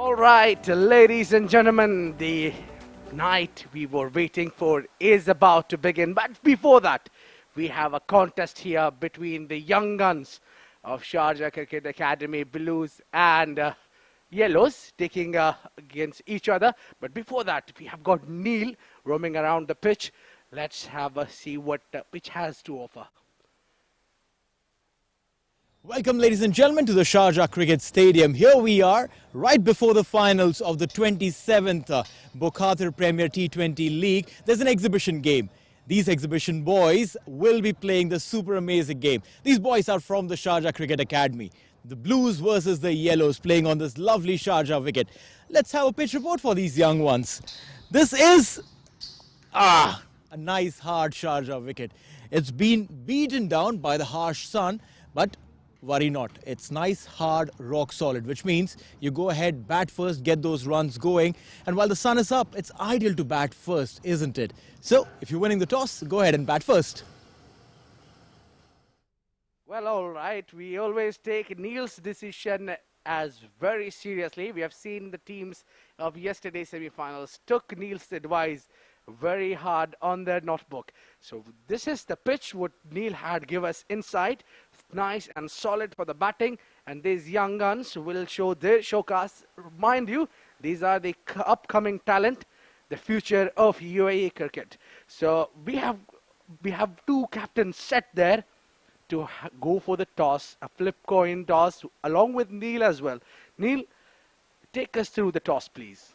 All right, ladies and gentlemen, the night we were waiting for is about to begin. But before that, we have a contest here between the young guns of Sharjah Cricket Academy, Blues and Yellows, taking against each other. But before that, we have got Neil roaming around the pitch. Let's have a see what the pitch has to offer. Welcome, ladies and gentlemen, to the Sharjah Cricket Stadium. Here we are, right before the finals of the 27th Bokhatir Premier T20 League. There's an exhibition game. These exhibition boys will be playing the super amazing game. These boys are from the Sharjah Cricket Academy. The Blues versus the Yellows, playing on this lovely Sharjah wicket. Let's have a pitch report for these young ones. This is a nice hard Sharjah wicket. It's been beaten down by the harsh sun, but worry not. It's nice, hard, rock solid, which means you go ahead, bat first, get those runs going. And while the sun is up, it's ideal to bat first, isn't it? So, if you're winning the toss, go ahead and bat first. Well, all right. We always take Neil's decision as very seriously. We have seen the teams of yesterday's semi-finals took Neil's advice very hard on their notebook. So this is the pitch what Neil had give us insight. Nice and solid for the batting, and these young guns will show their showcase. Mind you, these are the upcoming talent, the future of UAE cricket. So we have two captains set there to go for the toss, a flip coin toss, along with Neil as well. Neil, take us through the toss, please.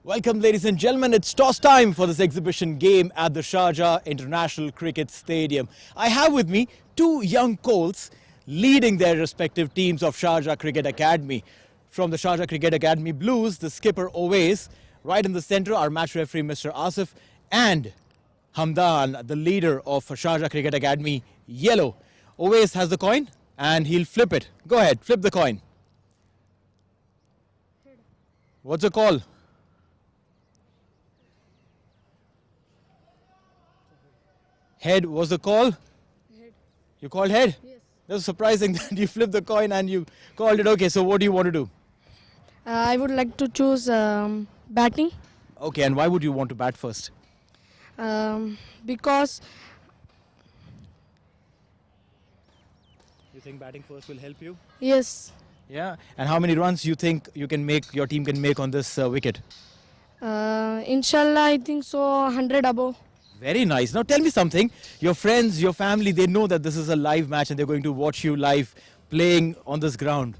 Welcome, ladies and gentlemen. It's toss time for this exhibition game at the Sharjah International Cricket Stadium. I have with me two young colts leading their respective teams of Sharjah Cricket Academy. From the Sharjah Cricket Academy Blues, the skipper Owais. Right in the centre, our match referee Mr. Asif, and Hamdan, the leader of Sharjah Cricket Academy Yellow. Owais has the coin and he'll flip it. Go ahead, flip the coin. What's the call? Head was the call? Head. You called head? Yes. That's surprising that you flipped the coin and you called it. Okay, so what do you want to do? I would like to choose batting. Okay, and why would you want to bat first? Because You think batting first will help you? yes, Yeah. And how many runs you think your team can make on this wicket? inshallah I think so 100 above. Very nice. Now tell me something. Your friends, your family, they know that this is a live match and they're going to watch you live playing on this ground.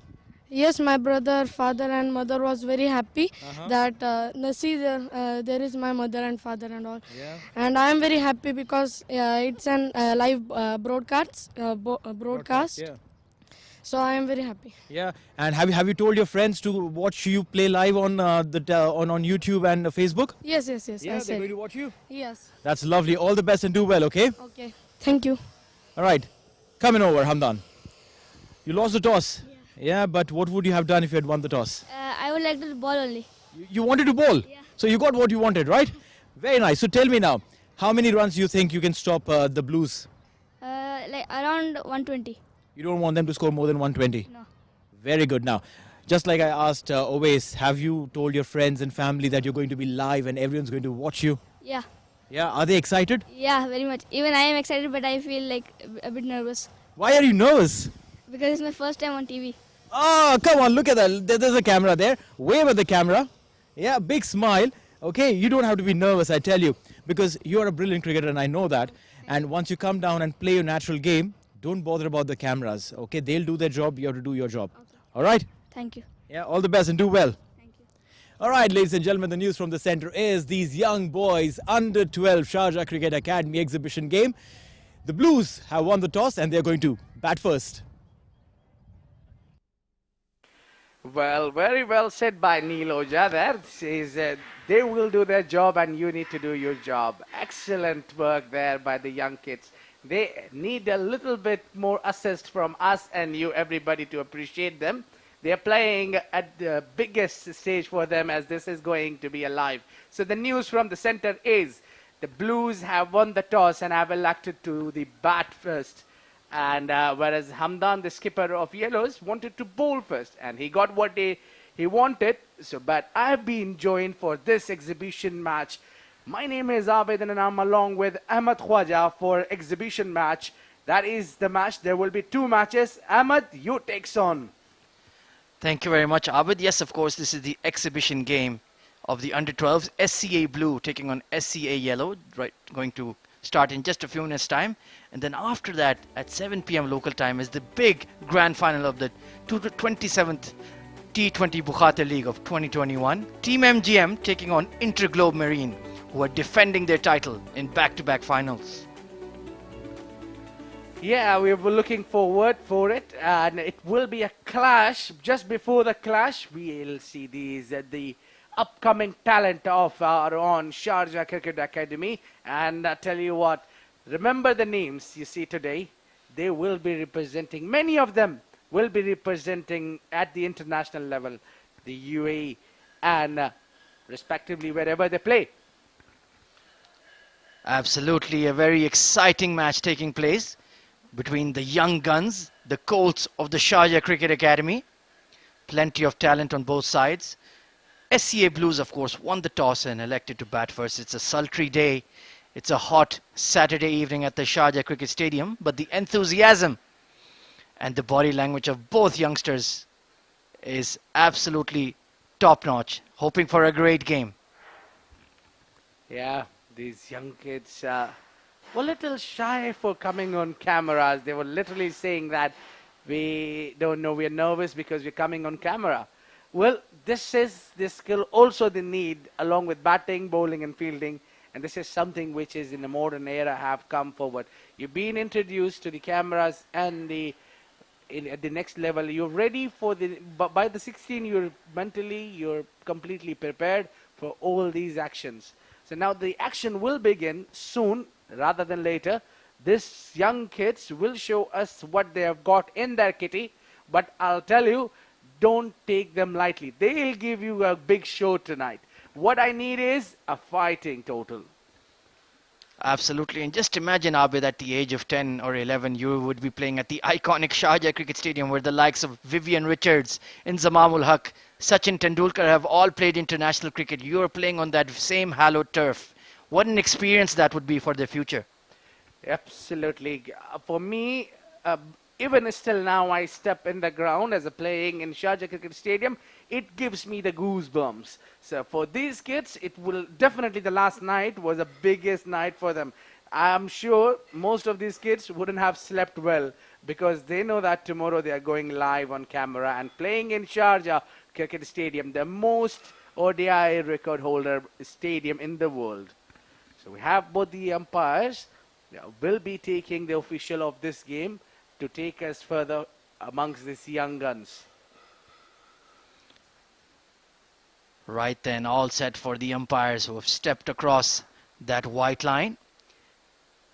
Yes, my brother, father and mother was very happy that there is my mother and father and all. Yeah. And I am very happy because it's an live broadcast. Yeah. So I am very happy. Yeah. And have you told your friends to watch you play live on on YouTube and Facebook? Yes, I Yeah, they're said. going to watch you. Yes. That's lovely. All the best and do well, okay? Okay. Thank you. All right. Coming over, Hamdan. You lost the toss. Yeah, but what would you have done if you had won the toss? I would like to ball only. You wanted to bowl. Yeah. So you got what you wanted, right? Very nice. So tell me now, how many runs do you think you can stop the Blues? Like around 120. You don't want them to score more than 120? No. Very good. Now, just like I asked Owais, have you told your friends and family that you're going to be live and everyone's going to watch you? Yeah. Yeah, are they excited? Yeah, very much. Even I am excited, but I feel like a bit nervous Why are you nervous? because it's my first time on TV. Oh, come on, look at that. There's a camera there. Wave at the camera. Yeah, big smile. Okay, you don't have to be nervous, I tell you, because you're a brilliant cricketer and I know that. And once you come down and play your natural game, don't bother about the cameras. Okay, they'll do their job. You have to do your job. Okay. All right? Thank you. Yeah, all the best and do well. Thank you. All right, ladies and gentlemen, the news from the centre is these young boys, under 12 Sharjah Cricket Academy exhibition game. The Blues have won the toss and they're going to bat first. Well, very well said by Neil Oja there. Says they will do their job and you need to do your job. Excellent work there by the young kids. They need a little bit more assist from us and you, everybody, to appreciate them. They're playing at the biggest stage for them, as this is going to be a live. So the news from the center is the Blues have won the toss and have elected to the bat first. And whereas Hamdan, the skipper of Yellows, wanted to bowl first. And he got what he wanted. So, but I've been joined for this exhibition match. My name is Abed and I'm along with Ahmed Khwaja for exhibition match. That is the match. There will be 2 matches. Ahmed, you takes on. Thank you very much, Abid. Yes, of course, this is the exhibition game of the under-12s. SCA Blue taking on SCA Yellow, right, going to start in just a few minutes' time. And then after that, at 7 p.m. local time, is the big grand final of the 27th T20 Bukhatir League of 2021. Team MGM taking on Interglobe Marine, who are defending their title in back-to-back finals. Yeah, we were looking forward for it, and it will be a clash. Just before the clash, we'll see the upcoming talent of our own Sharjah Cricket Academy. And I tell you what, remember the names you see today. They will be representing, many of them will be representing at the international level, the UAE, and respectively wherever they play. Absolutely, a very exciting match taking place between the young guns, the Colts of the Sharjah Cricket Academy. Plenty of talent on both sides. SCA Blues, of course, won the toss and elected to bat first. It's a sultry day. It's a hot Saturday evening at the Sharjah Cricket Stadium. But the enthusiasm and the body language of both youngsters is absolutely top-notch. Hoping for a great game. Yeah, these young kids were a little shy for coming on cameras. They were literally saying that we don't know, we're nervous because we're coming on camera. Well, this skill also the need along with batting, bowling and fielding. And this is something which is in the modern era have come forward. You've been introduced to the cameras and at the next level. You're ready for by the 16, you're completely prepared for all these actions. So now the action will begin soon rather than later. This young kids will show us what they have got in their kitty. But I'll tell you, don't take them lightly. They'll give you a big show tonight. What I need is a fighting total. Absolutely. And just imagine, Abid, at the age of 10 or 11, you would be playing at the iconic Sharjah Cricket Stadium where the likes of Vivian Richards, Inzamam ul Haq, Sachin Tendulkar have all played international cricket. You are playing on that same hallowed turf. What an experience that would be for the future. Absolutely. For me, even still now, I step in the ground as a playing in Sharjah Cricket Stadium. It gives me the goosebumps. So for these kids, it will definitely, the last night was the biggest night for them. I'm sure most of these kids wouldn't have slept well because they know that tomorrow they are going live on camera and playing in Sharjah Cricket Stadium, the most ODI record holder stadium in the world. So we have both the umpires will be taking the official of this game to take us further amongst these young guns. Right then, all set for the umpires who have stepped across that white line.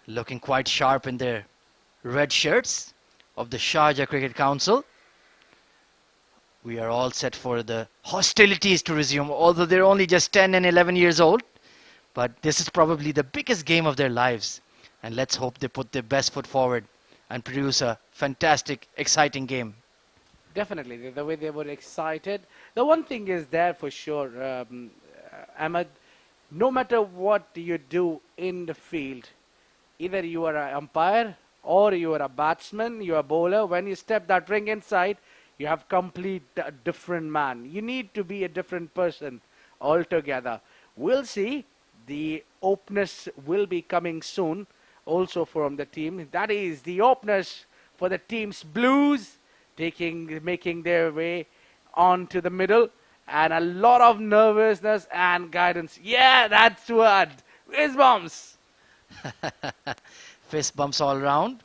Looking quite sharp in their red shirts of the Sharjah Cricket Council. We are all set for the hostilities to resume, although they're only just 10 and 11 years old. But this is probably the biggest game of their lives. And let's hope they put their best foot forward and produce a fantastic, exciting game. Definitely, the way they were excited. The one thing is there for sure, Ahmed, no matter what you do in the field, either you are an umpire or you are a batsman, you are a bowler, when you step that ring inside, you have complete different man. You need to be a different person altogether. We'll see. The openers will be coming soon also from the team. That is the openers for the team's Blues making their way onto the middle, and a lot of nervousness and guidance. Yeah, that's what. Fist bumps. Fist bumps all round.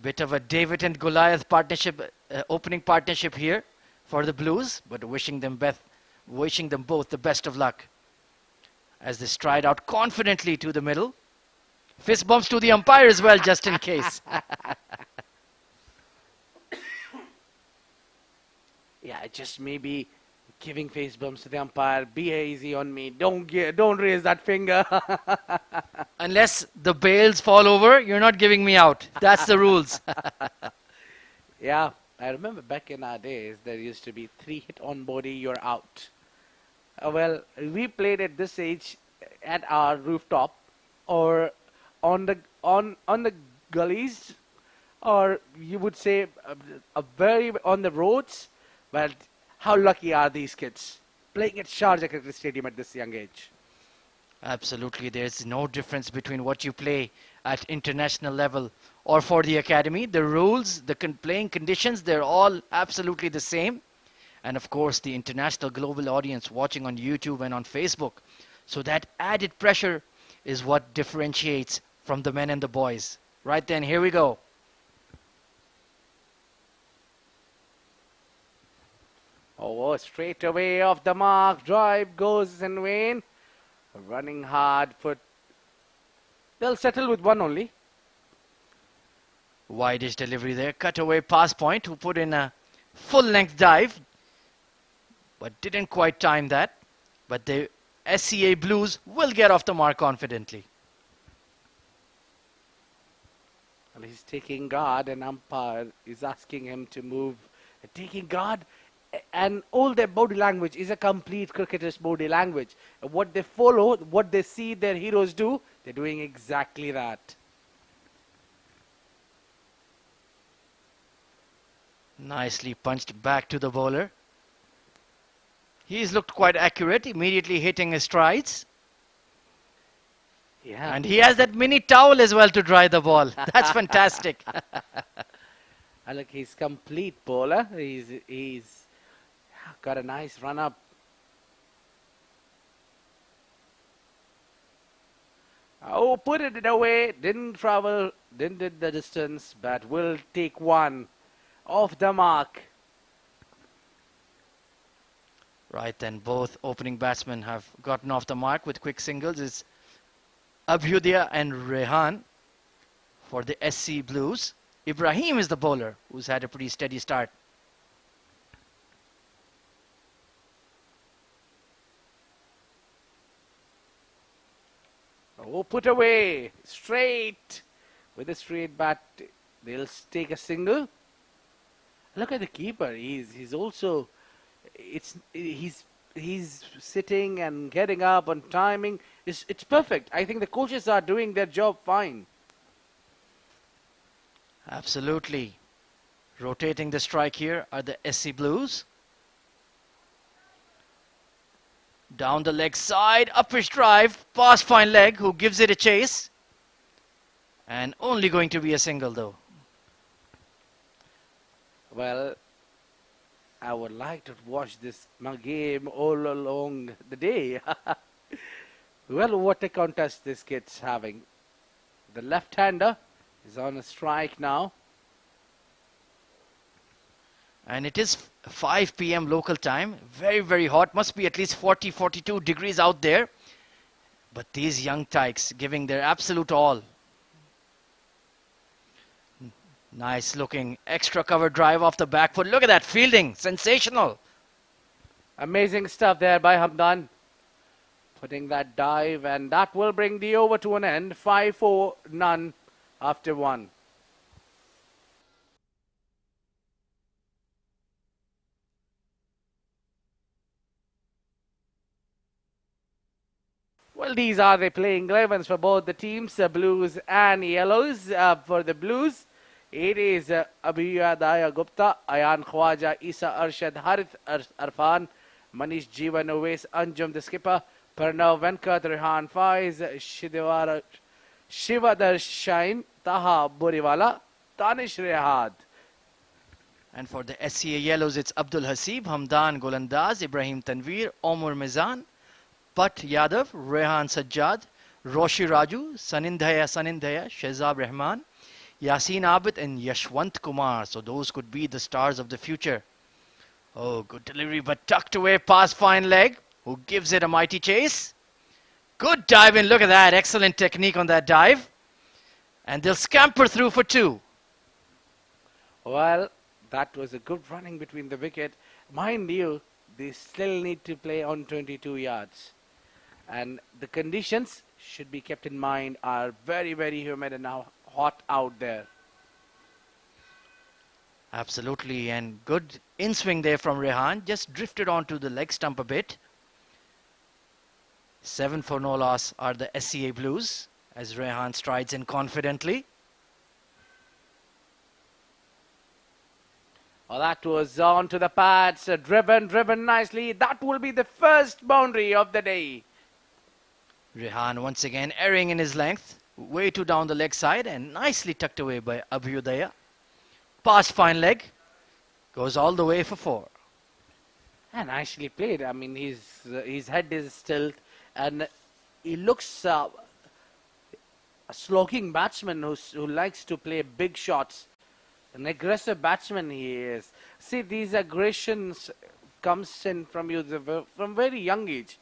Bit of a David and Goliath partnership, opening partnership here for the Blues, but wishing them both the best of luck as they stride out confidently to the middle. Fist bumps to the umpire as well, just in case. Yeah, just maybe giving face bumps to the umpire. Be easy on me. Don't raise that finger. Unless the bails fall over, you're not giving me out. That's the rules. Yeah, I remember back in our days there used to be 3 hit on body, you're out. Well, we played at this age at our rooftop or on the gullies, or you would say a very on the roads. Well, how lucky are these kids playing at Sharjah Cricket Stadium at this young age? Absolutely, there's no difference between what you play at international level or for the academy. The rules, the playing conditions, they're all absolutely the same. And of course, the international global audience watching on YouTube and on Facebook. So that added pressure is what differentiates from the men and the boys. Right then, here we go. Oh, straight away off the mark, drive goes in vain. Running hard foot. They'll settle with one only. Wide-ish delivery there. Cutaway pass point who put in a full-length dive. But didn't quite time that. But the SCA Blues will get off the mark confidently. Well, he's taking guard and umpire is asking him to move. Taking guard and all their body language is a complete cricketer's body language. What they follow, what they see their heroes do, they're doing exactly that. Nicely punched back to the bowler. He's looked quite accurate, immediately hitting his strides. Yeah. And he has that mini towel as well to dry the ball. That's fantastic. Look, he's complete bowler. He's got a nice run up. Oh, put it away. Didn't travel, didn't did the distance, but will take one off the mark. Right then, both opening batsmen have gotten off the mark with quick singles. It's Abhyudaya and Rehan for the SC Blues. Ibrahim is the bowler who's had a pretty steady start. Oh, put away. Straight. With a straight bat, they'll take a single. Look at the keeper. He's also... He's sitting and getting up on timing. It's perfect. I think the coaches are doing their job fine. Absolutely. Rotating the strike here are the SC Blues. Down the leg side, uppish drive, past fine leg, who gives it a chase. And only going to be a single though. Well, I would like to watch this game all along the day. Well, what a contest this kid's having. The left-hander is on a strike now. And it is 5 p.m. local time. Very, very hot. Must be at least 40, 42 degrees out there. But these young tykes giving their absolute all. Nice looking extra cover drive off the back foot. Look at that fielding. Sensational. Amazing stuff there by Hamdan. Putting that dive, and that will bring the over to an end. 5-4, none after one. Well, these are the playing 11s for both the teams, Blues and Yellows. For the Blues, it is Abhyudaya Gupta, Ayan Khwaja, Isa Arshad, Harith Arfan, Manish Jeevan, Oves Anjum, the skipper, Pranav Venkat, Rehan Faiz, Shivadar Shain, Taha Buriwala, Tanish Rehad. And for the SCA Yellows, it's Abdul Hasib, Hamdan Golandaz, Ibrahim Tanveer, Omar Mizan, Pat Yadav, Rehan Sajjad, Roshi Raju, Sanindhaya, Shehzab Rahman, Yasin Abid and Yashwant Kumar. So those could be the stars of the future. Oh, good delivery, but tucked away past fine leg. Who gives it a mighty chase? Good dive in. Look at that. Excellent technique on that dive. And they'll scamper through for two. Well, that was a good running between the wicket Mind you, they still need to play on 22 yards. And the conditions should be kept in mind are very, very humid and now hot out there. Absolutely, and good in swing there from Rehan. Just drifted onto the leg stump a bit. 7 for no loss are the SCA Blues as Rehan strides in confidently. Oh, that was on to the pads, driven nicely. That will be the first boundary of the day. Rehan once again erring in his length, way too down the leg side and nicely tucked away by Abhyudaya. Past fine leg, goes all the way for 4. And nicely played. I mean, his head is still, and he looks a slogging batsman who likes to play big shots. An aggressive batsman he is. See, these aggressions comes in from you from very young age.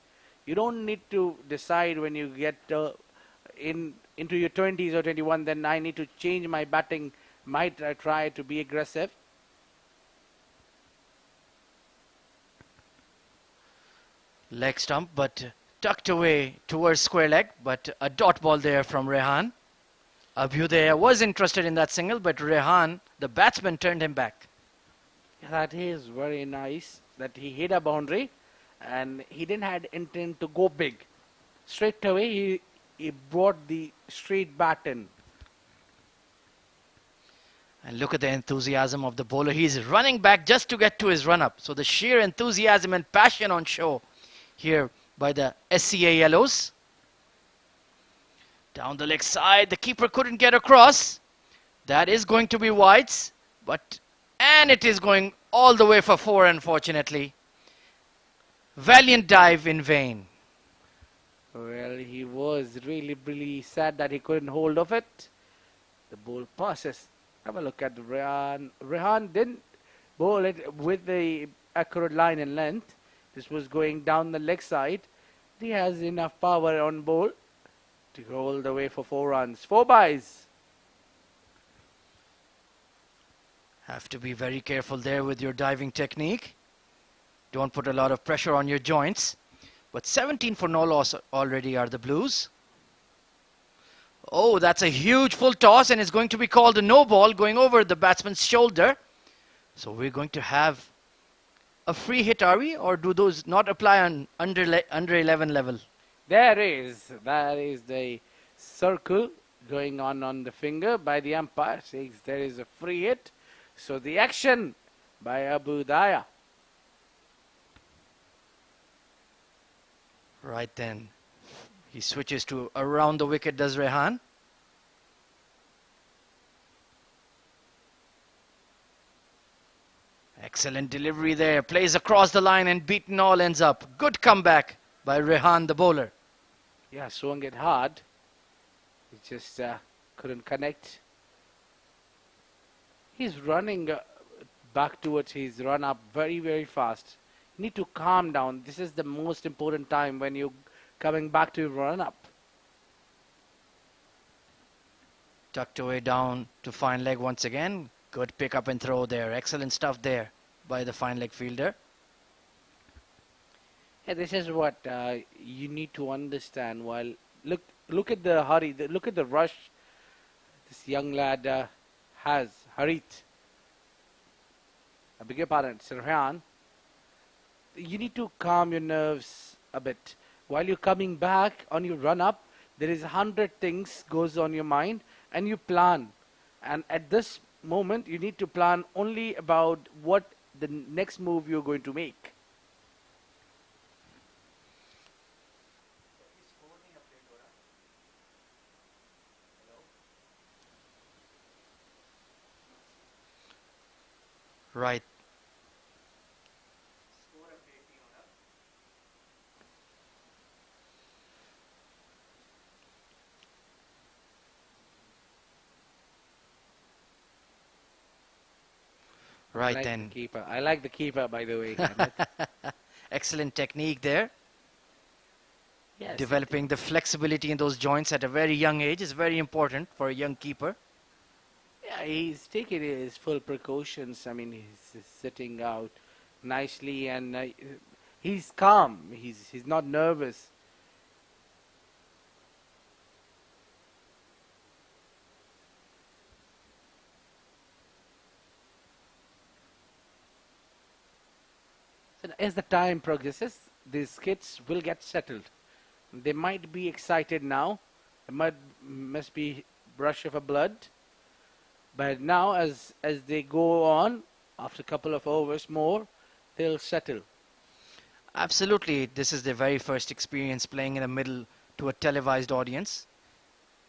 You don't need to decide when you get into your 20s or 21, then I need to change my batting. Might I try to be aggressive? Leg stump, but tucked away towards square leg, but a dot ball there from Rehan. Abhyudaya was interested in that single, but Rehan, the batsman, turned him back. That is very nice that he hit a boundary and he didn't had intent to go big. Straight away he brought the straight bat in. And look at the enthusiasm of the bowler. He's running back just to get to his run-up. So the sheer enthusiasm and passion on show here by the SCA Yellows. Down the leg side, the keeper couldn't get across. That is going to be wides, and it is going all the way for 4, unfortunately. Valiant dive in vain. Well, he was really sad that he couldn't hold of it. The ball passes. Have a look at Rehan. Rehan didn't bowl it with the accurate line and length. This was going down the leg side. He has enough power on ball to go all the way for 4 runs. 4 byes. Have to be very careful there with your diving technique. Don't put a lot of pressure on your joints. But 17 for no loss already are the Blues. Oh, that's a huge full toss and it's going to be called a no ball going over the batsman's shoulder. So we're going to have a free hit, are we? Or do those not apply on under 11 level? That is the circle going on the finger by the umpire. Says there is a free hit. So the action by Abhyudaya. Right then. He switches to around the wicket, does Rehan. Excellent delivery there. Plays across the line and beaten all ends up. Good comeback by Rehan, the bowler. Yeah, swung it hard. He just couldn't connect. He's running back towards his run-up very fast. You need to calm down. This is the most important time when you're coming back to your run-up. Tucked away down to fine leg once again. Good pick up and throw there. Excellent stuff there by the fine leg fielder. Yeah, this is what you need to understand. While look at the hurry, look at the rush this young lad has. Harit. I beg your pardon, Sirhan. You need to calm your nerves a bit. While you're coming back on your run-up, there is 100 things goes on your mind and you plan. And at this moment, you need to plan only about what the next move you're going to make. Right. Right then. Keeper. I like the keeper, by the way. Excellent technique there. Yes. Developing the flexibility in those joints at a very young age is very important for a young keeper. Yeah, he's taking his full precautions. I mean, he's sitting out nicely, and he's calm. He's not nervous. So as the time progresses, these kids will get settled. They might be excited now. It must be rush of a blood. But now, as they go on, after a couple of overs more, they'll settle. Absolutely, this is their very first experience playing in the middle to a televised audience.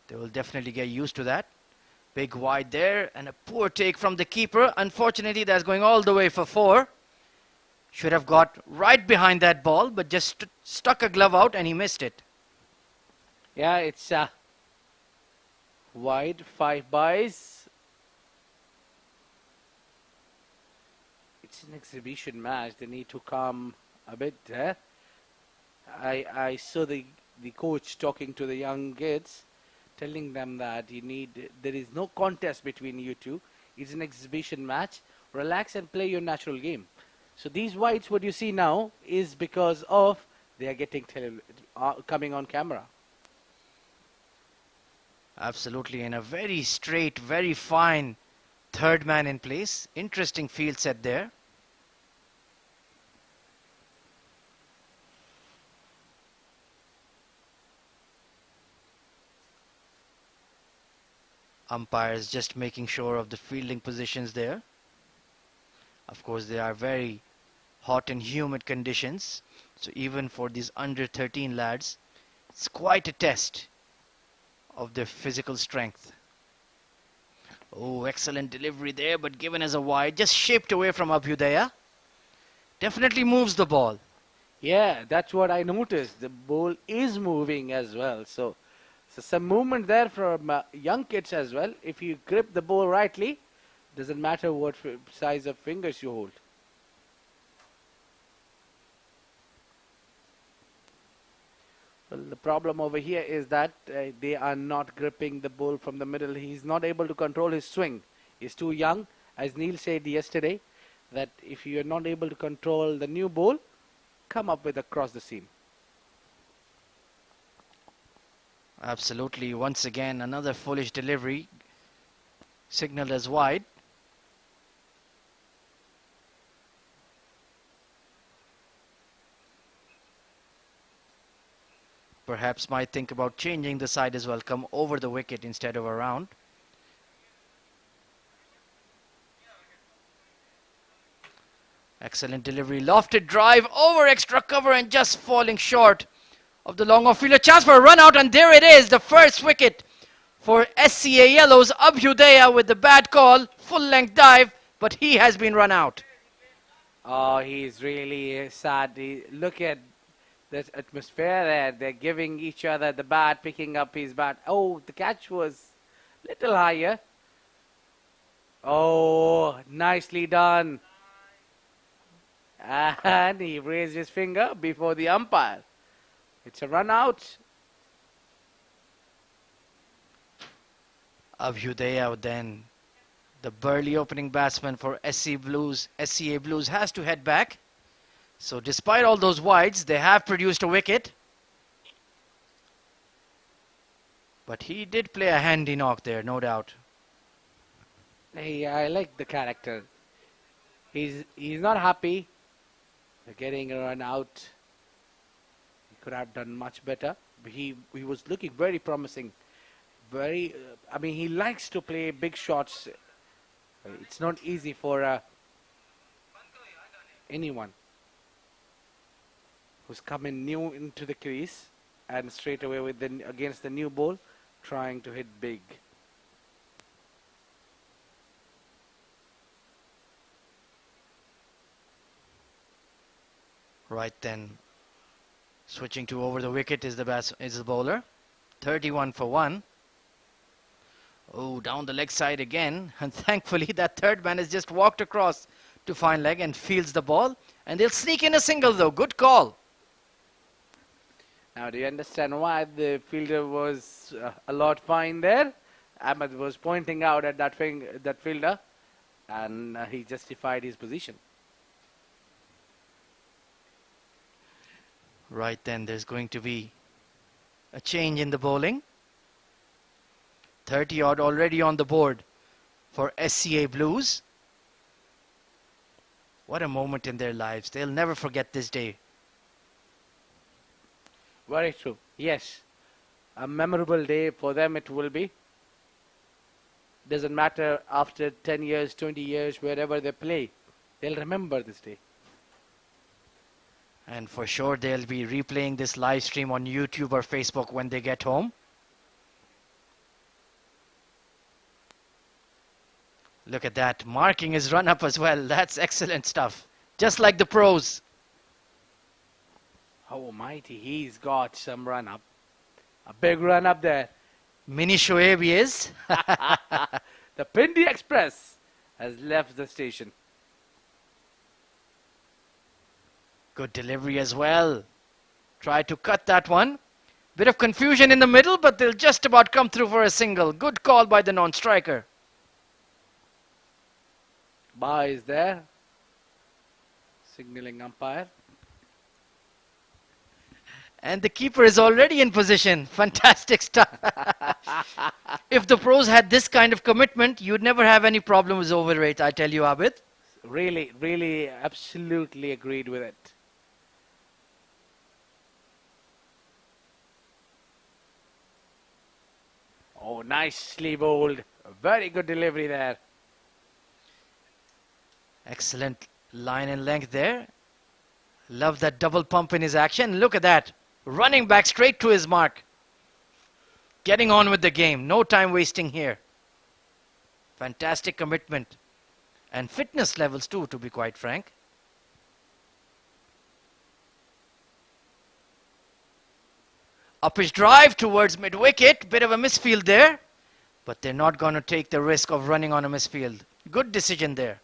They will definitely get used to that. Big wide there, and a poor take from the keeper. Unfortunately, that's going all the way for 4. Should have got right behind that ball, but just stuck a glove out and he missed it. Yeah, it's wide, 5 byes. It's an exhibition match. They need to calm a bit there. I saw the coach talking to the young kids, telling them that there is no contest between you two. It's an exhibition match. Relax and play your natural game. So these whites, what you see now, is because of they are getting coming on camera. Absolutely, and a very straight, very fine third man in place. Interesting field set there. Umpires just making sure of the fielding positions there. Of course, they are very hot and humid conditions. So even for these under 13 lads, it's quite a test of their physical strength. Oh, excellent delivery there, but given as a wide, just shaped away from Abhyudaya. Definitely moves the ball. Yeah, that's what I noticed. The ball is moving as well. So some movement there from young kids as well. If you grip the ball rightly, doesn't matter what size of fingers you hold. Well, the problem over here is that they are not gripping the ball from the middle. He's not able to control his swing. He's too young. As Neil said yesterday, that if you're not able to control the new ball, come up with across the seam. Absolutely. Once again, another foolish delivery. Signaled as wide. Perhaps might think about changing the side as well. Come over the wicket instead of around. Excellent delivery. Lofted drive over extra cover and just falling short of the long off field. A chance for a run out, and there it is. The first wicket for SCA Yellows. Abhyudaya with the bad call. Full length dive, but he has been run out. Oh, he's really sad. Look at that atmosphere there. They're giving each other the bat, picking up his bat. Oh, the catch was a little higher. Oh, nicely done. And he raised his finger before the umpire. It's a run out. Abhyudaya then, the burly opening batsman for SCA Blues, has to head back. So despite all those wides, they have produced a wicket. But he did play a handy knock there, no doubt. Hey, I like the character. He's not happy. They're getting a run out. He could have done much better. But he was looking very promising. I mean, he likes to play big shots. It's not easy for anyone who's coming new into the crease and straight away with against the new ball, trying to hit big. Right then, switching to over the wicket is the bowler. 31 for 1. Oh, down the leg side again, and thankfully that third man has just walked across to fine leg and fields the ball, and they'll sneak in a single though. Good call. Now, do you understand why the fielder was a lot fine there? Ahmed was pointing out at that fielder, and he justified his position. Right then, there's going to be a change in the bowling. 30 odd already on the board for SCA Blues. What a moment in their lives. They'll never forget this day. Very true. Yes. A memorable day for them it will be. Doesn't matter after 10 years, 20 years, wherever they play. They'll remember this day. And for sure, they'll be replaying this live stream on YouTube or Facebook when they get home. Look at that. Marking his run up as well. That's excellent stuff. Just like the pros. Oh, mighty. He's got some run up. A big run up there. Mini Shoaib he is. The Pindi Express has left the station. Good delivery as well. Try to cut that one. Bit of confusion in the middle, but they'll just about come through for a single. Good call by the non-striker. Ba is there. Signaling umpire. And the keeper is already in position. Fantastic stuff. If the pros had this kind of commitment, you'd never have any problem with over rate, I tell you, Abid. Really, really, absolutely agreed with it. Oh, nicely bowled. Very good delivery there. Excellent line and length there. Love that double pump in his action. Look at that. Running back straight to his mark. Getting on with the game. No time wasting here. Fantastic commitment. And fitness levels too, to be quite frank. Up his drive towards mid-wicket. Bit of a misfield there. But they're not going to take the risk of running on a misfield. Good decision there.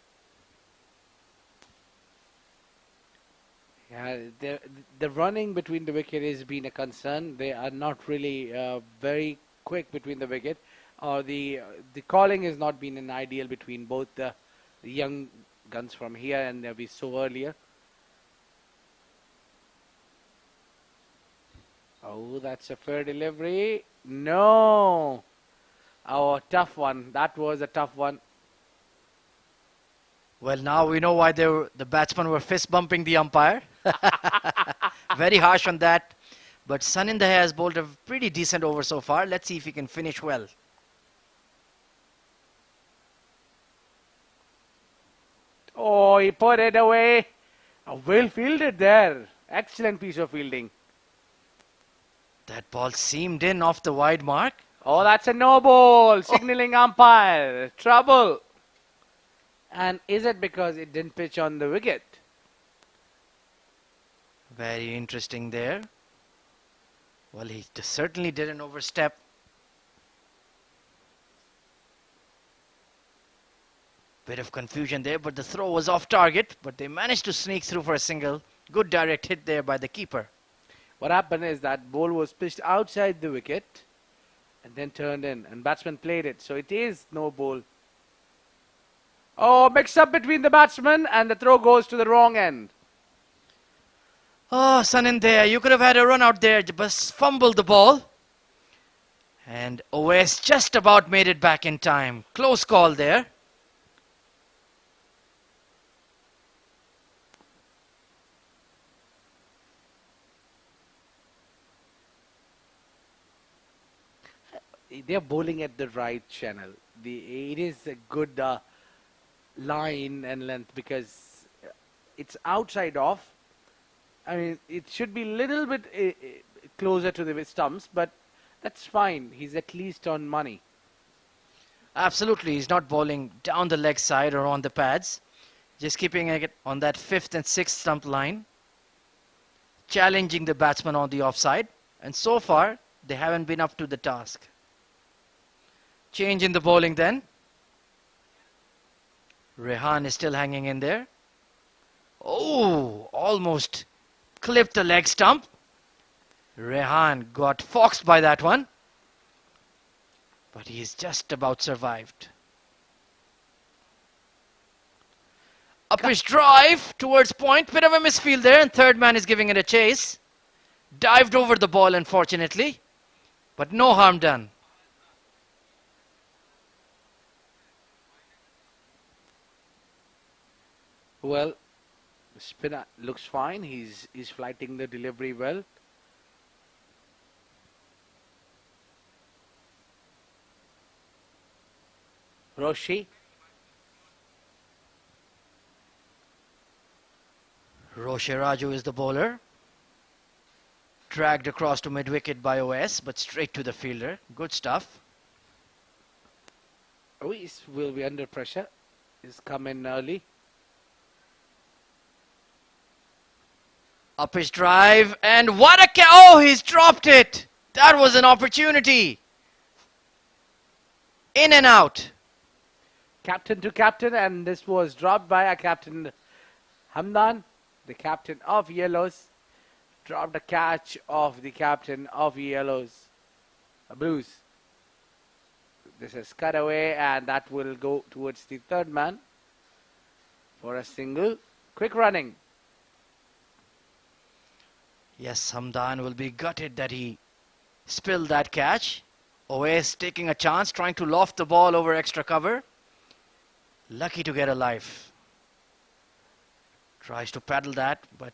Yeah, the running between the wicket has been a concern. They are not really very quick between the wicket, or the calling has not been an ideal between both the young guns from here and we saw earlier. Oh, that's a fair delivery. No. Oh, tough one. That was a tough one. Well, now we know why the batsmen were fist bumping the umpire. Very harsh on that. But Sun in the Hair has bowled a pretty decent over so far. Let's see if he can finish well. Oh, he put it away. Oh, well fielded there. Excellent piece of fielding. That ball seamed in off the wide mark. Oh, that's a no ball. Signaling umpire. Trouble. And is it because it didn't pitch on the wicket? Very interesting there. Well, he certainly didn't overstep. Bit of confusion there, but the throw was off target. But they managed to sneak through for a single. Good direct hit there by the keeper. What happened is that ball was pitched outside the wicket and then turned in, and batsman played it. So it is no ball. Oh, mix up between the batsmen, and the throw goes to the wrong end. Oh, Sun in there. You could have had a run out there, but fumbled the ball. And OS just about made it back in time. Close call there. They are bowling at the right channel. It is a good line and length because it's outside off. I mean, it should be a little bit closer to the stumps, but that's fine. He's at least on money. Absolutely. He's not bowling down the leg side or on the pads. Just keeping it on that 5th and 6th stump line. Challenging the batsman on the offside. And so far, they haven't been up to the task. Change in the bowling then. Rehan is still hanging in there. Oh, almost clipped the leg stump. Rehan got foxed by that one. But he's just about survived. Up his drive towards point. Bit of a misfield there, and third man is giving it a chase. Dived over the ball, unfortunately, but no harm done. Well, spinner looks fine. He's flighting the delivery well. Roshi. Rosheraju is the bowler. Dragged across to mid-wicket by OS, but straight to the fielder. Good stuff. Ruiz will be under pressure. He's come in early. Up his drive, and what a oh, he's dropped it. That was an opportunity. In and out. Captain to captain, and this was dropped by a captain Hamdan, the captain of Yellows. Dropped a catch of the captain of Yellows, Blues. This is cut away, and that will go towards the third man for a single. Quick running. Yes, Hamdan will be gutted that he spilled that catch. OS taking a chance, trying to loft the ball over extra cover. Lucky to get a life. Tries to paddle that, but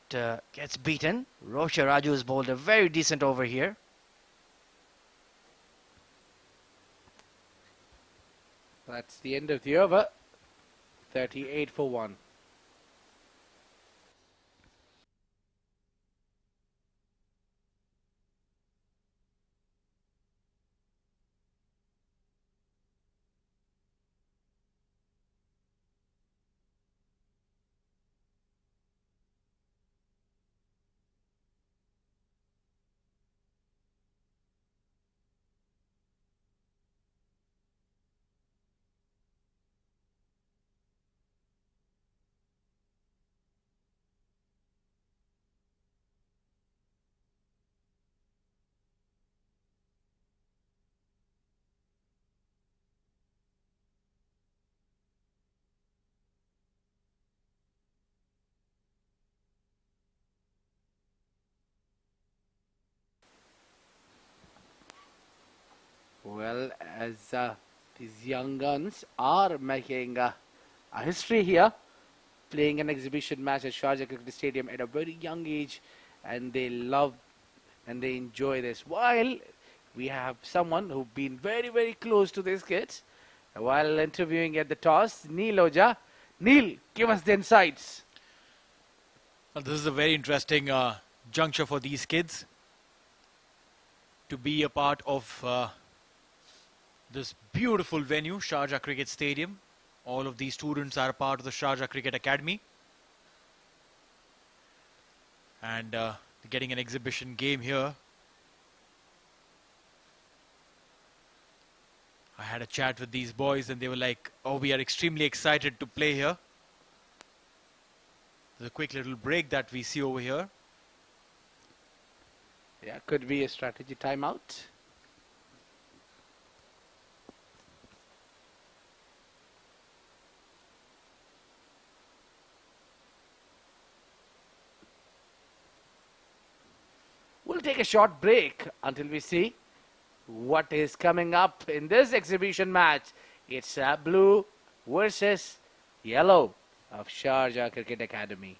gets beaten. Rosheraju has bowled a very decent over here. That's the end of the over. 38 for 1. Well, as these young guns are making a history here, playing an exhibition match at Sharjah Cricket Stadium at a very young age, and they love and they enjoy this. While we have someone who's been very, very close to these kids while interviewing at the toss, Neil Oja. Neil, give us the insights. Well, this is a very interesting juncture for these kids to be a part of this beautiful venue, Sharjah Cricket Stadium. All of these students are a part of the Sharjah Cricket Academy. And getting an exhibition game here. I had a chat with these boys and they were like, oh, we are extremely excited to play here. There's a quick little break that we see over here. Yeah, could be a strategy timeout. We'll take a short break until we see what is coming up in this exhibition match. It's blue versus yellow of Sharjah Cricket Academy.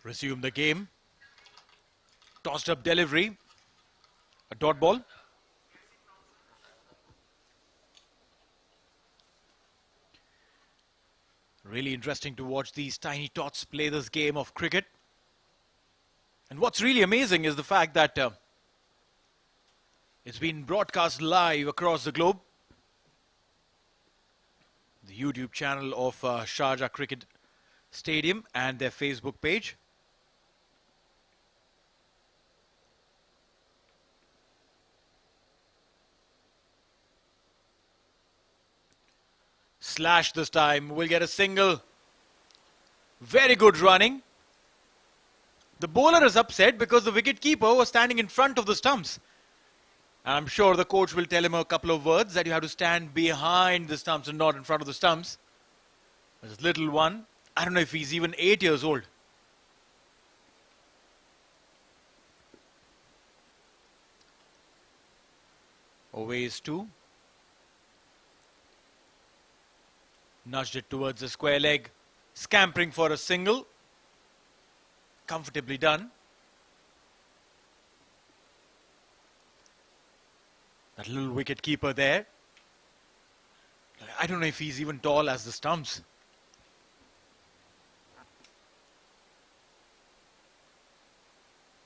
Resume the game. Tossed up delivery. A dot ball. Really interesting to watch these tiny tots play this game of cricket. And what's really amazing is the fact that it's been broadcast live across the globe. The YouTube channel of Sharjah Cricket Stadium and their Facebook page. Slash this time, will get a single. Very good running. The bowler is upset because the wicket-keeper was standing in front of the stumps. And I'm sure the coach will tell him a couple of words that you have to stand behind the stumps and not in front of the stumps. This little one, I don't know if he's even 8 years old. Always two. Nudged it towards the square leg. Scampering for a single. Comfortably done. That little wicket keeper there. I don't know if he's even tall as the stumps.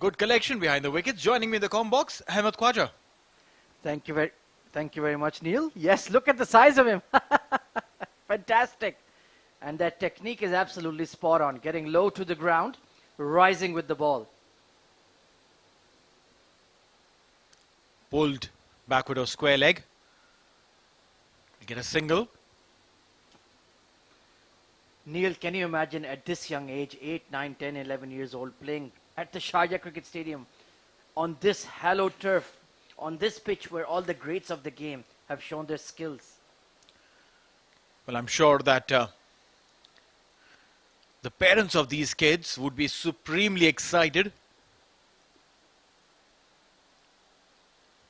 Good collection behind the wickets. Joining me in the comm box, Ahmed Khwaja. Thank you very much, Neil. Yes, look at the size of him. Fantastic. And that technique is absolutely spot on. Getting low to the ground, rising with the ball. Pulled backward of square leg. Get a single. Neil, can you imagine at this young age, 8, 9, 10, 11 years old, playing at the Sharjah Cricket Stadium on this hallowed turf, on this pitch where all the greats of the game have shown their skills? Well, I'm sure that the parents of these kids would be supremely excited.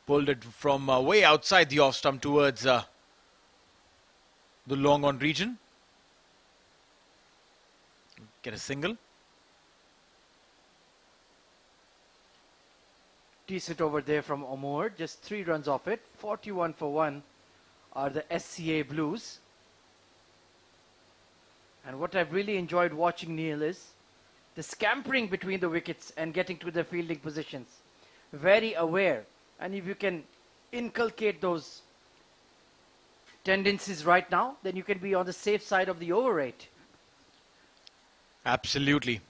Pulled it from way outside the off stump towards the long on region. Get a single. Decent over there from Omar. Just 3 runs off it. 41 for 1 are the SCA Blues. And what I've really enjoyed watching, Neil, is the scampering between the wickets and getting to their fielding positions. Very aware. And if you can inculcate those tendencies right now, then you can be on the safe side of the over rate. Absolutely.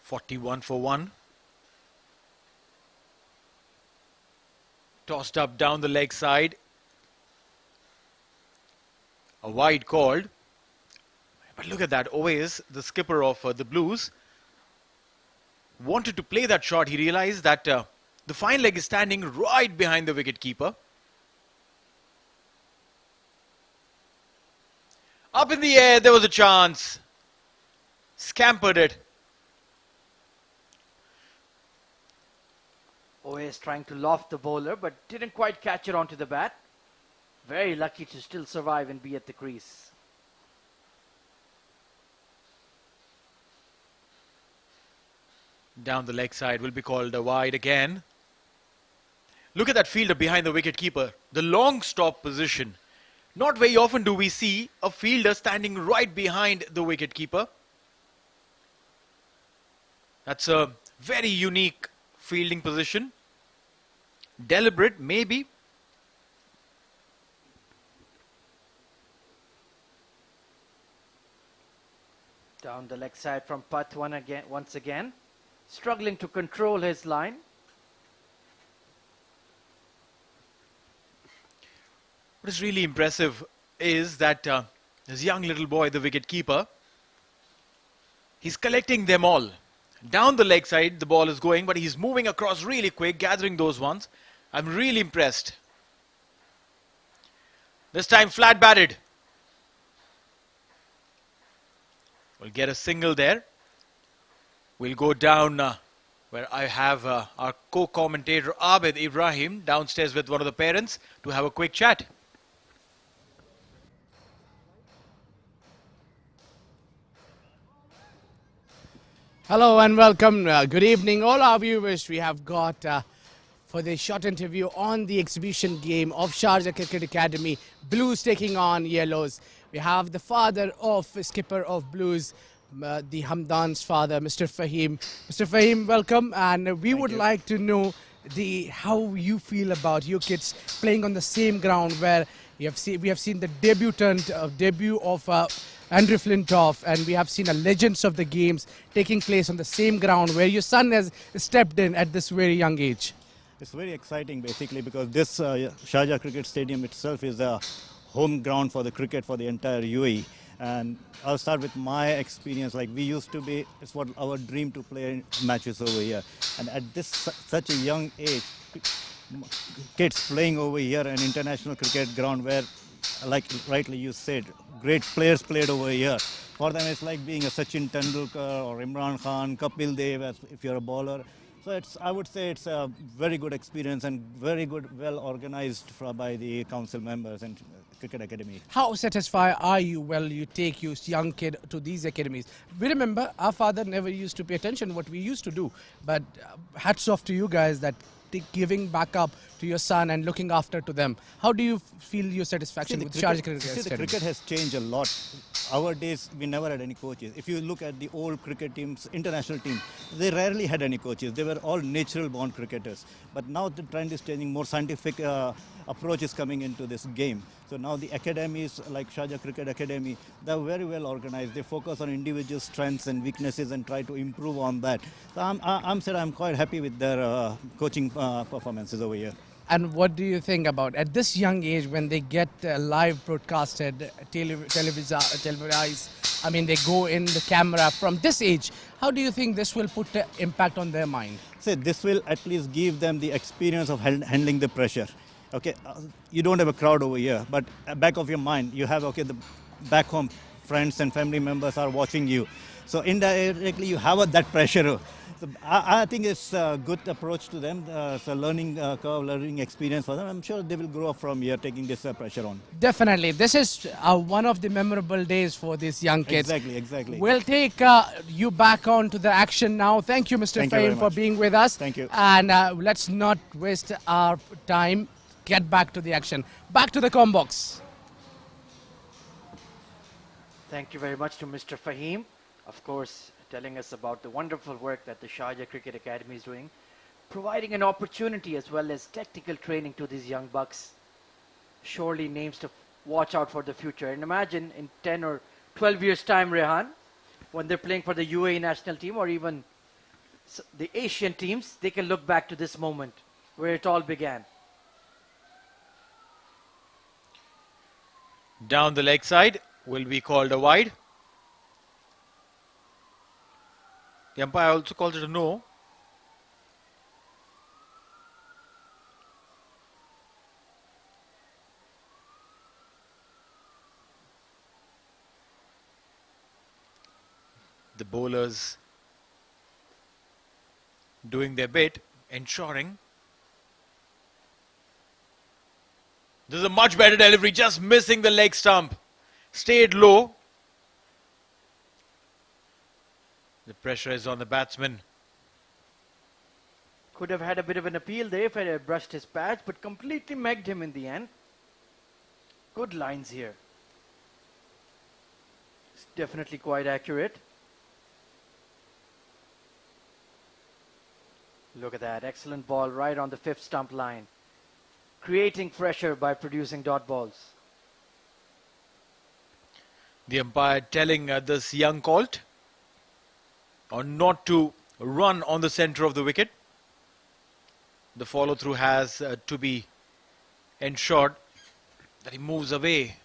41 for 1. Tossed up down the leg side. A wide called. But look at that. Always the skipper of the Blues wanted to play that shot. He realized that the fine leg is standing right behind the wicket keeper. Up in the air, there was a chance. Scampered it. Always trying to loft the bowler, but didn't quite catch it onto the bat. Very lucky to still survive and be at the crease. Down the leg side will be called a wide again. Look at that fielder behind the wicket keeper. The long stop position. Not very often do we see a fielder standing right behind the wicket keeper. That's a very unique fielding position. Deliberate, maybe. Down the leg side from Path once again. Struggling to control his line. What is really impressive is that this young little boy, the wicket keeper, he's collecting them all. Down the leg side, the ball is going, but he's moving across really quick, gathering those ones. I'm really impressed. This time flat batted. We'll get a single there. We'll go down where I have our co-commentator Abid Ibrahim downstairs with one of the parents to have a quick chat. Hello and welcome. Good evening, all our viewers. We have got for the short interview on the exhibition game of Sharjah Cricket Academy, Blues taking on Yellows. We have the father of skipper of Blues, the Hamdan's father, Mr. Fahim. Mr. Fahim, welcome. And we would like to know how you feel about your kids playing on the same ground where we have seen the debut of Andrew Flintoff, and we have seen a legends of the games taking place on the same ground where your son has stepped in at this very young age. It's very exciting basically because this Sharjah Cricket Stadium itself is a home ground for the cricket for the entire UAE. And I'll start with my experience. Like we used to be, it's what our dream to play matches over here. And at this such a young age, kids playing over here an international cricket ground where, like rightly you said, great players played over here. For them, it's like being a Sachin Tendulkar or Imran Khan, Kapil Dev, if you're a bowler. So I would say it's a very good experience and very good, well organized by the council members and Cricket Academy. How satisfied are you when you take your young kid to these academies? We remember our father never used to pay attention to what we used to do, but hats off to you guys that giving back up to your son and looking after to them. How do you feel your satisfaction with Sharjah Cricket Academy? The cricket has changed a lot. Our days, we never had any coaches. If you look at the old cricket teams, international team, they rarely had any coaches. They were all natural born cricketers. But now the trend is changing. More scientific approach is coming into this game. So now the academies like Sharjah Cricket Academy, they're very well organized. They focus on individual strengths and weaknesses and try to improve on that. So I'm quite happy with their coaching performances over here. And what do you think about at this young age when they get live broadcasted, televised? I mean, they go in the camera from this age. How do you think this will put an impact on their mind? So this will at least give them the experience of handling the pressure. Okay, you don't have a crowd over here, but back of your mind, you have, okay, the back home friends and family members are watching you. So indirectly, you have that pressure. So I think it's a good approach to them. It's a learning curve, learning experience for them. I'm sure they will grow up from here, taking this pressure on. Definitely. This is one of the memorable days for these young kids. Exactly. We'll take you back on to the action now. Thank you, Mr. Fahim, for being with us. Thank you. And let's not waste our time. Get back to the action. Back to the combox. Thank you very much to Mr. Fahim, of course, telling us about the wonderful work that the Sharjah Cricket Academy is doing, providing an opportunity as well as technical training to these young bucks. Surely names to watch out for the future. And imagine in 10 or 12 years' time, Rehan, when they're playing for the UAE national team or even the Asian teams, they can look back to this moment where it all began. Down the leg side will be called a wide. The umpire also calls it a no. The bowlers doing their bit, ensuring. This is a much better delivery, just missing the leg stump. Stayed low. The pressure is on the batsman. Could have had a bit of an appeal there if he had brushed his patch, but completely megged him in the end. Good lines here. It's definitely quite accurate. Look at that. Excellent ball right on the fifth stump line. Creating pressure by producing dot balls. The umpire telling this young colt not to run on the center of the wicket. The follow through has to be ensured that he moves away.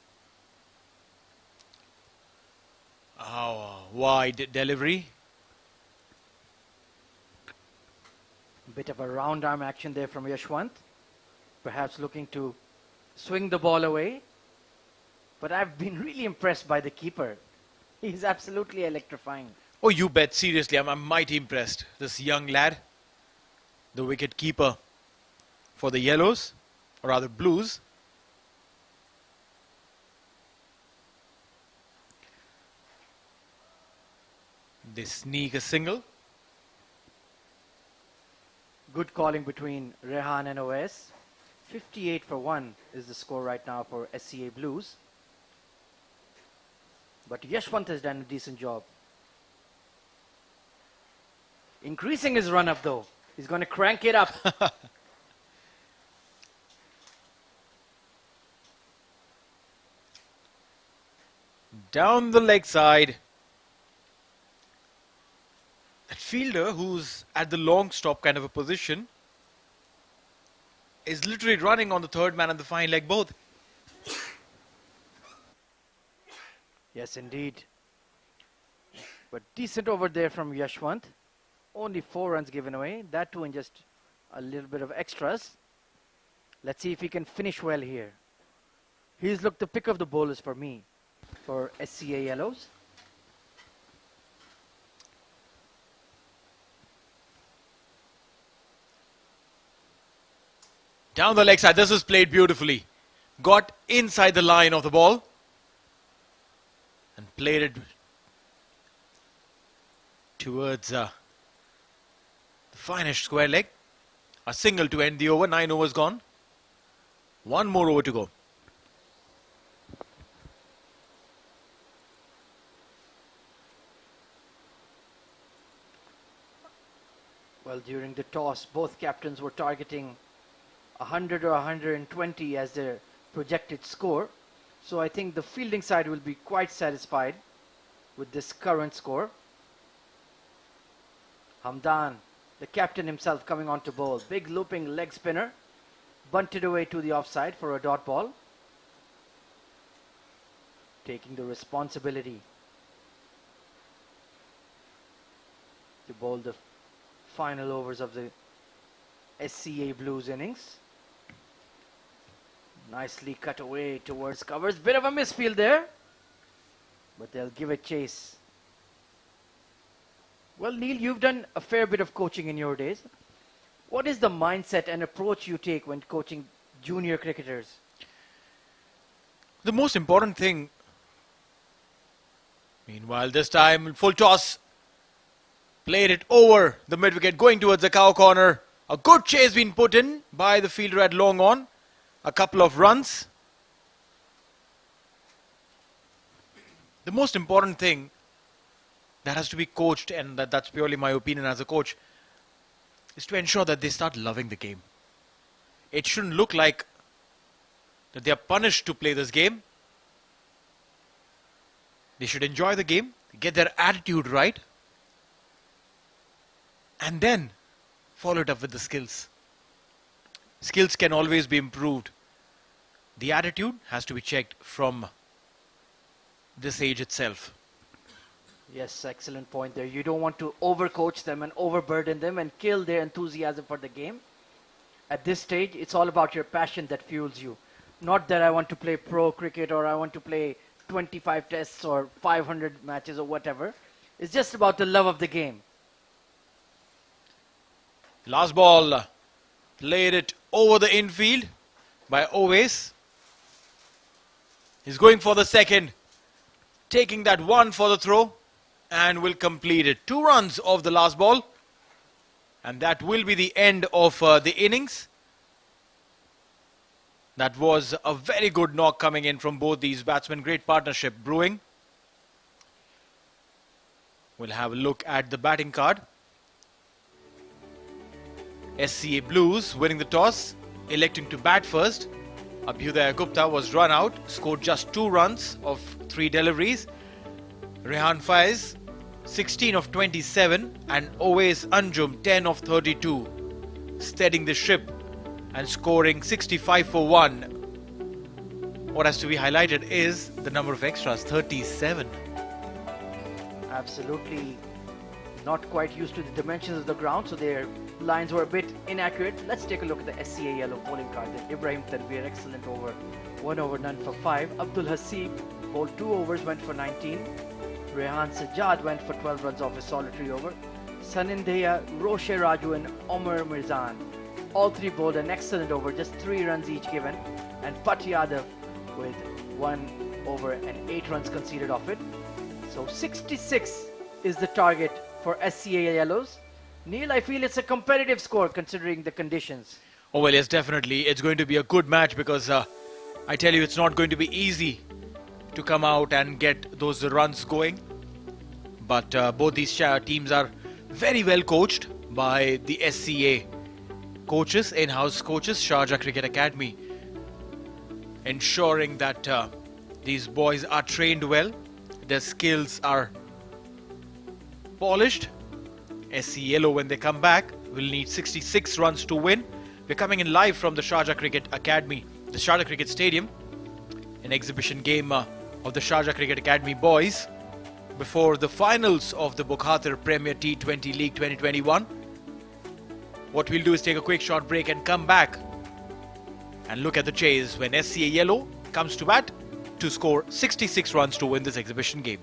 Wide delivery. Bit of a round arm action there from Yashwant. Perhaps looking to swing the ball away. But I've been really impressed by the keeper. He's absolutely electrifying. Oh, you bet. Seriously, I'm mighty impressed. This young lad, the wicket keeper for the Yellows, or rather Blues. They sneak a single. Good calling between Rehan and OS. 58 for 1 is the score right now for SCA Blues. But Yashwant has done a decent job. Increasing his run up though. He's going to crank it up. Down the leg side. That fielder who's at the long stop kind of a position is literally running on the third man and the fine leg both. Yes, indeed. But decent over there from Yashwant. Only 4 runs given away. That too in just a little bit of extras. Let's see if he can finish well here. He's looked the pick of the bowlers for me, for SCA Yellows. Down the leg side. This is played beautifully. Got inside the line of the ball and played it towards the finest square leg. A single to end the over. 9 overs gone. 1 more over to go. Well, during the toss, both captains were targeting 100 or 120 as their projected score. So I think the fielding side will be quite satisfied with this current score. Hamdan, the captain himself, coming on to bowl. Big looping leg spinner. Bunted away to the offside for a dot ball. Taking the responsibility to bowl the final overs of the SCA Blues innings. Nicely cut away towards covers. Bit of a misfield there, but they'll give it chase. Well, Neil, you've done a fair bit of coaching in your days. What is the mindset and approach you take when coaching junior cricketers? The most important thing, meanwhile, this time full toss. Played it over the mid-wicket, going towards the cow corner. A good chase been put in by the fielder at long on. A couple of runs. The most important thing that has to be coached, and that's purely my opinion as a coach, is to ensure that they start loving the game. It shouldn't look like that they are punished to play this game. They should enjoy the game, get their attitude right, and then follow it up with the skills. Skills can always be improved. The attitude has to be checked from this age itself. Yes, excellent point there. You don't want to overcoach them and overburden them and kill their enthusiasm for the game. At this stage, it's all about your passion that fuels you. Not that I want to play pro cricket or I want to play 25 tests or 500 matches or whatever. It's just about the love of the game. Last ball, played it over the infield by Owace. He's going for the second, taking that one for the throw, and will complete it. 2 runs off the last ball, and that will be the end of the innings. That was a very good knock coming in from both these batsmen. Great partnership brewing. We'll have a look at the batting card. SCA Blues winning the toss, electing to bat first. Abhyuday Gupta was run out, scored just 2 runs of 3 deliveries. Rehan Faiz, 16 of 27, and Owace Anjum, 10 of 32, steadying the ship and scoring 65 for 1. What has to be highlighted is the number of extras, 37. Absolutely not quite used to the dimensions of the ground, so their lines were a bit inaccurate. Let's take a look at the SCA yellow bowling card. Ibrahim Tanveer, excellent over. 1 over, none for 5. Abdul Hasib bowled 2 overs, went for 19. Rehan Sajjad went for 12 runs off his solitary over. Sanindaya, Roshe Raju and Omar Mirzan, all 3 bowled an excellent over, just 3 runs each given. And Pat Yadav with 1 over and 8 runs conceded off it. So 66 is the target for SCA Yellows. Neil, I feel it's a competitive score considering the conditions. Oh, well, yes, definitely. It's going to be a good match because I tell you, it's not going to be easy to come out and get those runs going. But both these teams are very well coached by the SCA coaches, in-house coaches, Sharjah Cricket Academy, ensuring that these boys are trained well, their skills are polished. SC Yellow, when they come back, will need 66 runs to win. We're coming in live from the Sharjah Cricket Academy, the Sharjah Cricket Stadium, an exhibition game of the Sharjah Cricket Academy boys before the finals of the Bukhatir Premier T20 League 2021. What we'll do is take a quick short break and come back and look at the chase when SCA Yellow comes to bat to score 66 runs to win this exhibition game.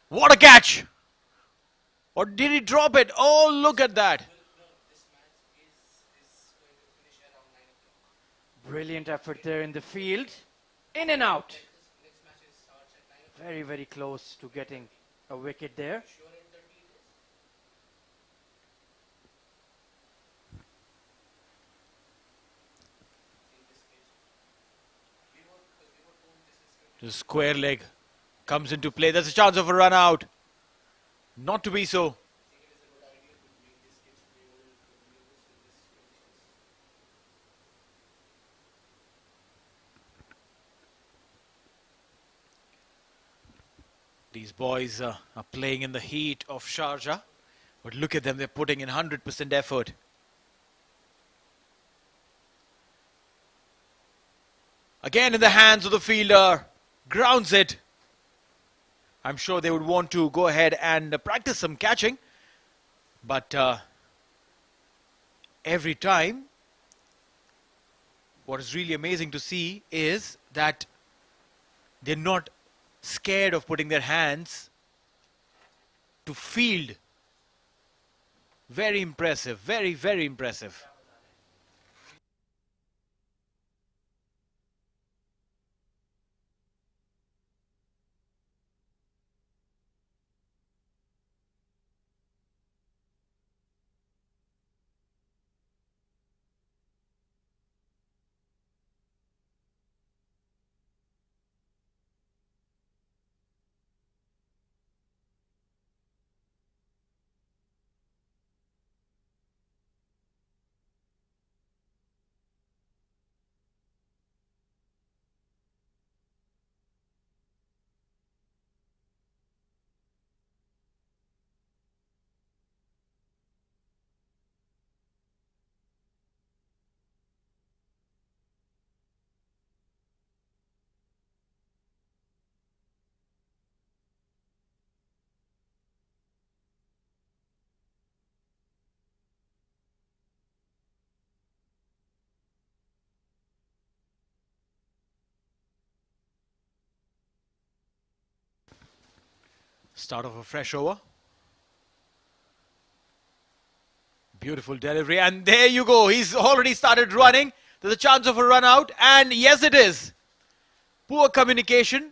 What a catch! Or did he drop it? Oh, look at that. Brilliant effort there in the field. In and out. Very, very close to getting a wicket there. The square leg comes into play. There's a chance of a run out. Not to be so. These boys are playing in the heat of Sharjah. But look at them, they're putting in 100% effort. Again in the hands of the fielder. Grounds it. I'm sure they would want to go ahead and practice some catching. But every time, what is really amazing to see is that they're not scared of putting their hands to field. Very impressive. Very, very impressive. Start of a fresh over. Beautiful delivery. And there you go. He's already started running. There's a chance of a run out. And yes, it is. Poor communication.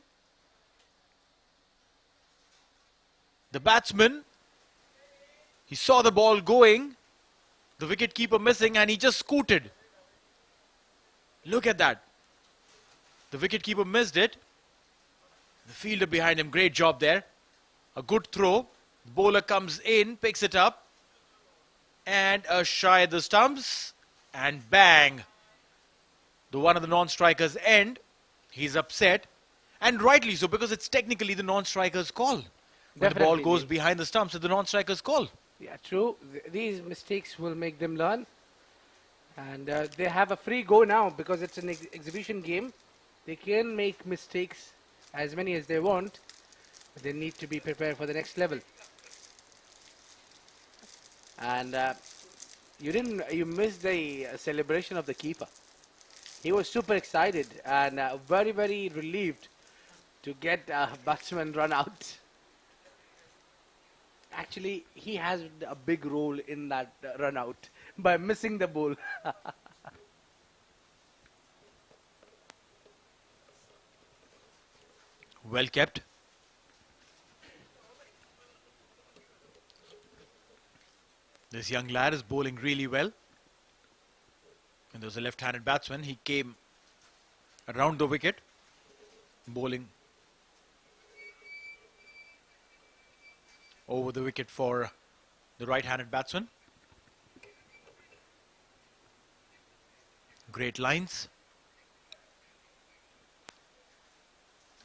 The batsman, he saw the ball going. The wicketkeeper missing and he just scooted. Look at that. The wicketkeeper missed it. The fielder behind him, great job there. A good throw. The bowler comes in, picks it up. And a shy at the stumps. And bang. The one of the non-strikers end. He's upset. And rightly so, because it's technically the non-striker's call. When the ball goes behind the stumps, it's the non-striker's call. Yeah, true. These mistakes will make them learn. And they have a free go now because it's an exhibition game. They can make mistakes as many as they want. But they need to be prepared for the next level. And you missed the celebration of the keeper. He was super excited and very, very relieved to get a batsman run out. Actually, he has a big role in that run out by missing the ball. Well kept. This young lad is bowling really well. And there's a left-handed batsman. He came around the wicket, bowling over the wicket for the right-handed batsman. Great lines.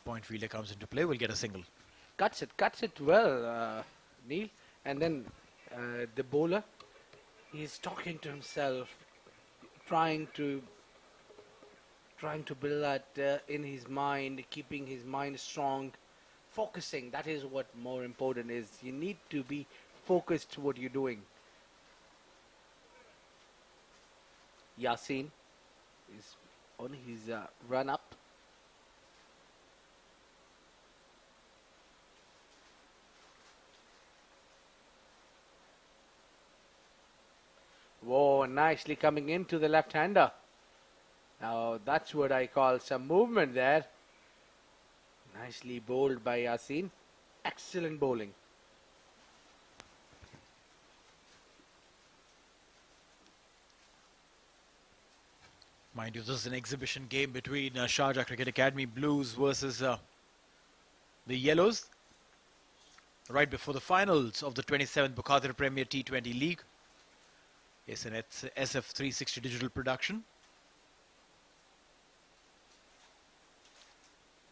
Point fielder comes into play, will get a single. Cuts it well, Neil. And then the bowler, he's talking to himself, trying to build that in his mind, keeping his mind strong, focusing. That is what more important is. You need to be focused to what you're doing. Yasin is on his run up. Whoa, nicely coming into the left-hander. Now that's what I call some movement there. Nicely bowled by Yasin. Excellent bowling. Mind you, this is an exhibition game between Sharjah Cricket Academy Blues versus the Yellows. Right before the finals of the 27th Bukhatir Premier T20 League. It's an SF360 digital production.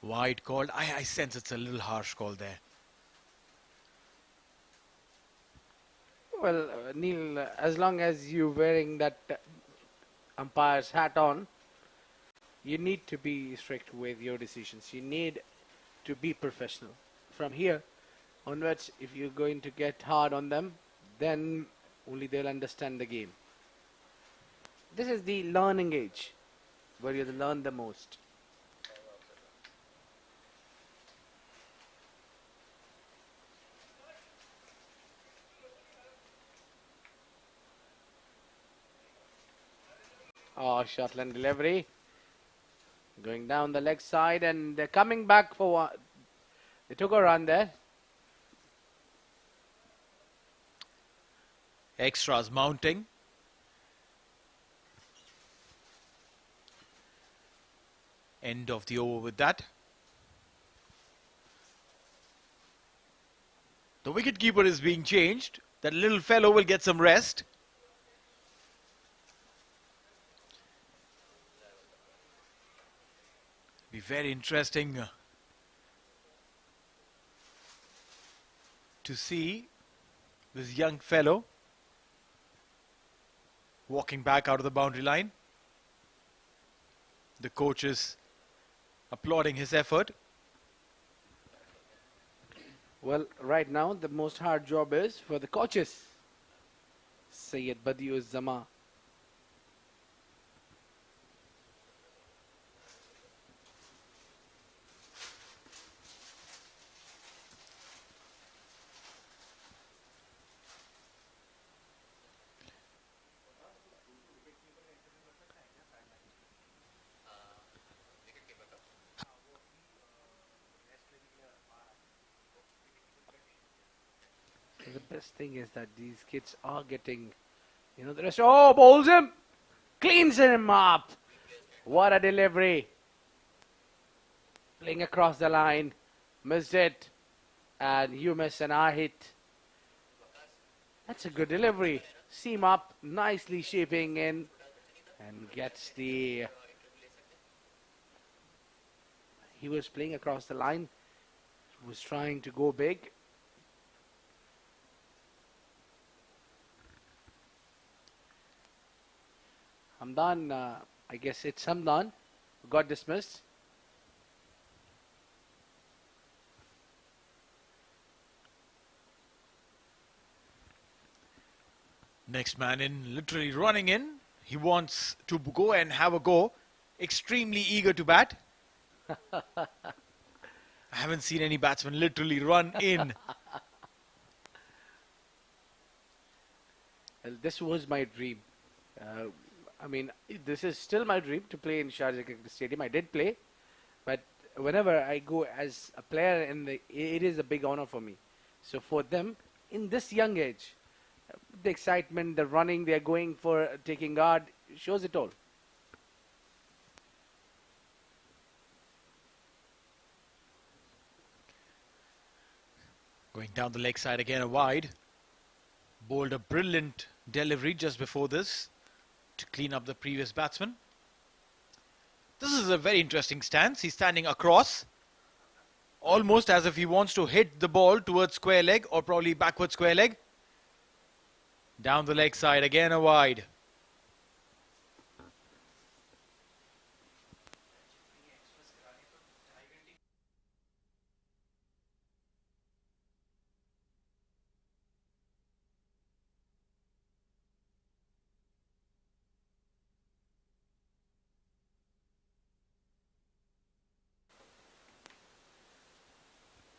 Wide called. I sense it's a little harsh call there. Well, Neil, as long as you're wearing that umpire's hat on, You need to be strict with your decisions. You need to be professional. From here onwards, if you're going to get hard on them, then only they'll understand the game. This is the learning age, where you learn the most. Oh, Shotland delivery. Going down the leg side, and they're coming back for one. They took a run there. Extras mounting. End of the over with that. The wicketkeeper is being changed. That little fellow will get some rest. Be very interesting to see this young fellow walking back out of the boundary line. The coach is applauding his effort. Well, right now, the most hard job is for the coaches. Sayyid Badiu Zama. The best thing is that these kids are getting, the rest. Oh, bowls him, cleans him up. What a delivery! Playing across the line, missed it, and you miss and I hit. That's a good delivery. Seam up, nicely shaping in, and gets the. He was playing across the line, was trying to go big. Hamdan, I guess it's Hamdan, who got dismissed. Next man in, literally running in. He wants to go and have a go. Extremely eager to bat. I haven't seen any batsman literally run in. Well, this was my dream. This is still my dream to play in Sharjah Cricket Stadium. I did play, but whenever I go as a player, it is a big honor for me. So for them, in this young age, the excitement, the running, they're going for taking guard, shows it all. Going down the leg side again, a wide. Bowled a brilliant delivery just before this to clean up the previous batsman. This is a very interesting stance. He's standing across, almost as if he wants to hit the ball towards square leg or probably backward square leg. Down the leg side, again a wide.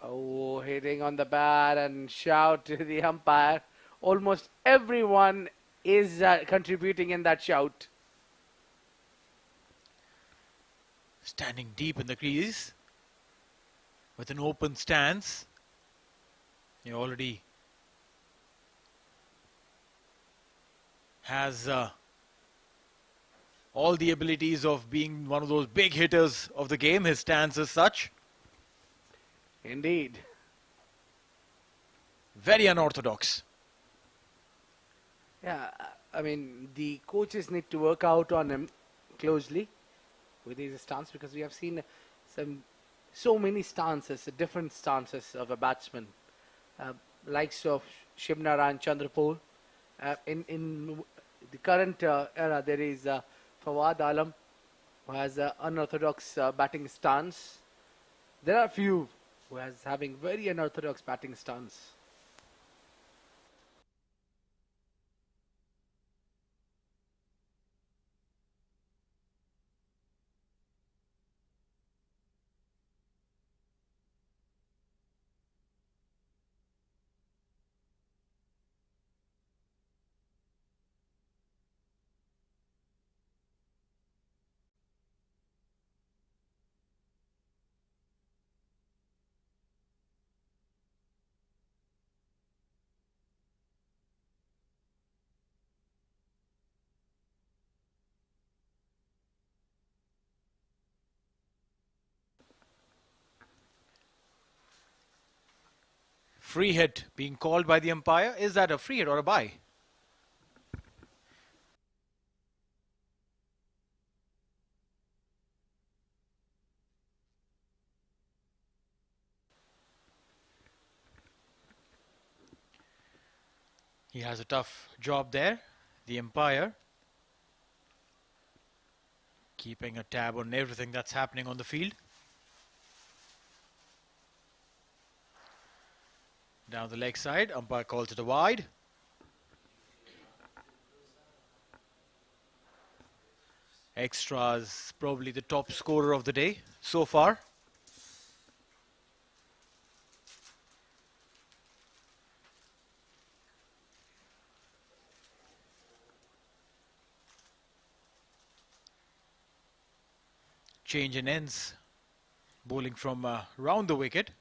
Oh, hitting on the bat and shout to the umpire. Almost everyone is contributing in that shout. Standing deep in the crease with an open stance. He already has all the abilities of being one of those big hitters of the game. His stance is such. Indeed. Very unorthodox. Yeah, the coaches need to work out on him closely with his stance, because we have seen so many stances, different stances of a batsman, likes of Shibnara and Chandrapol. In the current era, there is Fawad Alam, who has an unorthodox batting stance. There are a few who has having very unorthodox batting stance. Free hit being called by the umpire. Is that a free hit or a bye? He has a tough job there, the umpire, keeping a tab on everything that's happening on the field. Down the leg side, umpire calls it a wide. Extras, probably the top scorer of the day so far. Change in ends, bowling from round the wicket.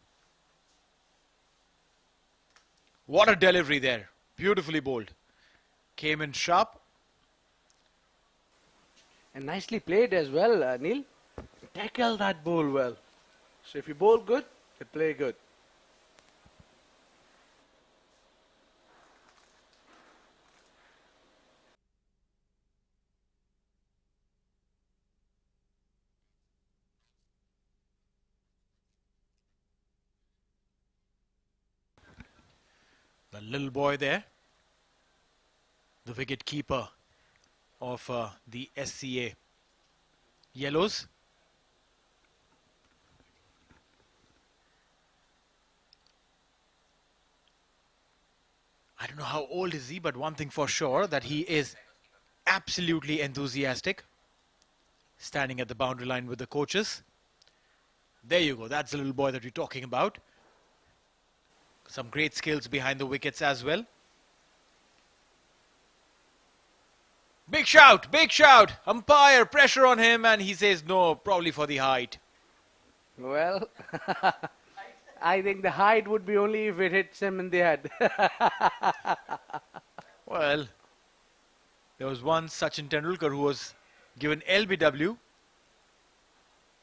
What a delivery there, beautifully bowled. Came in sharp. And nicely played as well, Neil. Tackle that ball well. So if you bowl good, you play good. The little boy there, the wicket keeper of the SCA Yellows. I don't know how old is he, but one thing for sure, that he is absolutely enthusiastic. Standing at the boundary line with the coaches. There you go, that's the little boy that we're talking about. Some great skills behind the wickets as well. Big shout, big shout. Umpire, pressure on him, and he says no, probably for the height. Well, I think the height would be only if it hits him in the head. Well, there was one Sachin Tendulkar who was given LBW,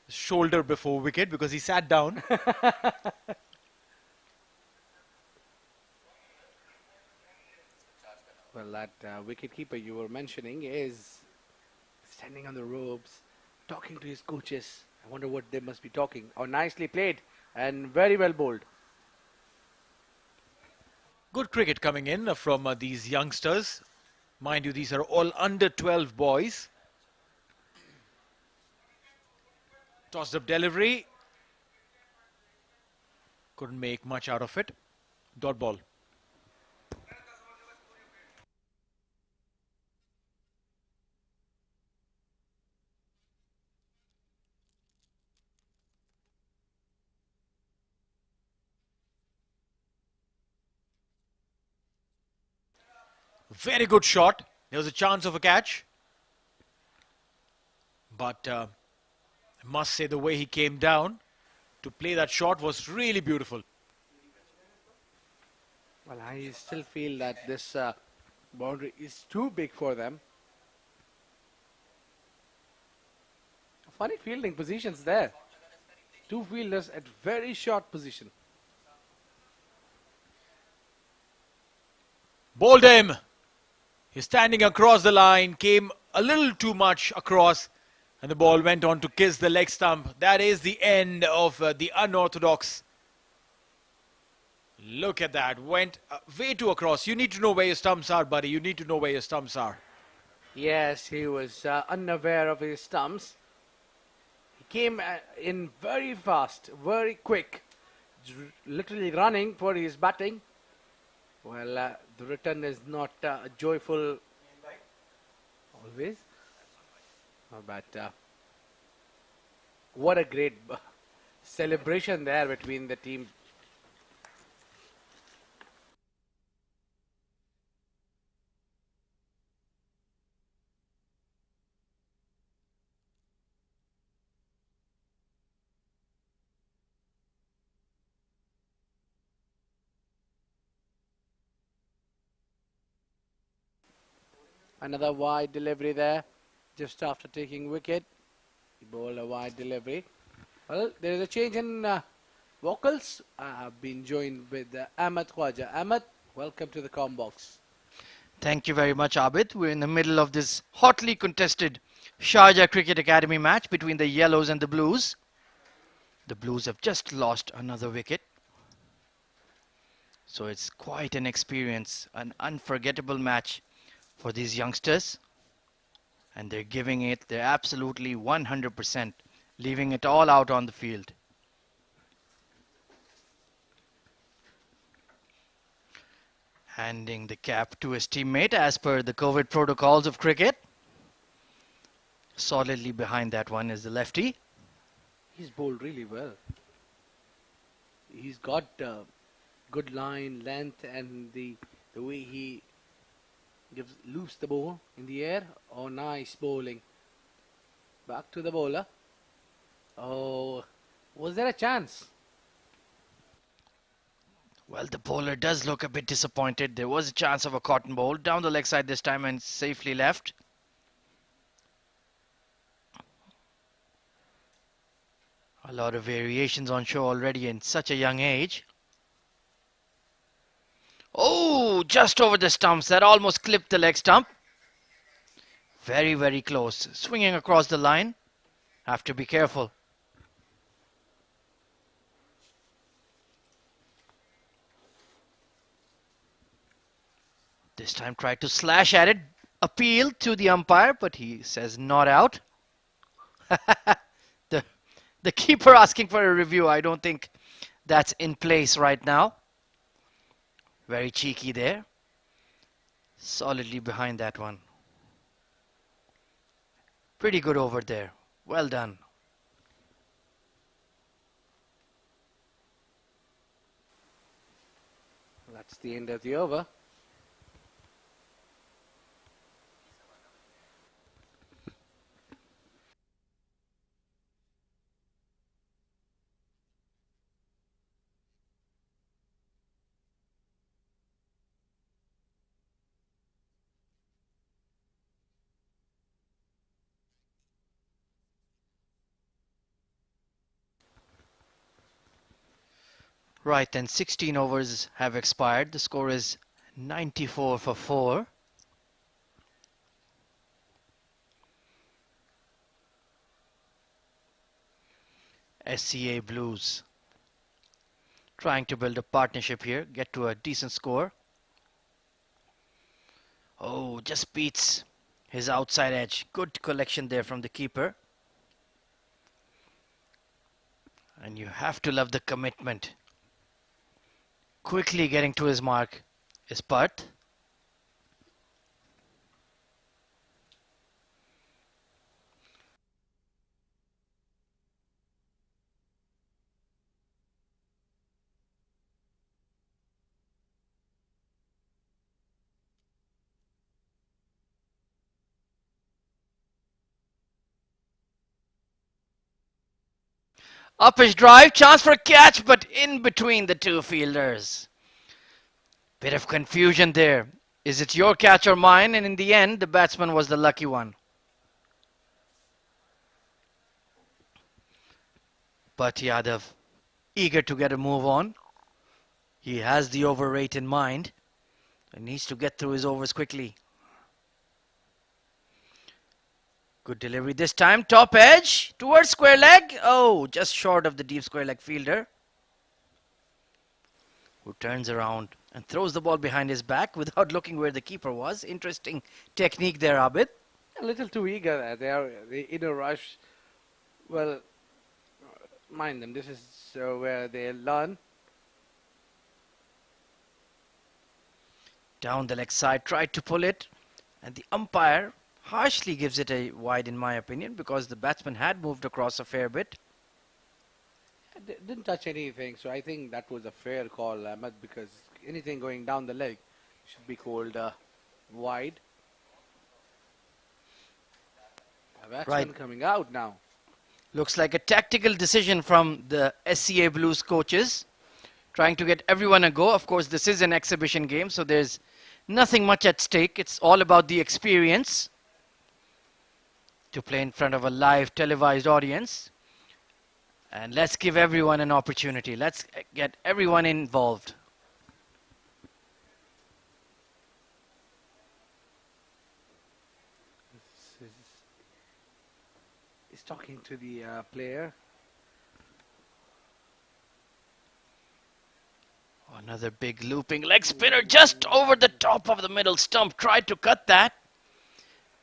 shoulder before wicket, because he sat down. Well, that wicketkeeper you were mentioning is standing on the ropes, talking to his coaches. I wonder what they must be talking. Oh, nicely played and very well bowled. Good cricket coming in from these youngsters. Mind you, these are all under 12 boys. Tossed up delivery. Couldn't make much out of it. Dot ball. Very good shot. There was a chance of a catch. But I must say the way he came down to play that shot was really beautiful. Well, I still feel that this boundary is too big for them. Funny fielding positions there. Two fielders at very short position. Bowled him. He's standing across the line, came a little too much across, and the ball went on to kiss the leg stump. That is the end of the unorthodox. Look at that. Went way too across. You need to know where your stumps are, buddy. You need to know where your stumps are. Yes, he was unaware of his stumps. came in very fast, very quick, literally running for his batting. Well, the return is not joyful always, but what a great celebration there between the team. Another wide delivery there, just after taking wicket. He bowled a wide delivery. Well, there is a change in vocals. I have been joined with Ahmed Khwaja. Ahmed, welcome to the comm box. Thank you very much, Abid. We're in the middle of this hotly contested Sharjah Cricket Academy match between the Yellows and the Blues. The Blues have just lost another wicket. So it's quite an experience, an unforgettable match for these youngsters. And they're giving it, they're absolutely 100%, leaving it all out on the field. Handing the cap to his teammate as per the COVID protocols of cricket. Solidly behind that one is the lefty. He's bowled really well. He's got good line, length, and the way he loops the ball in the air. Oh, nice bowling. Back to the bowler. Oh, was there a chance? Well, the bowler does look a bit disappointed. There was a chance of a cotton ball down the leg side this time and safely left. A lot of variations on show already in such a young age. Oh, just over the stumps. That almost clipped the leg stump. Very, very close. Swinging across the line. Have to be careful. This time tried to slash at it. Appeal to the umpire, but he says not out. The keeper asking for a review. I don't think that's in place right now. Very cheeky there. Solidly behind that one. Pretty good over there. Well done. That's the end of the over. Right, then 16 overs have expired. The score is 94 for 4. SCA Blues trying to build a partnership here, get to a decent score. Oh, just beats his outside edge. Good collection there from the keeper. And you have to love the commitment. Quickly getting to his mark is putt. Up his drive, chance for a catch, but in between the two fielders. Bit of confusion there. Is it your catch or mine? And in the end, the batsman was the lucky one. But Yadav, eager to get a move on. He has the over rate in mind. He needs to get through his overs quickly. Good delivery this time. Top edge towards square leg. Oh, just short of the deep square leg fielder, who turns around and throws the ball behind his back without looking where the keeper was. Interesting technique there, Abid. A little too eager there. They in a rush. Well, mind them. This is where they learn. Down the leg side, tried to pull it, and the umpire harshly gives it a wide in my opinion, because the batsman had moved across a fair bit. Didn't touch anything, so I think that was a fair call, Ahmed, because anything going down the leg should be called wide. A batsman coming out now. Looks like a tactical decision from the SCA Blues coaches, trying to get everyone a go. Of course, this is an exhibition game, so there's nothing much at stake. It's all about the experience to play in front of a live televised audience. And let's give everyone an opportunity. Let's get everyone involved. He's talking to the player. Another big looping leg spinner just over the top of the middle stump. Tried to cut that.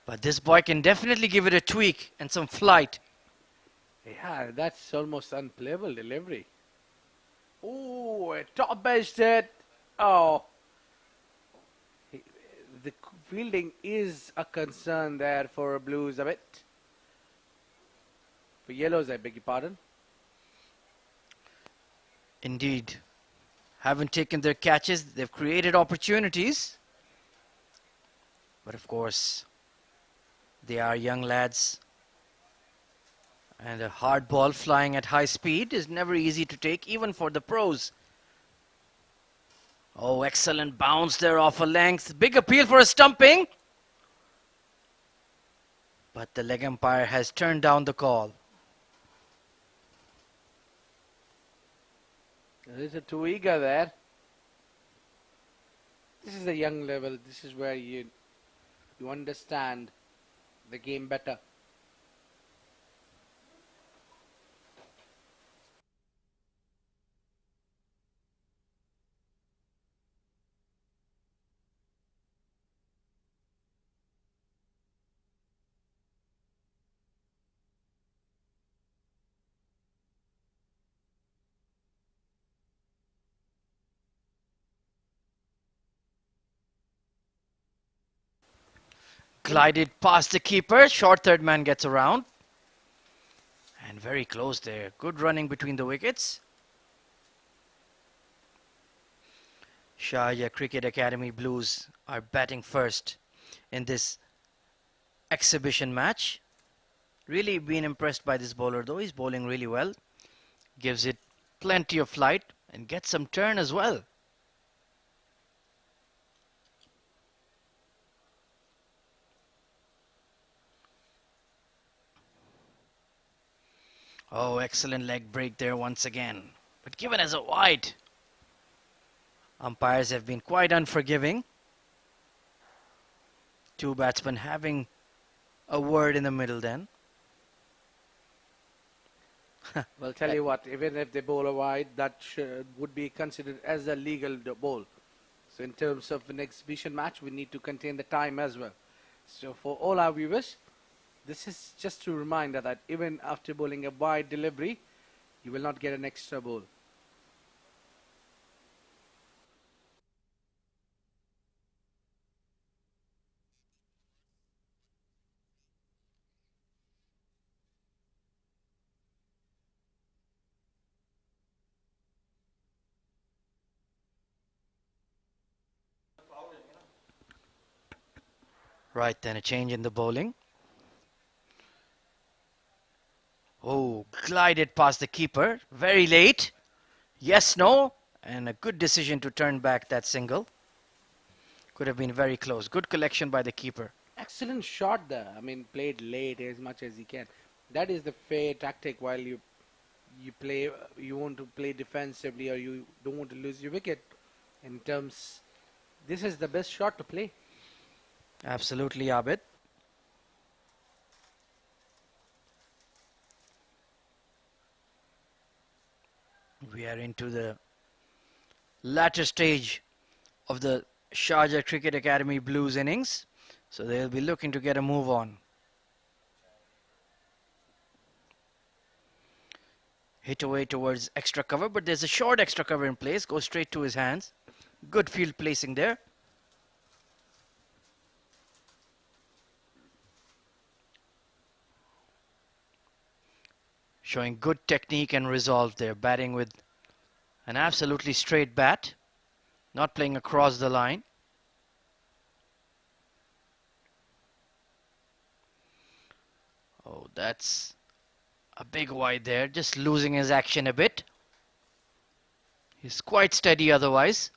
But this boy can definitely give it a tweak and some flight. Yeah, that's almost unplayable delivery. Oh, a top edged it. Oh. The fielding is a concern there for Blues a bit. For Yellows, I beg your pardon. Indeed. Haven't taken their catches. They've created opportunities. But of course, they are young lads. And a hard ball flying at high speed is never easy to take, even for the pros. Oh, excellent bounce there off a length. Big appeal for a stumping. But the leg umpire has turned down the call. There's a too eager there. This is a young level. This is where you understand the game better. Glided past the keeper. Short third man gets around. And very close there. Good running between the wickets. Sharjah Cricket Academy Blues are batting first in this exhibition match. Really been impressed by this bowler though. He's bowling really well. Gives it plenty of flight and gets some turn as well. Oh, excellent leg break there once again. But given as a wide. Umpires have been quite unforgiving. Two batsmen having a word in the middle then. Well, tell you what, even if they bowl a wide, that would be considered as a legal bowl. So in terms of an exhibition match, we need to contain the time as well. So for all our viewers, this is just to remind that even after bowling a wide delivery, you will not get an extra ball. Right then, a change in the bowling. Oh, glided past the keeper. Very late. Yes, no. And a good decision to turn back that single. Could have been very close. Good collection by the keeper. Excellent shot there. I mean, played late as much as he can. That is the fair tactic while you play. You want to play defensively or you don't want to lose your wicket. In terms, this is the best shot to play. Absolutely, Abid. We are into the latter stage of the Sharjah Cricket Academy Blues innings. So they'll be looking to get a move on. Hit away towards extra cover, but there's a short extra cover in place. Goes straight to his hands. Good field placing there. Showing good technique and resolve there. Batting with an absolutely straight bat. Not playing across the line. Oh, that's a big wide there. Just losing his action a bit. He's quite steady otherwise.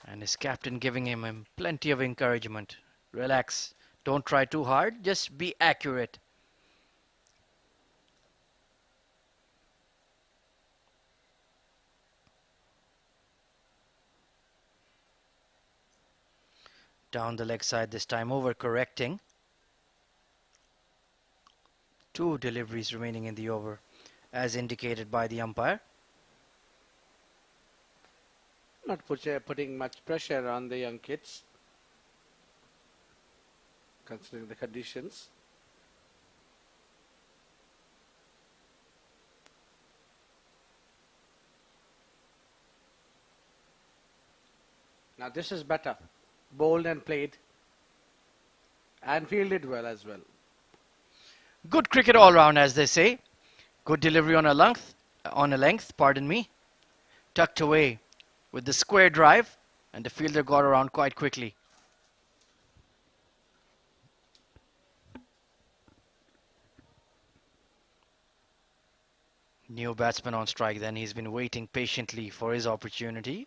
And his captain giving him plenty of encouragement. Relax. Don't try too hard. Just be accurate. Down the leg side this time, over correcting. 2 deliveries remaining in the over, as indicated by the umpire. Not putting much pressure on the young kids, considering the conditions. Now this is better. Bowled and played. And fielded well as well. Good cricket all round, as they say. Good delivery on a length, pardon me. Tucked away with the square drive, and the fielder got around quite quickly. New batsman on strike then. He's been waiting patiently for his opportunity.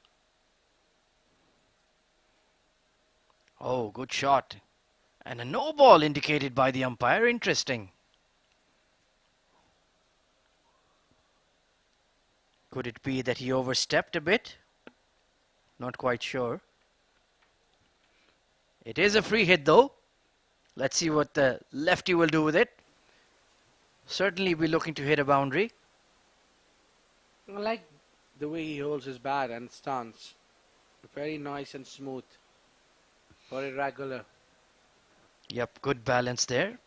Oh, good shot. And a no ball indicated by the umpire. Interesting. Could it be that he overstepped a bit? Not quite sure. It is a free hit though. Let's see what the lefty will do with it. Certainly be looking to hit a boundary. I like the way he holds his bat and stance. Very nice and smooth. Very regular. Yep, good balance there.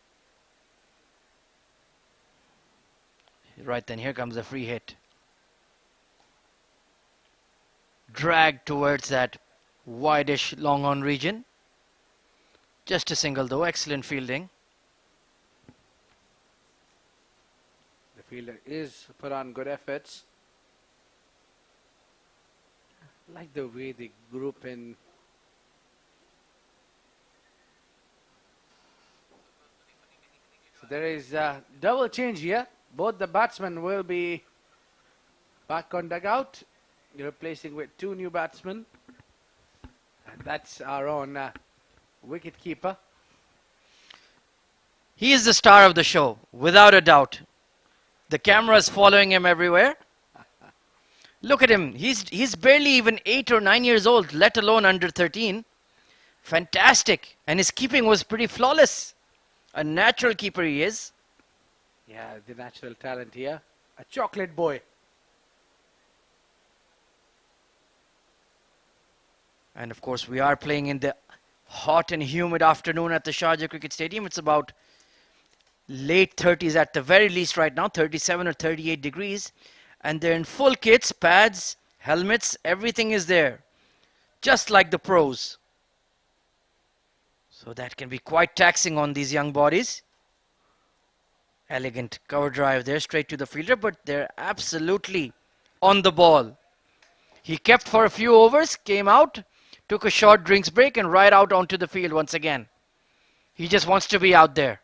Right then, here comes a free hit. Dragged towards that wideish long on region. Just a single though, excellent fielding. The fielder is put on good efforts. I like the way they group in. So there is a double change here. Both the batsmen will be back on dugout. Replacing with 2 new batsmen. And that's our own wicket keeper. He is the star of the show, without a doubt. The camera is following him everywhere. Look at him. He's barely even 8 or 9 years old, let alone under 13. Fantastic. And his keeping was pretty flawless. A natural keeper he is. Yeah, the natural talent here. A chocolate boy. And of course, we are playing in the hot and humid afternoon at the Sharjah Cricket Stadium. It's about late 30s at the very least right now, 37 or 38 degrees. And they're in full kits, pads, helmets, everything is there. Just like the pros. So that can be quite taxing on these young bodies. Elegant cover drive there, straight to the fielder, but they're absolutely on the ball. He kept for a few overs, came out, took a short drinks break, and right out onto the field once again. He just wants to be out there.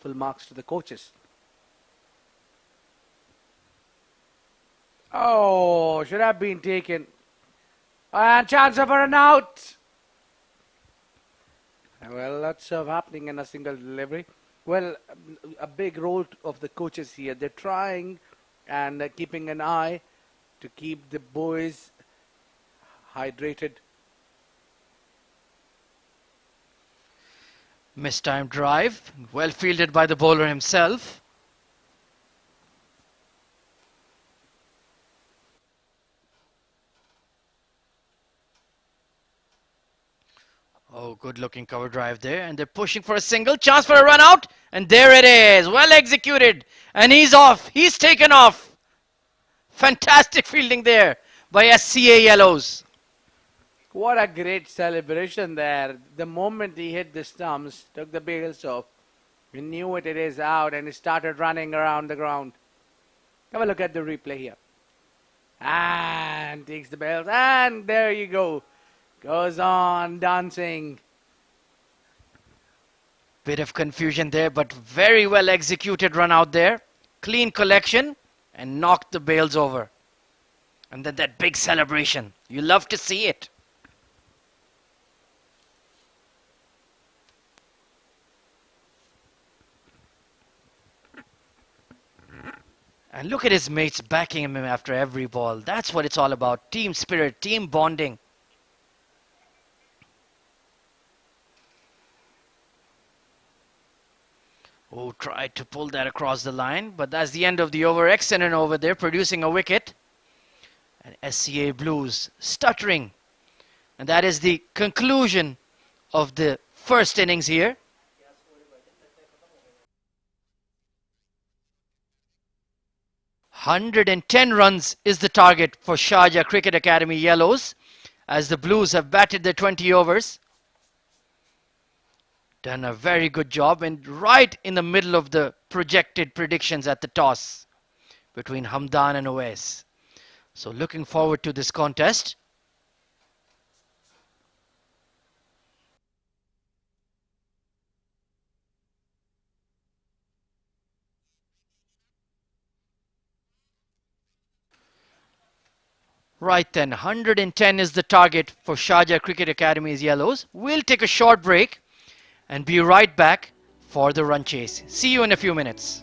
Full marks to the coaches. Oh, should have been taken. And chance of a run out. Well, lots of happening in a single delivery. Well, a big role of the coaches here. They're trying and keeping an eye to keep the boys hydrated. Mistimed drive, well fielded by the bowler himself. Good looking cover drive there, and they're pushing for a single. Chance for a run out, and there it is. Well executed, and he's off. He's taken off. Fantastic fielding there by SCA Yellows. What a great celebration there. The moment he hit the stumps, took the bails off, we knew it is out, and he started running around the ground. Have a look at the replay here. And takes the bails, and there you go. Goes on dancing. Bit of confusion there, but very well executed run out there. Clean collection and knocked the bails over. And then that big celebration. You love to see it. And look at his mates backing him after every ball. That's what it's all about. Team spirit, team bonding. Oh, tried to pull that across the line, but that's the end of the over. Exenon over there producing a wicket. And SCA Blues stuttering. And that is the conclusion of the first innings here. 110 runs is the target for Sharjah Cricket Academy Yellows as the Blues have batted their 20 overs. Done a very good job and right in the middle of the projected predictions at the toss between Hamdan and Owais. So looking forward to this contest. Right then, 110 is the target for Sharjah Cricket Academy's Yellows. We'll take a short break and be right back for the run chase. See you in a few minutes.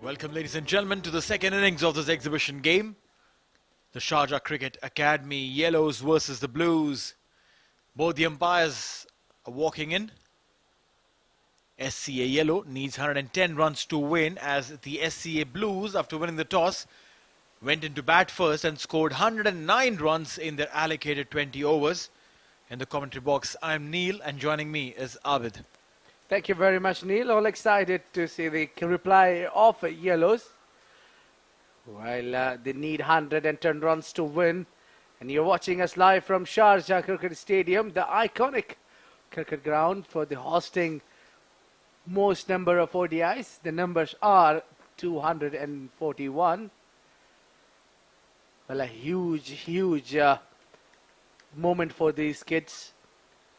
Welcome, ladies and gentlemen, to the second innings of this exhibition game. The Sharjah Cricket Academy Yellows versus the Blues. Both the umpires are walking in. SCA Yellow needs 110 runs to win, as the SCA Blues, after winning the toss, went into bat first and scored 109 runs in their allocated 20 overs. In the commentary box, I'm Neil, and joining me is Abid. Thank you very much, Neil. All excited to see the reply of Yellows. While they need 110 runs to win. And you're watching us live from Sharjah Cricket Stadium, the iconic cricket ground for the hosting most number of ODIs. The numbers are 241. Well, a huge moment for these kids.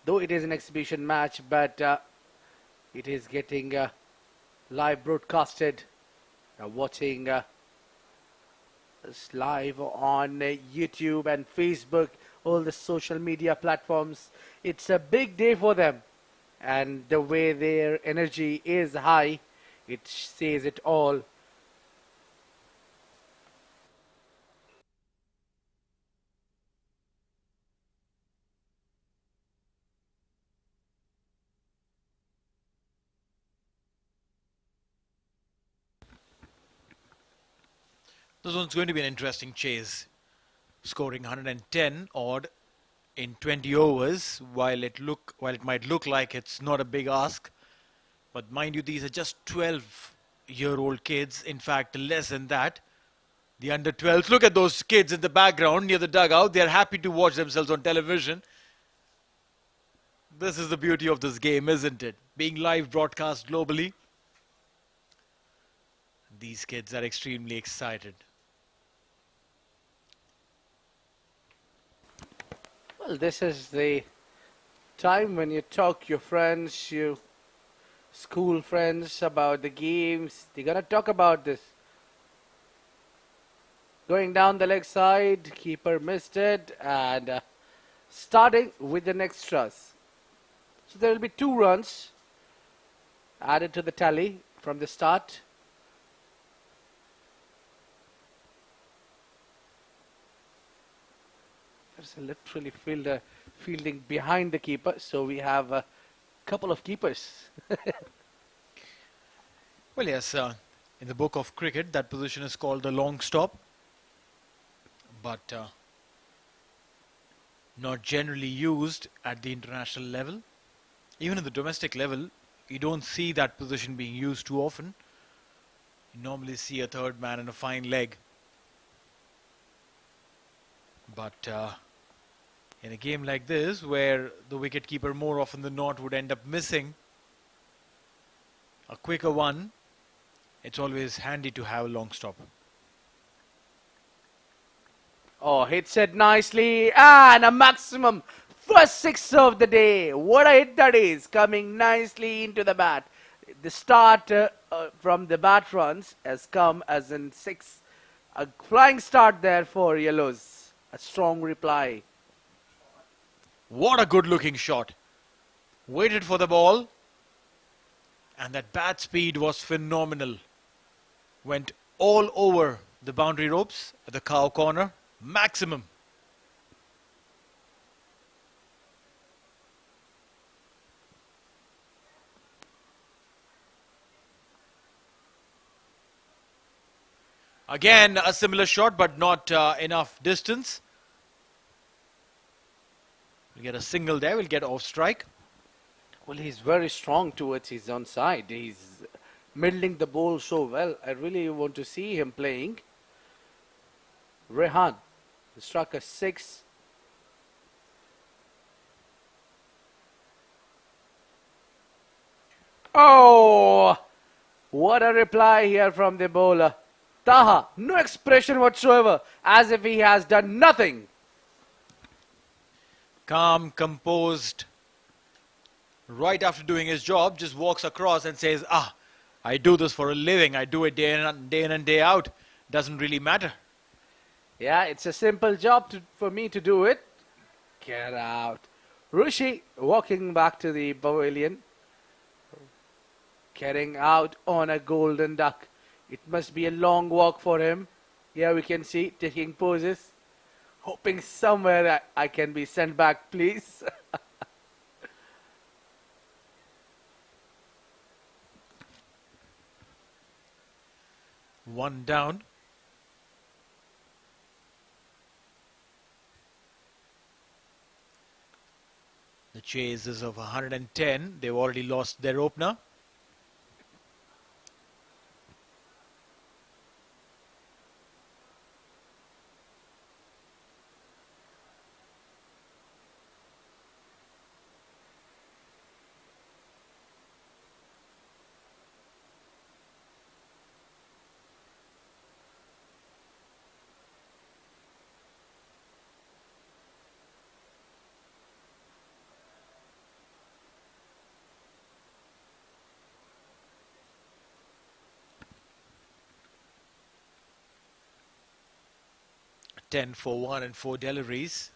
Though it is an exhibition match, but it is getting live broadcasted. Watching us live on YouTube and Facebook, all the social media platforms. It's a big day for them. And the way their energy is high, it says it all. This one's going to be an interesting chase. Scoring 110 odd in 20 overs, while it might look like it's not a big ask, but mind you, these are just 12-year-old kids. In fact, less than that. The under 12s. Look at those kids in the background near the dugout. They are happy to watch themselves on television. This is the beauty of this game, isn't it? Being live broadcast globally. These kids are extremely excited. Well, this is the time when you talk your friends, your school friends about the games. They're going to talk about this. Going down the leg side, keeper missed it, and starting with an extras. So there will be 2 runs added to the tally from the start. There's a literally fielder fielding behind the keeper, so we have a couple of keepers. Well, yes, in the book of cricket, that position is called the long stop, but not generally used at the international level. Even at the domestic level, you don't see that position being used too often. You normally see a third man and a fine leg. But in a game like this, where the wicketkeeper more often than not would end up missing a quicker one, it's always handy to have a long stop. Oh, hits it nicely, and a maximum first 6 of the day. What a hit that is, coming nicely into the bat. The start from the bat runs has come as in 6. A flying start there for Yellows. A strong reply. What a good looking shot. Waited for the ball, and that bat speed was phenomenal. Went all over the boundary ropes at the cow corner. Maximum. Again, a similar shot, but not enough distance. We'll get a single there. We'll get off strike. Well, he's very strong towards his own side. He's middling the ball so well. I really want to see him playing. Rehan struck a 6. Oh, what a reply here from the bowler. Taha, no expression whatsoever, as if he has done nothing. Calm, composed. Right after doing his job, just walks across and says, I do this for a living. I do it day in and day out. Doesn't really matter. Yeah, it's a simple job for me to do it. Get out. Rishi walking back to the pavilion. Getting out on a golden duck. It must be a long walk for him. Here we can see taking poses, hoping somewhere I can be sent back, please. One down. The chase is of 110. They've already lost their opener. Ten for 1 and 4 deliveries.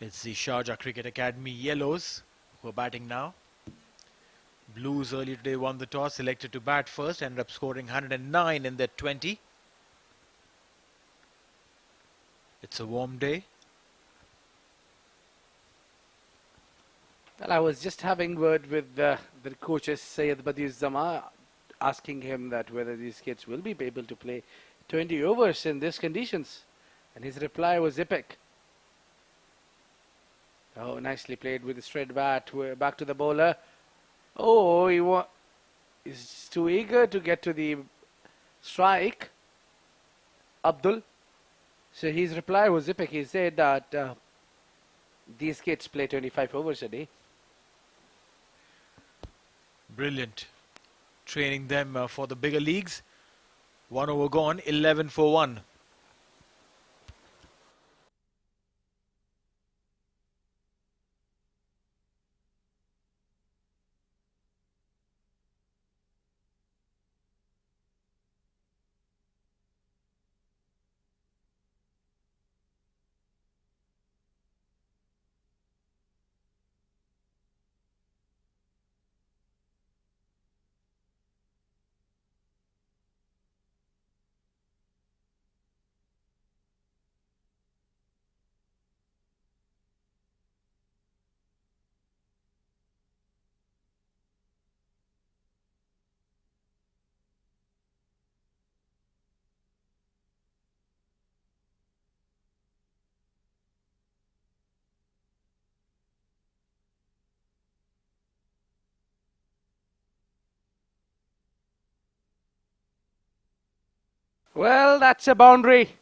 It's the Sharjah Cricket Academy Yellows who are batting now. Blues earlier today won the toss, selected to bat first, ended up scoring 109 in their 20. It's a warm day. Well, I was just having word with the coaches, Syed Badiuzzama, asking him that whether these kids will be able to play 20 overs in these conditions. And his reply was epic. Oh, nicely played with the straight bat. We're back to the bowler. Oh, he's too eager to get to the strike. Abdul. So his reply was epic. He said that these kids play 25 overs a day. Brilliant. Training them for the bigger leagues. 1 over gone, 11 for 1. Well, that's a boundary.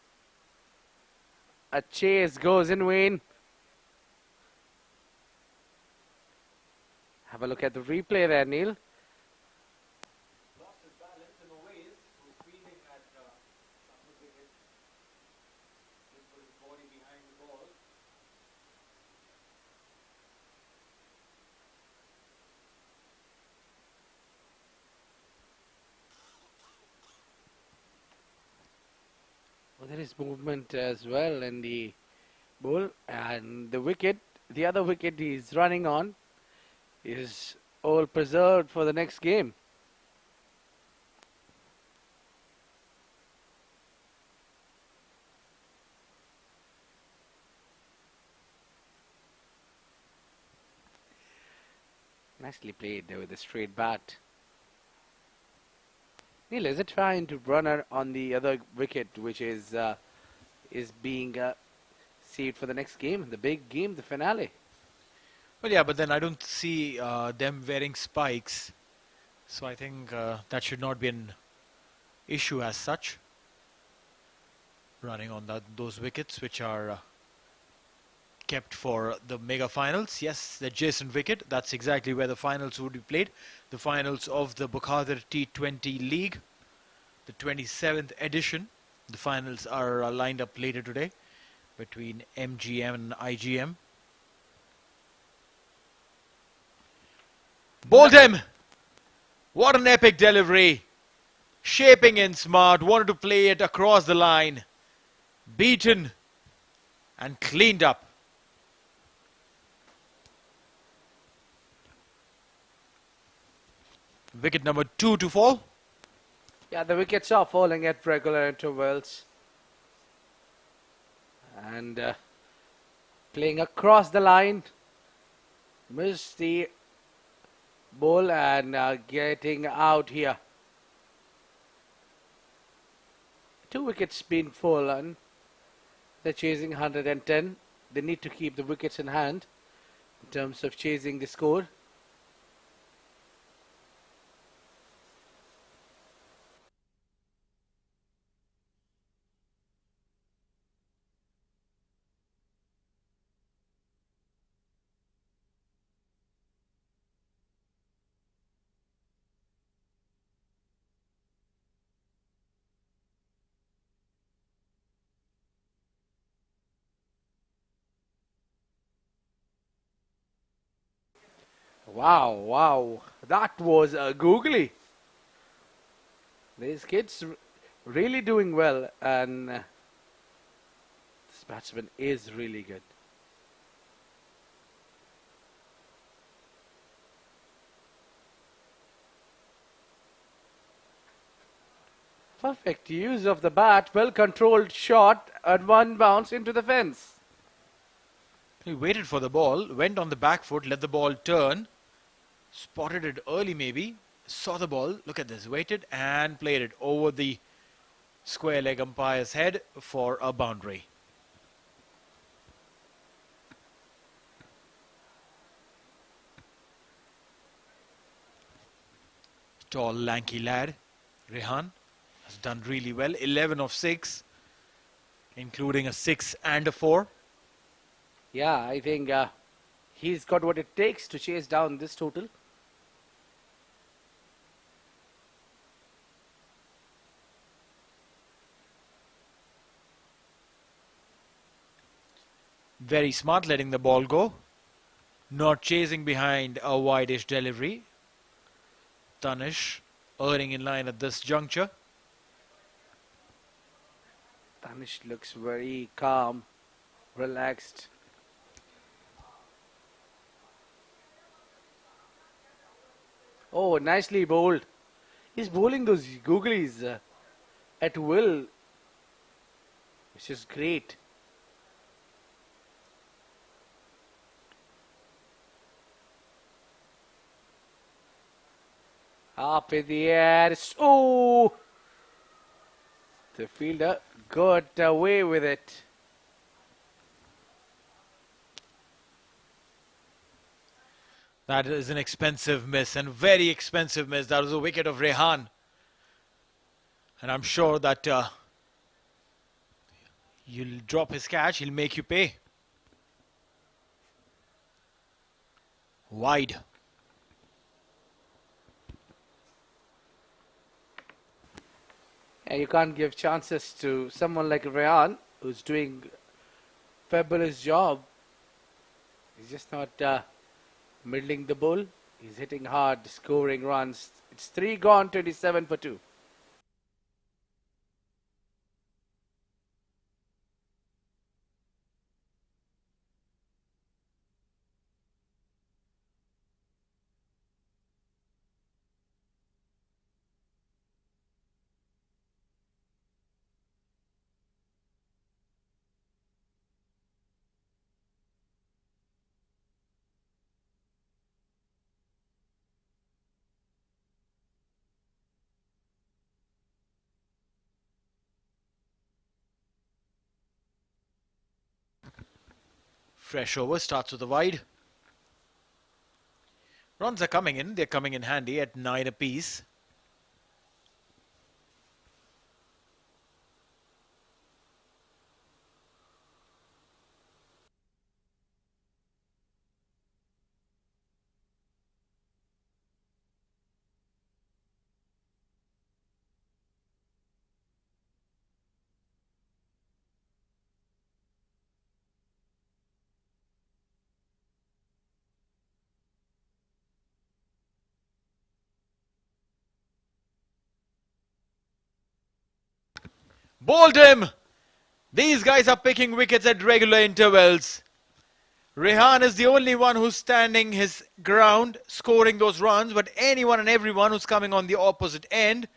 A chase goes in vain. Have a look at the replay there, Neil. Well, there is movement as well in the ball, and the wicket, the other wicket he's running on, is all preserved for the next game. Nicely played there with a straight bat. Neil, is it fine to runner on the other wicket, which is being saved for the next game, the big game, the finale? Well, yeah, but then I don't see them wearing spikes. So I think that should not be an issue as such. Running on those wickets which are kept for the mega finals. Yes, the adjacent wicket. That's exactly where the finals would be played. The finals of the Bukhadir T20 League, the 27th edition. The finals are lined up later today between MGM and IGM. Bowled him! What an epic delivery! Shaping in smart, wanted to play it across the line. Beaten and cleaned up. Wicket number 2 to fall. Yeah, the wickets are falling at regular intervals. And playing across the line. Missed the ball and getting out here. 2 wickets been fallen. They're chasing 110. They need to keep the wickets in hand in terms of chasing the score. Wow, wow, that was googly. These kids really doing well, and this batsman is really good. Perfect use of the bat, well controlled shot, and one bounce into the fence. He waited for the ball, went on the back foot, let the ball turn, spotted it early maybe, saw the ball, look at this, waited and played it over the square leg umpire's head for a boundary. Tall, lanky lad, Rehan, has done really well. 11 of 6, including a 6 and a 4. Yeah, I think he's got what it takes to chase down this total. Very smart letting the ball go. Not chasing behind a wide-ish delivery. Tanish earning in line at this juncture. Tanish looks very calm, relaxed. Oh, nicely bowled. He's bowling those googlies at will, which is great. Up in the air. Oh! The fielder got away with it. That is an expensive miss, and very expensive miss. That was a wicket of Rehan. And I'm sure that you'll drop his catch, he'll make you pay. Wide. Yeah, you can't give chances to someone like Rayan, who's doing fabulous job. He's just not middling the ball. He's hitting hard, scoring runs. It's 3 gone, 27 for 2. Fresh over, starts with a wide. Runs are coming in. They're coming in handy at 9 apiece. Bowled him! These guys are picking wickets at regular intervals. Rehan is the only one who's standing his ground, scoring those runs, but anyone and everyone who's coming on the opposite end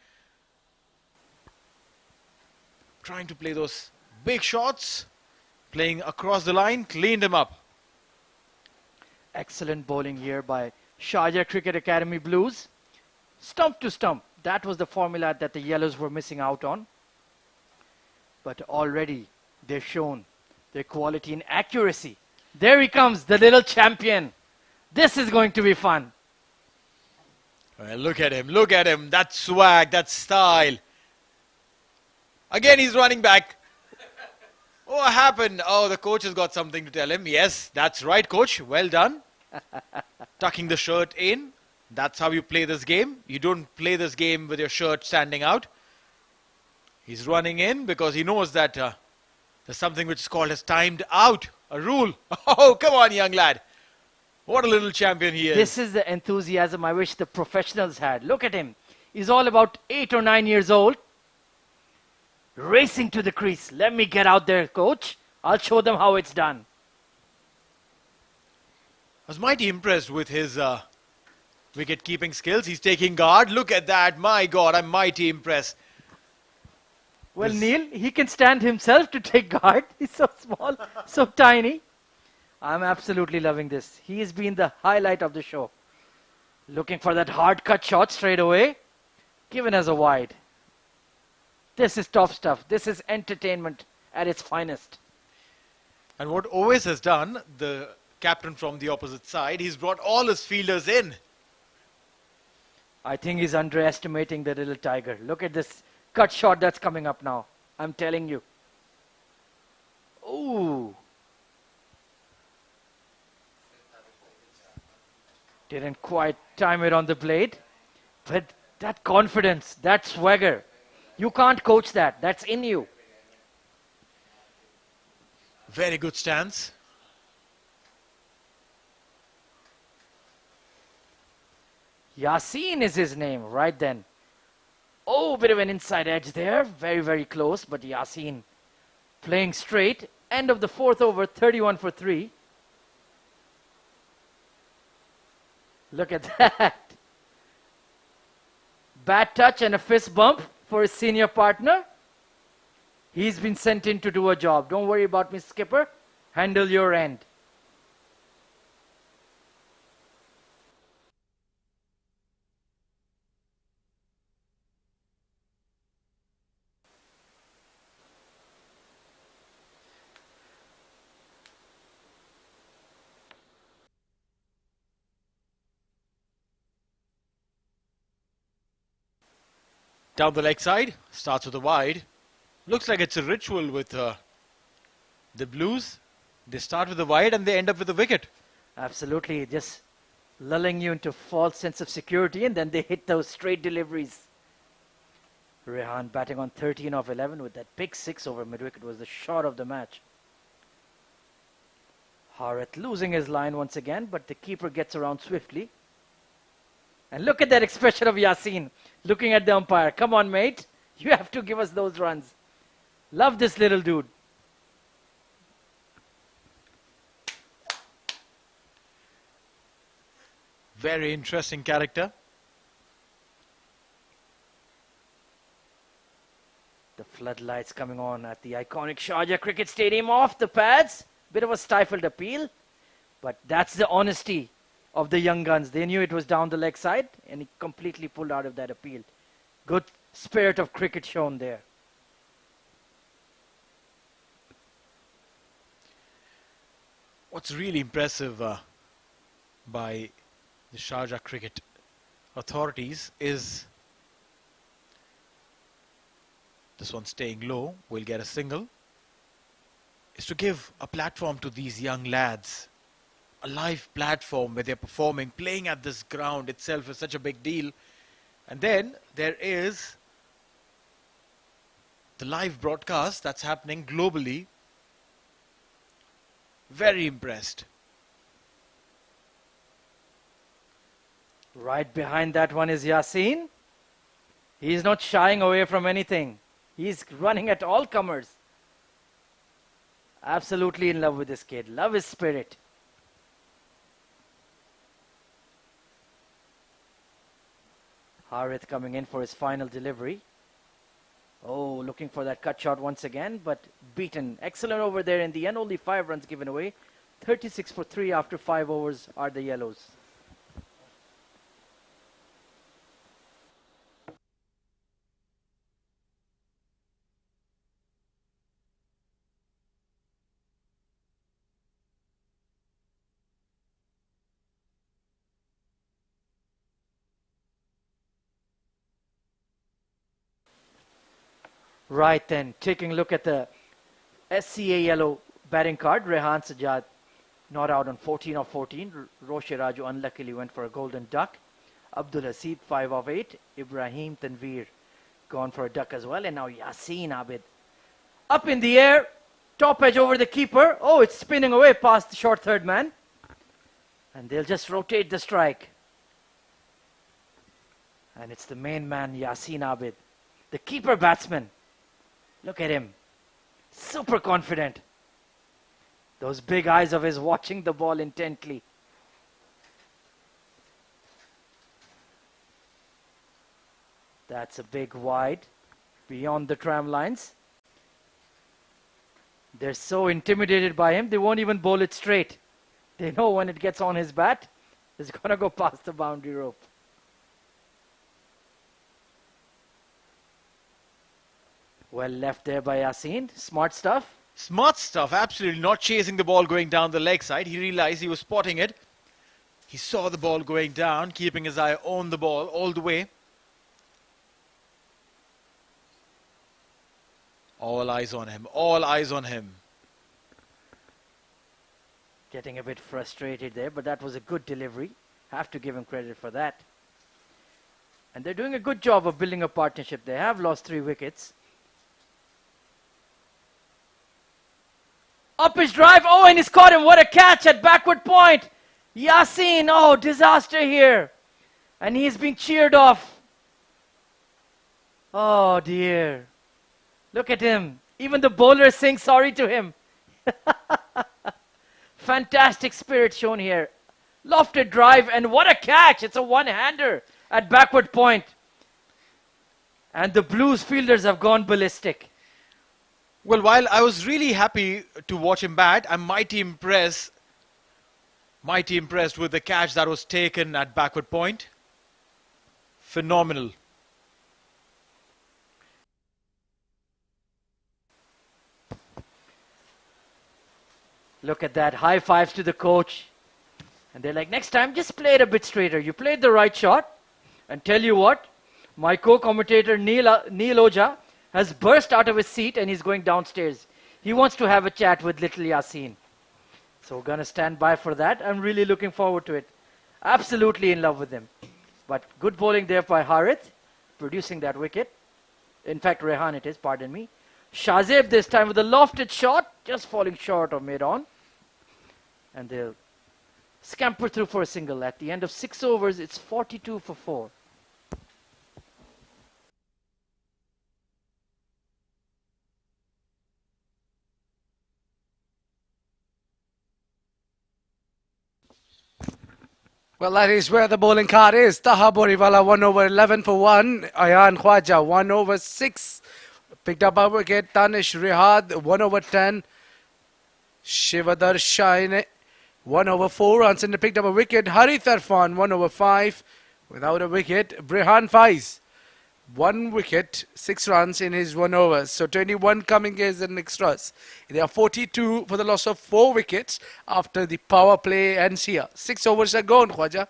trying to play those big shots, playing across the line, cleaned him up. Excellent bowling here by Sharjah Cricket Academy Blues. Stump to stump. That was the formula that the Yellows were missing out on. But already they've shown their quality and accuracy. There he comes, the little champion. This is going to be fun. Well, look at him, that swag, that style. Again, he's running back. What happened? Oh, the coach has got something to tell him. Yes, that's right, coach. Well done. Tucking the shirt in. That's how you play this game. You don't play this game with your shirt standing out. He's running in because he knows that there's something which is called as timed out. A rule. Oh, come on, young lad. What a little champion he is. This is the enthusiasm I wish the professionals had. Look at him. He's all about 8 or 9 years old. Racing to the crease. Let me get out there, coach. I'll show them how it's done. I was mighty impressed with his wicket-keeping skills. He's taking guard. Look at that. My God, I'm mighty impressed. Well, Neil, he can stand himself to take guard. He's so small, so tiny. I'm absolutely loving this. He's been the highlight of the show. Looking for that hard cut shot straight away. Given as a wide. This is top stuff. This is entertainment at its finest. And what Owais has done, the captain from the opposite side, he's brought all his fielders in. I think he's underestimating the little tiger. Look at this cut shot that's coming up now. I'm telling you. Ooh. Didn't quite time it on the blade. But that confidence, that swagger, you can't coach that. That's in you. Very good stance. Yasin is his name, right then. Oh, bit of an inside edge there. Very, very close. But Yasin playing straight. End of the 4th over, 31 for 3. Look at that. Bad touch and a fist bump for his senior partner. He's been sent in to do a job. Don't worry about me, skipper. Handle your end. Down the leg side, starts with a wide. Looks like it's a ritual with the Blues. They start with a wide and they end up with a wicket. Absolutely, just lulling you into false sense of security, and then they hit those straight deliveries. Rehan batting on 13 of 11 with that big 6 over mid-wicket was the shot of the match. Harith losing his line once again, but the keeper gets around swiftly. And look at that expression of Yasin looking at the umpire. Come on, mate. You have to give us those runs. Love this little dude. Very interesting character. The floodlights coming on at the iconic Sharjah Cricket Stadium off the pads. Bit of a stifled appeal. But that's the honesty of the young guns. They knew it was down the leg side and he completely pulled out of that appeal. Good spirit of cricket shown there. What's really impressive by the Sharjah cricket authorities is this one staying low, will get a single, is to give a platform to these young lads. A live platform where they're performing, playing at this ground itself is such a big deal. And then there is the live broadcast that's happening globally. Very impressed. Right behind that one is Yasin. He's not shying away from anything. He's running at all comers. Absolutely in love with this kid. Love his spirit. Harith coming in for his final delivery. Oh, looking for that cut shot once again, but beaten. Excellent over there in the end. Only 5 runs given away. 36 for 3 after 5 overs are the yellows. Right then, taking a look at the SCA yellow batting card. Rehan Sajjad not out on 14 of 14. Roshe Raju unluckily went for a golden duck. Abdul Hasid 5 of 8. Ibrahim Tanveer gone for a duck as well. And now Yasin Abid up in the air. Top edge over the keeper. Oh, it's spinning away past the short third man. And they'll just rotate the strike. And it's the main man, Yasin Abid, the keeper batsman. Look at him. Super confident. Those big eyes of his watching the ball intently. That's a big wide beyond the tram lines. They're so intimidated by him, they won't even bowl it straight. They know when it gets on his bat, it's going to go past the boundary rope. Well left there by Yasin. Smart stuff. Smart stuff, absolutely not chasing the ball going down the leg side. He realized he was spotting it. He saw the ball going down, keeping his eye on the ball all the way. All eyes on him, all eyes on him. Getting a bit frustrated there, but that was a good delivery. Have to give him credit for that. And they're doing a good job of building a partnership. They have lost 3 wickets. Up his drive. Oh, and he's caught him. What a catch at backward point. Yasin. Oh, disaster here. And he's being cheered off. Oh, dear. Look at him. Even the bowler is saying sorry to him. Fantastic spirit shown here. Lofted drive. And what a catch. It's a one-hander at backward point. And the Blues fielders have gone ballistic. Well, while I was really happy to watch him bat, I'm mighty impressed with the catch that was taken at backward point. Phenomenal. Look at that. High fives to the coach. And they're like, next time, just play it a bit straighter. You played the right shot. And tell you what, my co-commentator Neil Oja has burst out of his seat and he's going downstairs. He wants to have a chat with little Yasin. So we're going to stand by for that. I'm really looking forward to it. Absolutely in love with him. But good bowling there by Harith, producing that wicket. In fact, Rehan it is, pardon me. Shazib this time with a lofted shot, just falling short of mid-on. And they'll scamper through for a single. At the end of 6 overs, it's 42 for 4. Well, that is where the bowling card is. Taha Boriwala 1 over 11 for 1. Ayan Khwaja 1 over 6. Picked up a wicket. Tanish Rihad 1 over 10. Shivadar Shaine 1 over 4 runs and picked up a wicket. Harith Irfan 1 over 5 without a wicket. Brihan Faiz 1 wicket, 6 runs in his 1 over. So 21 coming as an extras. They are 42 for the loss of 4 wickets after the power play and here. 6 overs are gone, Khwaja.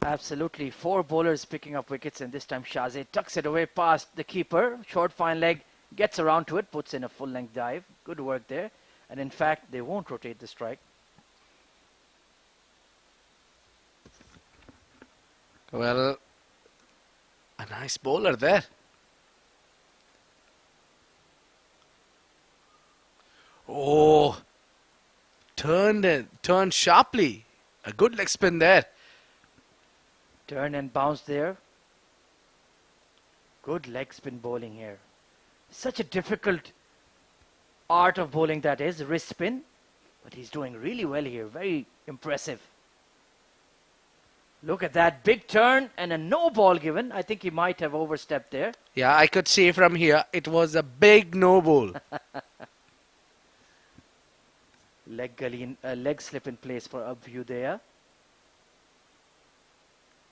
Absolutely. 4 bowlers picking up wickets, and this time Shazay tucks it away past the keeper. Short fine leg, gets around to it, puts in a full length dive. Good work there. And in fact, they won't rotate the strike. Well, a nice bowler there. Oh, turned sharply. A good leg spin there. Turn and bounce there. Good leg spin bowling here. Such a difficult art of bowling that is, wrist spin. But he's doing really well here. Very impressive. Look at that big turn and a no ball given. I think he might have overstepped there. Yeah, I could see from here it was a big no ball. Leg slip in place for Abhyudaya.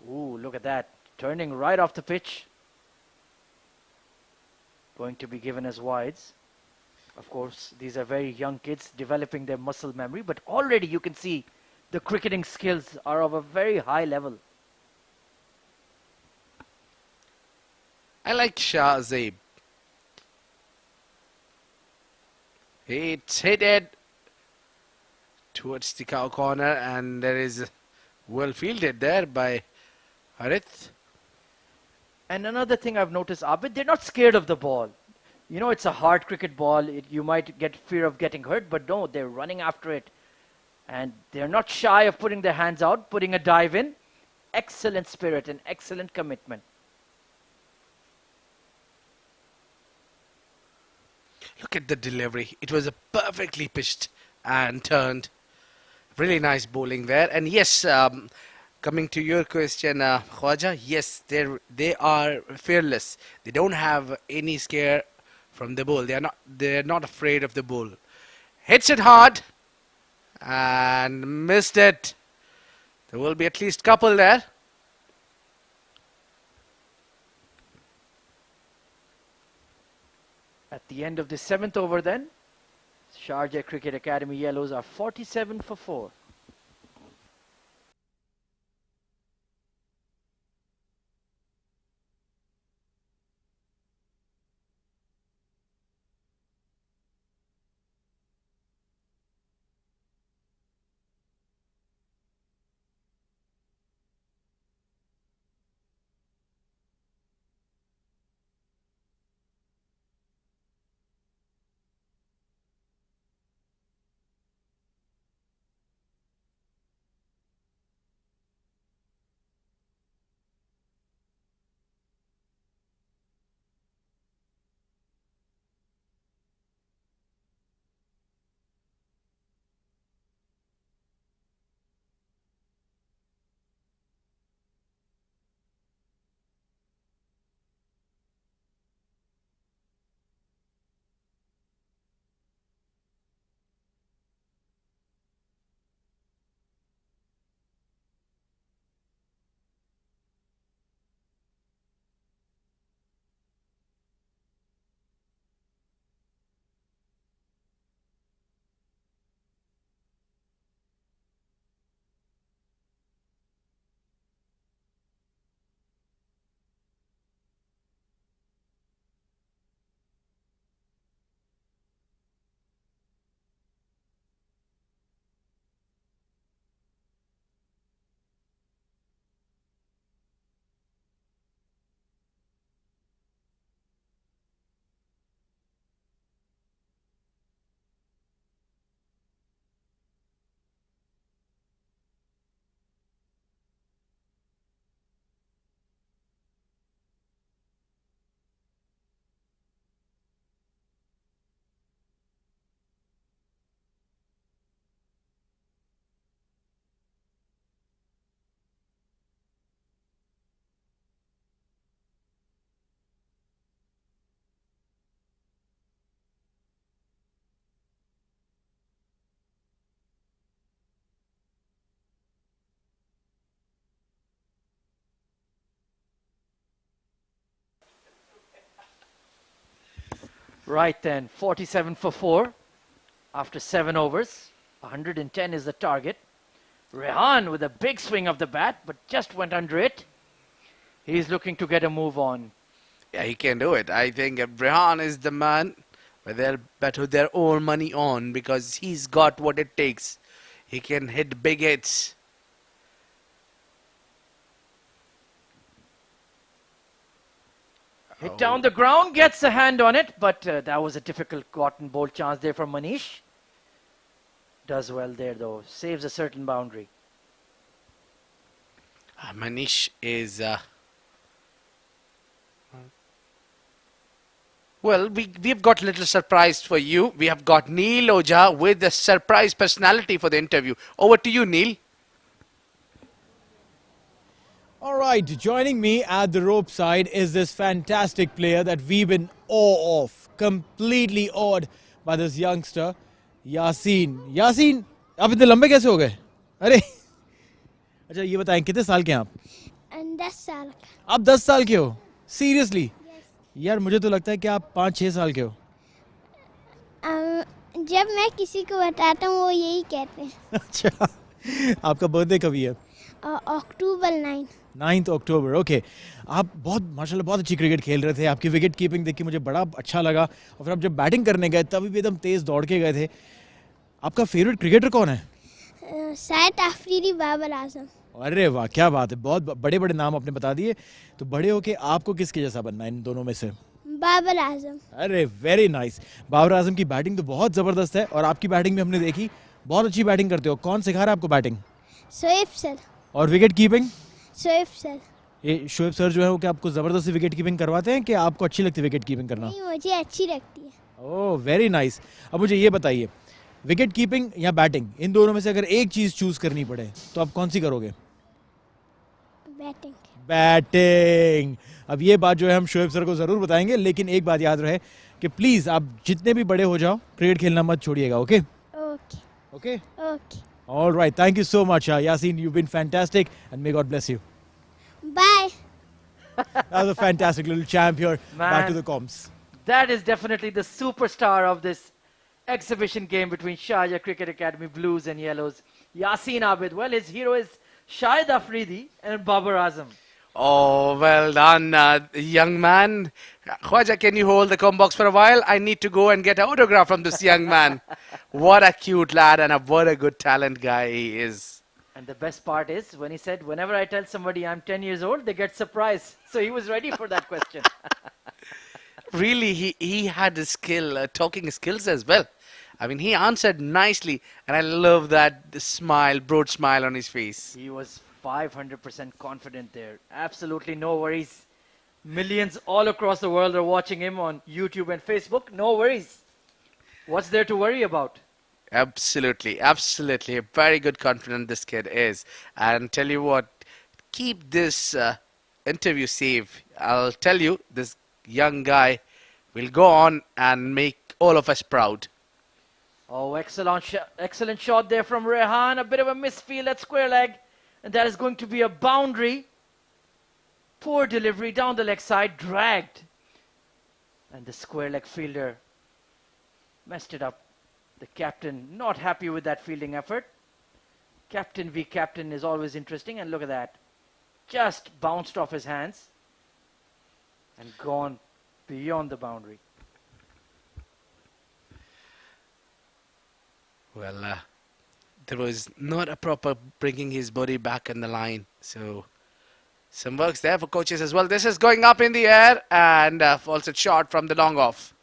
Ooh, look at that. Turning right off the pitch. Going to be given as wides. Of course, these are very young kids developing their muscle memory, but already you can see the cricketing skills are of a very high level. I like Shah Zaib. It's headed towards the cow corner, and there is well fielded there by Harith. And another thing I've noticed, Abid, they're not scared of the ball. You know, it's a hard cricket ball. You might get fear of getting hurt, but no, they're running after it. And they're not shy of putting their hands out, putting a dive in. Excellent spirit and excellent commitment. Look at the delivery. It was a perfectly pitched and turned. Really nice bowling there. And yes, coming to your question, Khwaja, yes, they are fearless. They don't have any scare from the ball. They're not afraid of the ball. Hits it hard and missed it. There will be at least couple there. At the end of the 7th over then, Sharjah Cricket Academy Yellows are 47 for 4. Right then, 47 for 4 after 7 overs. 110 is the target. Rehan with a big swing of the bat, but just went under it. He's looking to get a move on. Yeah, he can do it. I think Rehan is the man where they'll bet with their own money on, because he's got what it takes. He can hit big hits. Hit down the ground, gets a hand on it, but that was a difficult cotton ball chance there for Manish. Does well there though, saves a certain boundary. Manish is... Well, we've got a little surprise for you. We have got Neil Oja with the surprise personality for the interview. Over to you, Neil. All right, joining me at the rope side is this fantastic player that we've been awe of, completely awed by this youngster, Yasin. Yasin, आप इतने लंबे कैसे हो गए? अरे, अच्छा ये बताएं कितने साल के हैं आप? 10 साल का। आप 10 साल के हो? Seriously? यार मुझे तो लगता है कि आप 5-6 साल के हो. जब मैं किसी को बताता हूँ वो यही कहते हैं। अच्छा, आपका बर्थडे कभी है? अक्टूबर 9। 9th अक्टूबर, ओके. आप बहुत माशाल्लाह बहुत अच्छी क्रिकेट खेल रहे थे. आपकी विकेट कीपिंग देख के मुझे बड़ा अच्छा लगा. और फिर आप जब बैटिंग करने गए तभी भी एकदम तेज दौड़ के गए थे. आपका फेवरेट क्रिकेटर कौन है? शायद अफरीदी, बाबर आजम। अरे वाह, क्या बात है. बहुत बड़े बड़े नाम आपने बता दिए. तो बड़े होके आपको किसके जैसा बनना है इन दोनों में से? बाबर आजम। अरे वेरी नाइस. बाबर आजम की बैटिंग तो बहुत ज़बरदस्त है और आपकी बैटिंग भी हमने देखी. बहुत अच्छी बैटिंग करते हो. कौन सिखा रहा है आपको बैटिंग? शोएब सर। और विकेट कीपिंग? शोएब सर। ये शोएब सर जो है वो क्या आपको ज़बरदस्ती विकेट कीपिंग करवाते हैं कि आपको अच्छी लगती है विकेट कीपिंग करना? नहीं, मुझे अच्छी लगती है। Oh very nice. अब मुझे ये बताइए, विकेट कीपिंग या बैटिंग, इन दोनों में से अगर एक चीज़ चूज़ करनी पड़े तो आप कौन सी करोगे? बैटिंग। बैटिंग. अब ये बात जो है हम शोएब सर को ज़रूर बताएंगे, लेकिन एक बात याद रहे कि प्लीज़ आप जितने भी बड़े हो जाओ क्रिकेट खेलना मत छोड़िएगा. Okay okay okay. Okay. All right, thank you so much, Yasin. You've been fantastic, and may God bless you. Bye. That was a fantastic little champ here. Back to Man. the comms. That is definitely the superstar of this exhibition game between Sharjah Cricket Academy Blues and Yellows, Yasin Abid. Well, his hero is Shahid Afridi and Babar Azam. Oh, well done, young man. Khwaja, can you hold the com box for a while? I need to go and get an autograph from this young man. What a cute lad and what a good talent guy he is. And the best part is when he said, whenever I tell somebody I'm 10 years old, they get surprised. So he was ready for that question. Really, he had his skill, talking skills as well. I mean, he answered nicely, and I love that smile, broad smile on his face. He was 500% confident there. Absolutely no worries. Millions all across the world are watching him on YouTube and Facebook. No worries. What's there to worry about? Absolutely, absolutely. Very good confident this kid is. And tell you what, keep this interview safe. I'll tell you, this young guy will go on and make all of us proud. Oh, excellent shot there from Rehan. A bit of a misfield at square leg. And that is going to be a boundary. Poor delivery down the leg side, dragged. And the square leg fielder messed it up. The captain not happy with that fielding effort. Captain v captain is always interesting, and look at that. Just bounced off his hands and gone beyond the boundary. Well, there was not a proper bringing his body back in the line. So some works there for coaches as well. This is going up in the air and falls a shot from the long off.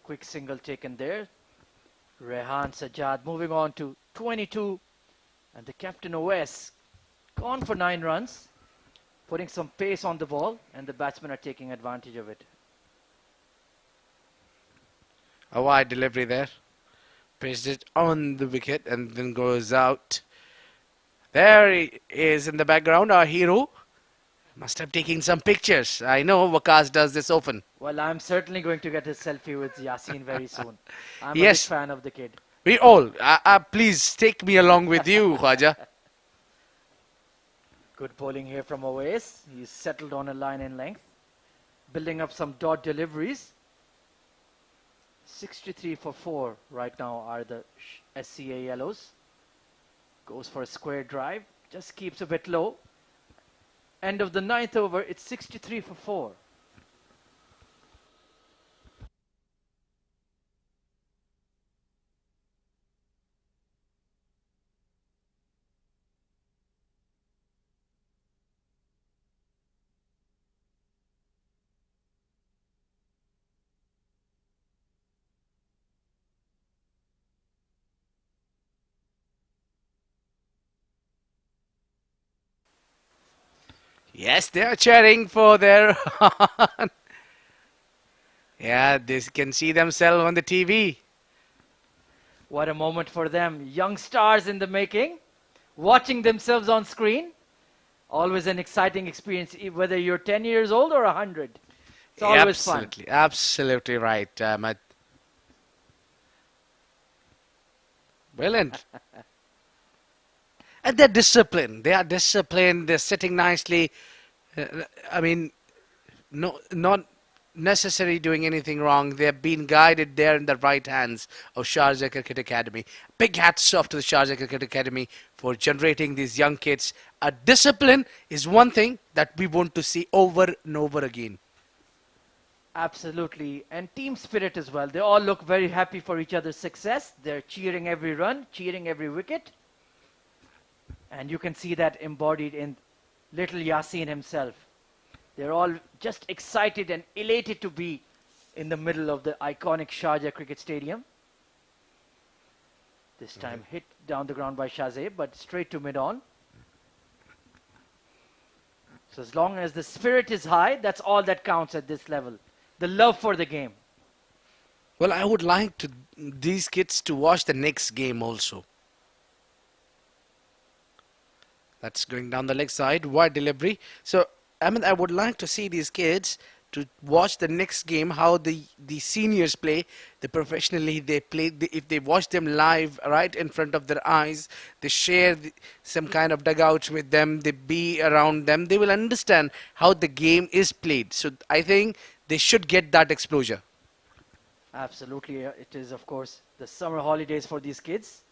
Quick single taken there. Rehan Sajjad moving on to 22. And the captain OS gone for 9 runs. Putting some pace on the ball. And the batsmen are taking advantage of it. A wide delivery there. Placed it on the wicket and then goes out. There he is in the background, our hero. Must have taken some pictures. I know Waqas does this often. Well, I'm certainly going to get a selfie with Yasin very soon. I'm Yes. a big fan of the kid. We all. Please take me along with you, Khwaja. Good bowling here from Owais. He's settled on a line in length. Building up some dot deliveries. 63 for 4 right now are the SCA Yellows. Goes for a square drive. Just keeps a bit low. End of the 9th over. It's 63 for 4. Yes, they are cheering for their... Yeah, they can see themselves on the TV. What a moment for them. Young stars in the making. Watching themselves on screen. Always an exciting experience, whether you're 10 years old or 100. It's always fun. Absolutely, absolutely right, Ahmed. Brilliant. And they're disciplined. They are disciplined. They're sitting nicely. I mean, no, not necessarily doing anything wrong. They're being guided there in the right hands of Sharjah Cricket Academy. Big hats off to the Sharjah Cricket Academy for generating these young kids. A discipline is one thing that we want to see over and over again. Absolutely. And team spirit as well. They all look very happy for each other's success. They're cheering every run, cheering every wicket. And you can see that embodied in little Yasin himself. They're all just excited and elated to be in the middle of the iconic Sharjah Cricket Stadium. This time hit down the ground by Shahzeb, but straight to mid-on. So as long as the spirit is high, that's all that counts at this level. The love for the game. Well, I would like these kids to watch the next game also. That's going down the leg side, wide delivery. So, I would like to see these kids to watch the next game, how the seniors play, the professionally they play. If they watch them live right in front of their eyes, they share some kind of dugouts with them, they be around them, they will understand how the game is played. So, I think they should get that exposure. Absolutely. It is, of course, the summer holidays for these kids.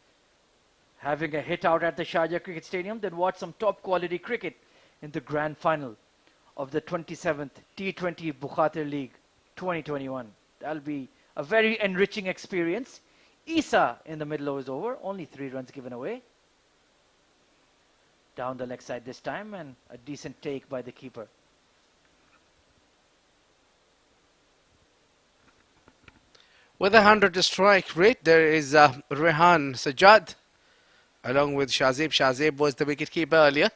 Having a hit out at the Sharjah Cricket Stadium, then watch some top quality cricket in the grand final of the 27th T20 Bukhatir League 2021. That'll be a very enriching experience. Isa in the middle is over, only 3 runs given away. Down the leg side this time, and a decent take by the keeper. With a 100 strike rate, there is Rehan Sajjad along with Shahzeb. Shahzeb was the wicketkeeper earlier.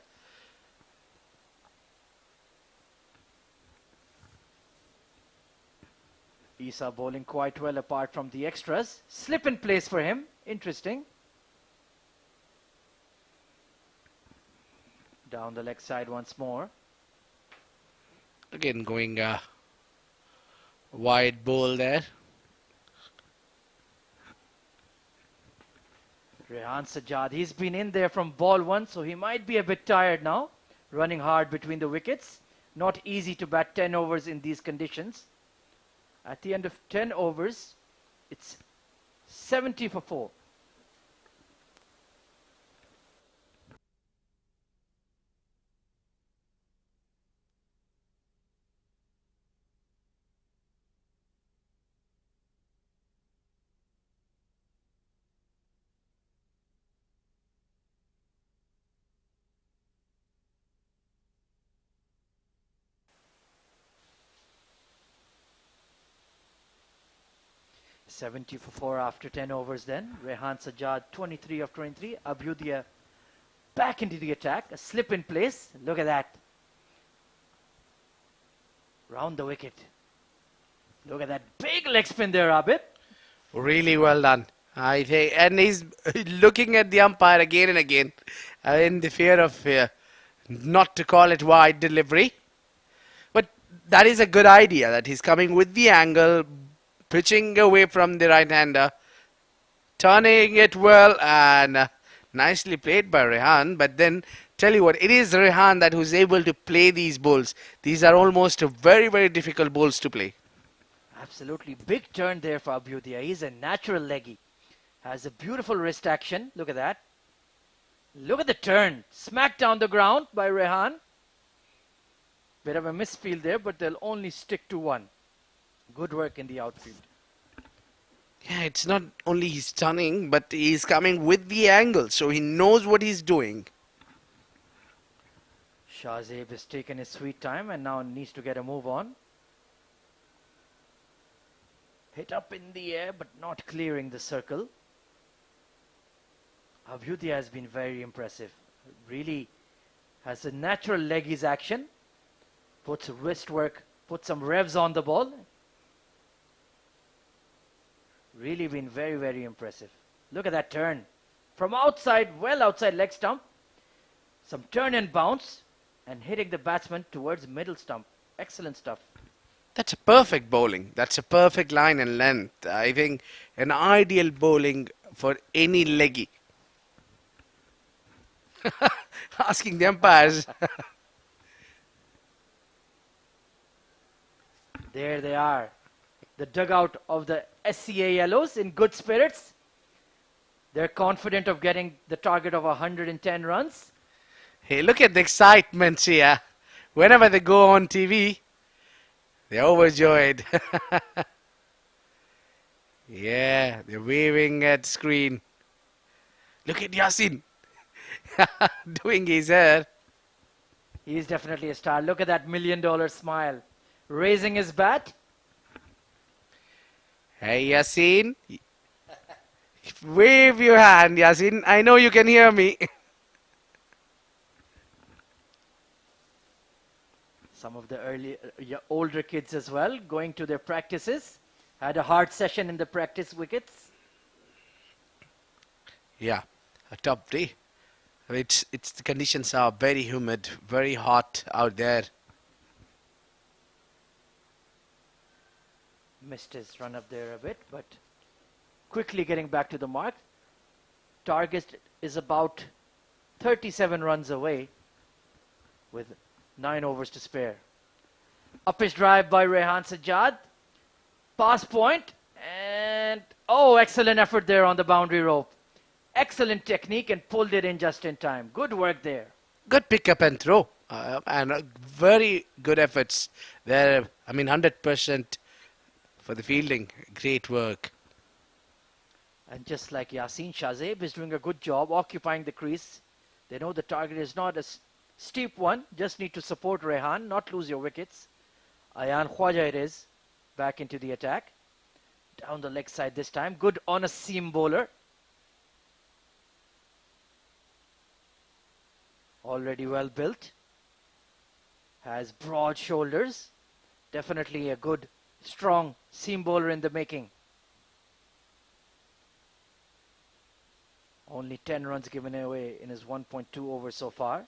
Isa bowling quite well apart from the extras. Slip in place for him. Interesting. Down the leg side once more. Again going wide bowl there. Rehan Sajjad, he's been in there from ball 1, so he might be a bit tired now. Running hard between the wickets. Not easy to bat 10 overs in these conditions. At the end of 10 overs, it's 70 for 4. Seventy for 4 after 10 overs then. Rehan Sajjad, 23 of 23. Abhyudaya back into the attack. A slip in place. Look at that. Round the wicket. Look at that big leg spin there, Abid. Really well done, I think. And he's looking at the umpire again and again in the fear of not to call it wide delivery. But that is a good idea that he's coming with the angle, pitching away from the right-hander, turning it well, and nicely played by Rehan. But then, tell you what, it is Rehan that who's able to play these bowls. These are almost very, very difficult bowls to play. Absolutely. Big turn there for Abhyudaya. He's a natural leggy. Has a beautiful wrist action. Look at that. Look at the turn. Smacked down the ground by Rehan. Bit of a misfield there, but they'll only stick to 1. Good work in the outfield. Yeah, it's not only he's stunning, but he's coming with the angle, so he knows what he's doing. Shahzeb has taken his sweet time and now needs to get a move on. Hit up in the air, but not clearing the circle. Abhyudaya has been very impressive. Really has a natural leggies action. Puts wrist work, puts some revs on the ball. Really been very, very impressive. Look at that turn. From outside, well outside leg stump. Some turn and bounce. and hitting the batsman towards middle stump. Excellent stuff. That's a perfect bowling. That's a perfect line and length. I think an ideal bowling for any leggy. Asking the umpires. There they are. The dugout of the SCA Yellows in good spirits. They're confident of getting the target of 110 runs. Hey, look at the excitement here. Whenever they go on TV, they're overjoyed. Yeah, they're waving at screen. Look at Yasin doing his hair. He's definitely a star. Look at that $1 million smile. Raising his bat. Hey, Yasin. Wave your hand, Yasin. I know you can hear me. Some of the older kids as well going to their practices. Had a hard session in the practice wickets. Yeah, a tough day. It's the conditions are very humid, very hot out there. Missed his run up there a bit, but quickly getting back to the mark. Target is about 37 runs away with 9 overs to spare. Up his drive by Rehan Sajjad. Pass point, and oh, excellent effort there on the boundary rope. Excellent technique and pulled it in just in time. Good work there. Good pick up and throw, and very good efforts there. I mean, 100% for the fielding. Great work. And just like Yasin, Shahzeb is doing a good job occupying the crease. They know the target is not a steep one. Just need to support Rehan, not lose your wickets. Ayan Khwaja it is. Back into the attack. Down the leg side this time. Good on a seam bowler. Already well built. Has broad shoulders. Definitely a good, strong seam bowler in the making. Only 10 runs given away in his 1.2 overs so far.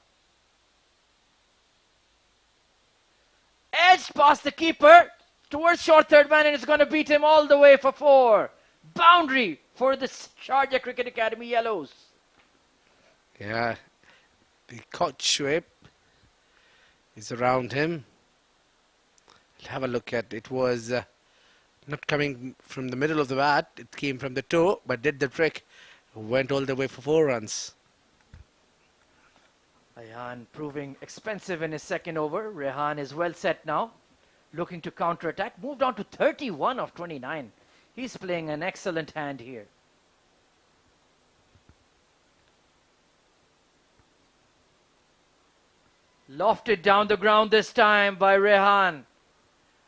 Edged past the keeper towards short third man, and it's going to beat him all the way for 4. Boundary for the Sharjah Cricket Academy Yellows. Yeah, the coach whip is around him. Have a look at it. Was not coming from the middle of the bat. It came from the toe, but did the trick. Went all the way for 4 runs. Ayan proving expensive in his second over. Rehan is well set now. Looking to counter-attack. Moved on to 31 of 29. He's playing an excellent hand here. Lofted down the ground this time by Rehan.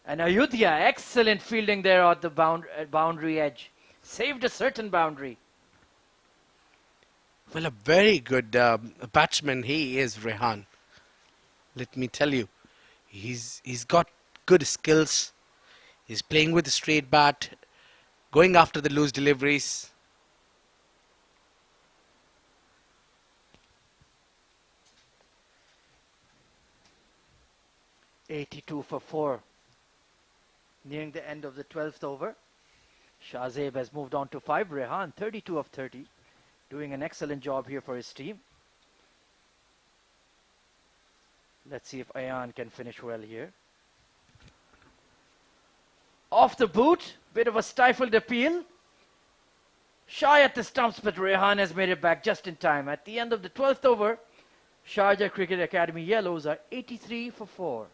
And Ayodhya, excellent fielding there at the boundary edge. Saved a certain boundary. Well, a very good batsman he is, Rehan. Let me tell you, he's got good skills. He's playing with a straight bat, going after the loose deliveries. $82 for 4. Nearing the end of the 12th over. Shahzeb has moved on to 5. Rehan, 32 of 30. Doing an excellent job here for his team. Let's see if Ayan can finish well here. Off the boot. Bit of a stifled appeal. Shy at the stumps, but Rehan has made it back just in time. At the end of the 12th over, Sharjah Cricket Academy Yellows are 83 for 4.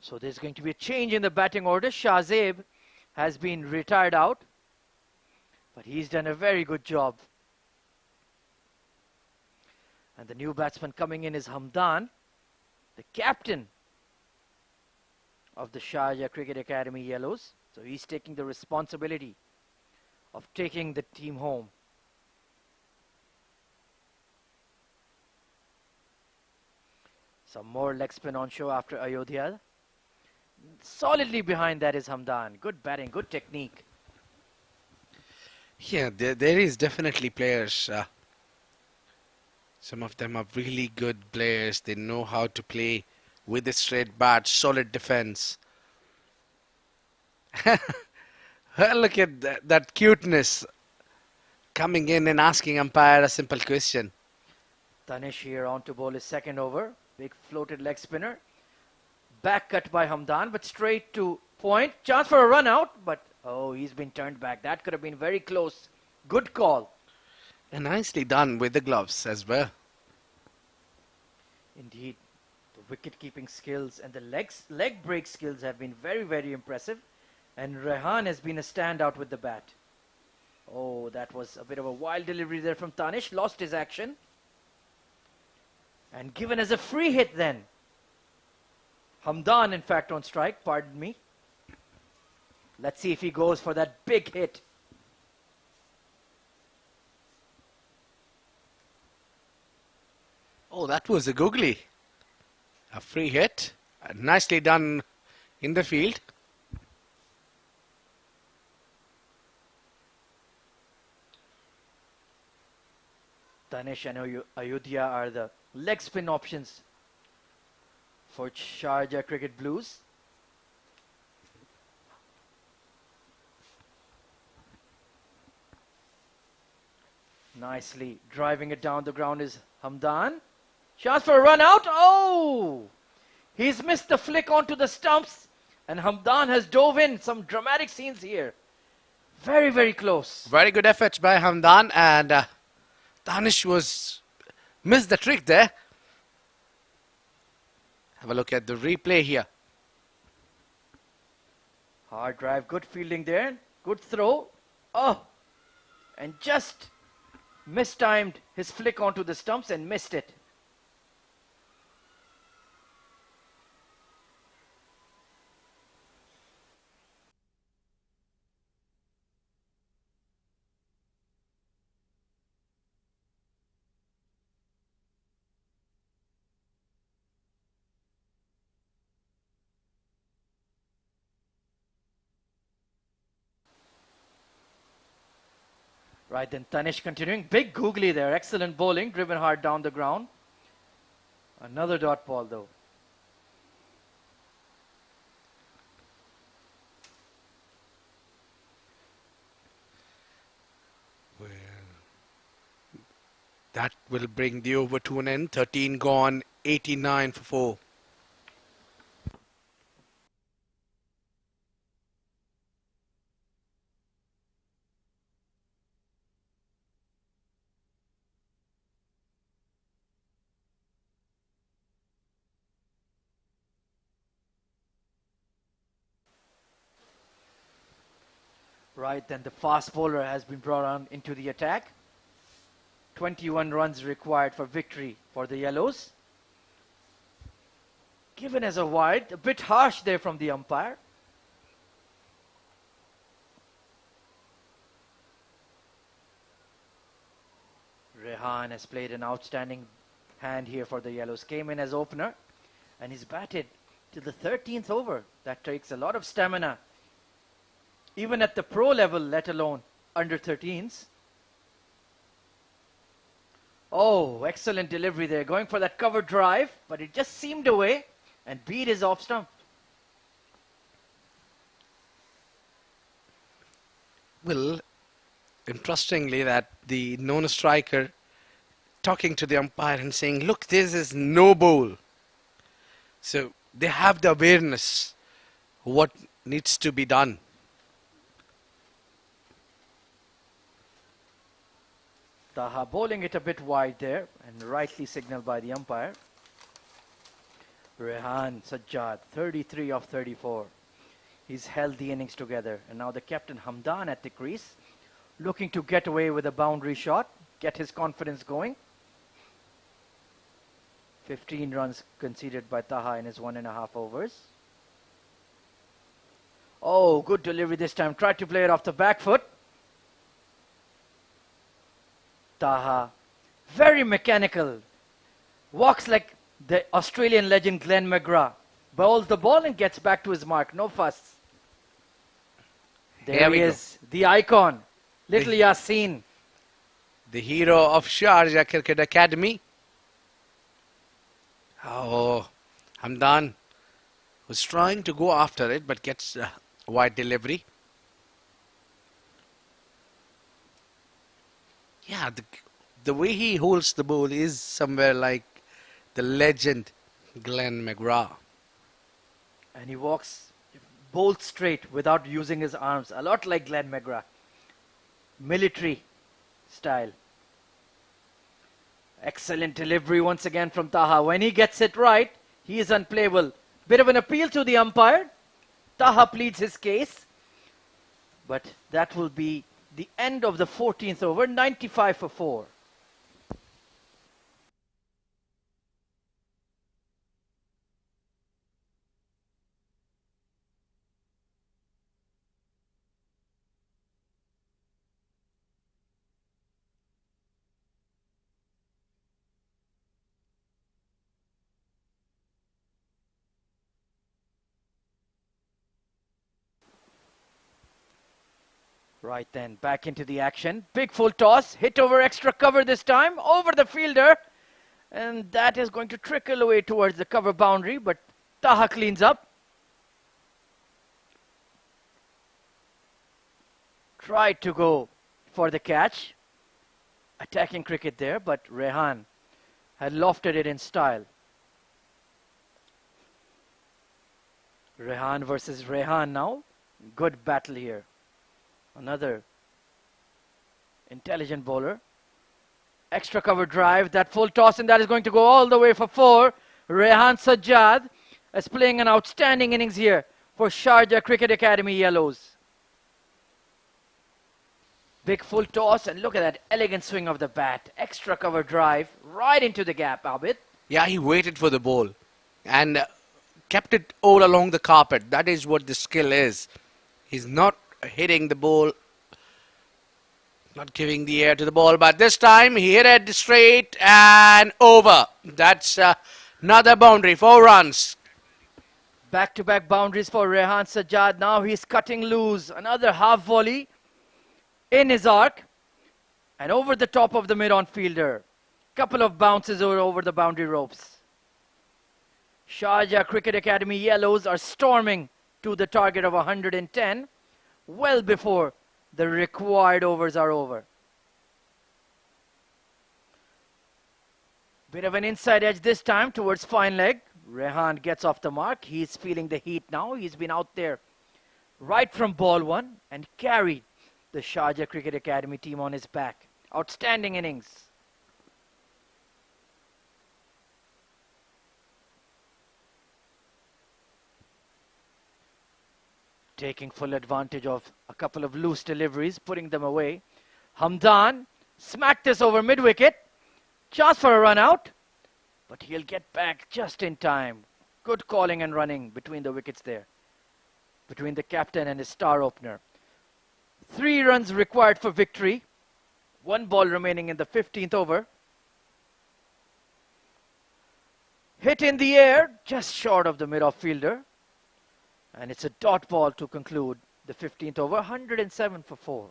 So there's going to be a change in the batting order. Shahzeb has been retired out, but he's done a very good job. And the new batsman coming in is Hamdan, the captain of the Sharjah Cricket Academy Yellows. So he's taking the responsibility of taking the team home. Some more leg spin on show after Ayodhya. Solidly behind that is Hamdan. Good batting, good technique. Yeah, there is definitely players. Some of them are really good players. They know how to play with a straight bat, solid defense. Look at that cuteness coming in and asking umpire a simple question. Tanish here on to bowl his second over. Big floated leg spinner. Back cut by Hamdan, but straight to point. Chance for a run out, but oh, he's been turned back. That could have been very close. Good call. And nicely done with the gloves as well. Indeed, the wicket-keeping skills and the leg break skills have been very, very impressive. And Rehan has been a standout with the bat. Oh, that was a bit of a wild delivery there from Tanish. Lost his action. And given as a free hit then. Hamdan, in fact, on strike. Pardon me. Let's see if he goes for that big hit. Oh, that was a googly. A free hit. Nicely done in the field. Tanish and Ayodhya are the leg spin options for Sharjah Cricket Blues. Nicely driving it down the ground is Hamdan. Chance for a run out. Oh! He's missed the flick onto the stumps and Hamdan has dove in. Some dramatic scenes here. Very, very close. Very good efforts by Hamdan, and Danish missed the trick there. Have a look at the replay here. Hard drive, good fielding there. Good throw. Oh! And just mistimed his flick onto the stumps and missed it. Right, then Tanish continuing. Big googly there. Excellent bowling. Driven hard down the ground. Another dot ball though. Well, that will bring the over to an end. 13 gone, 89 for 4. Right, then the fast bowler has been brought on into the attack. 21 runs required for victory for the Yellows. Given as a wide, a bit harsh there from the umpire. Rehan has played an outstanding hand here for the Yellows. Came in as opener and he's batted to the 13th over. That takes a lot of stamina. Even at the pro level, let alone under 13s. Oh, excellent delivery there. Going for that cover drive, but it just seamed away and beat his off stump. Well, interestingly, that the non-striker talking to the umpire and saying, look, this is no bowl. So they have the awareness what needs to be done. Taha bowling it a bit wide there and rightly signaled by the umpire. Rehan Sajjad, 33 of 34. He's held the innings together. And now the captain Hamdan at the crease, looking to get away with a boundary shot, get his confidence going. 15 runs conceded by Taha in his 1.5 overs. Oh, good delivery this time. Tried to play it off the back foot. Taha, very mechanical. Walks like the Australian legend Glenn McGrath. Bowls the ball and gets back to his mark. No fuss. There Here he we go. is, the icon, little Yasin. The hero of Sharjah Cricket Academy. Oh, Hamdan was trying to go after it but gets a wide delivery. Yeah, the way he holds the ball is somewhere like the legend Glenn McGrath. And he walks bolt straight without using his arms, a lot like Glenn McGrath. Military style. Excellent delivery once again from Taha. When he gets it right, he is unplayable. Bit of an appeal to the umpire. Taha pleads his case. But that will be the end of the 14th over, 95 for 4. Right then, back into the action. Big full toss, hit over extra cover this time, over the fielder. And that is going to trickle away towards the cover boundary, but Taha cleans up. Tried to go for the catch. Attacking cricket there, but Rehan had lofted it in style. Rehan versus Rehan now. Good battle here. Another intelligent bowler. Extra cover drive, that full toss, and that is going to go all the way for 4. Rehan Sajjad is playing an outstanding innings here for Sharjah Cricket Academy Yellows. Big full toss, and look at that elegant swing of the bat. Extra cover drive right into the gap, Abid. Yeah, he waited for the ball and kept it all along the carpet. That is what the skill is. He's not hitting the ball, not giving the air to the ball, but this time he hit it straight and over. That's another boundary, 4 runs. Back-to-back boundaries for Rehan Sajjad. Now he's cutting loose. Another half volley in his arc and over the top of the mid-on fielder. Couple of bounces over the boundary ropes. Sharjah Cricket Academy Yellows are storming to the target of 110 well before the required overs are over. Bit of an inside edge this time towards fine leg. Rehan gets off the mark. He's feeling the heat now. He's been out there right from ball 1 and carried the Sharjah Cricket Academy team on his back. Outstanding innings. Taking full advantage of a couple of loose deliveries, putting them away. Hamdan smacked this over mid-wicket. Chance for a run out, but he'll get back just in time. Good calling and running between the wickets there, between the captain and his star opener. 3 runs required for victory. 1 ball remaining in the 15th over. Hit in the air, just short of the mid-off fielder. And it's a dot ball to conclude the 15th over, 107 for 4.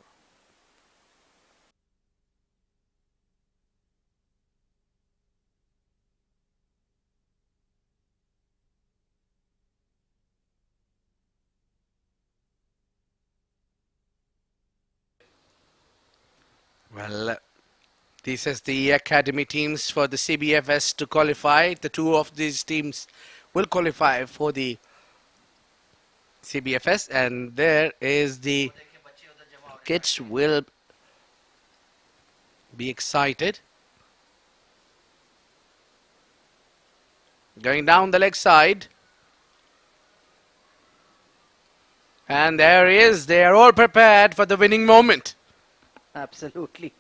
Well, this is the academy teams for the CBFS to qualify. The 2 of these teams will qualify for the CBFS, and there is the kids will be excited. Going down the leg side. And there he is. They are all prepared for the winning moment. Absolutely.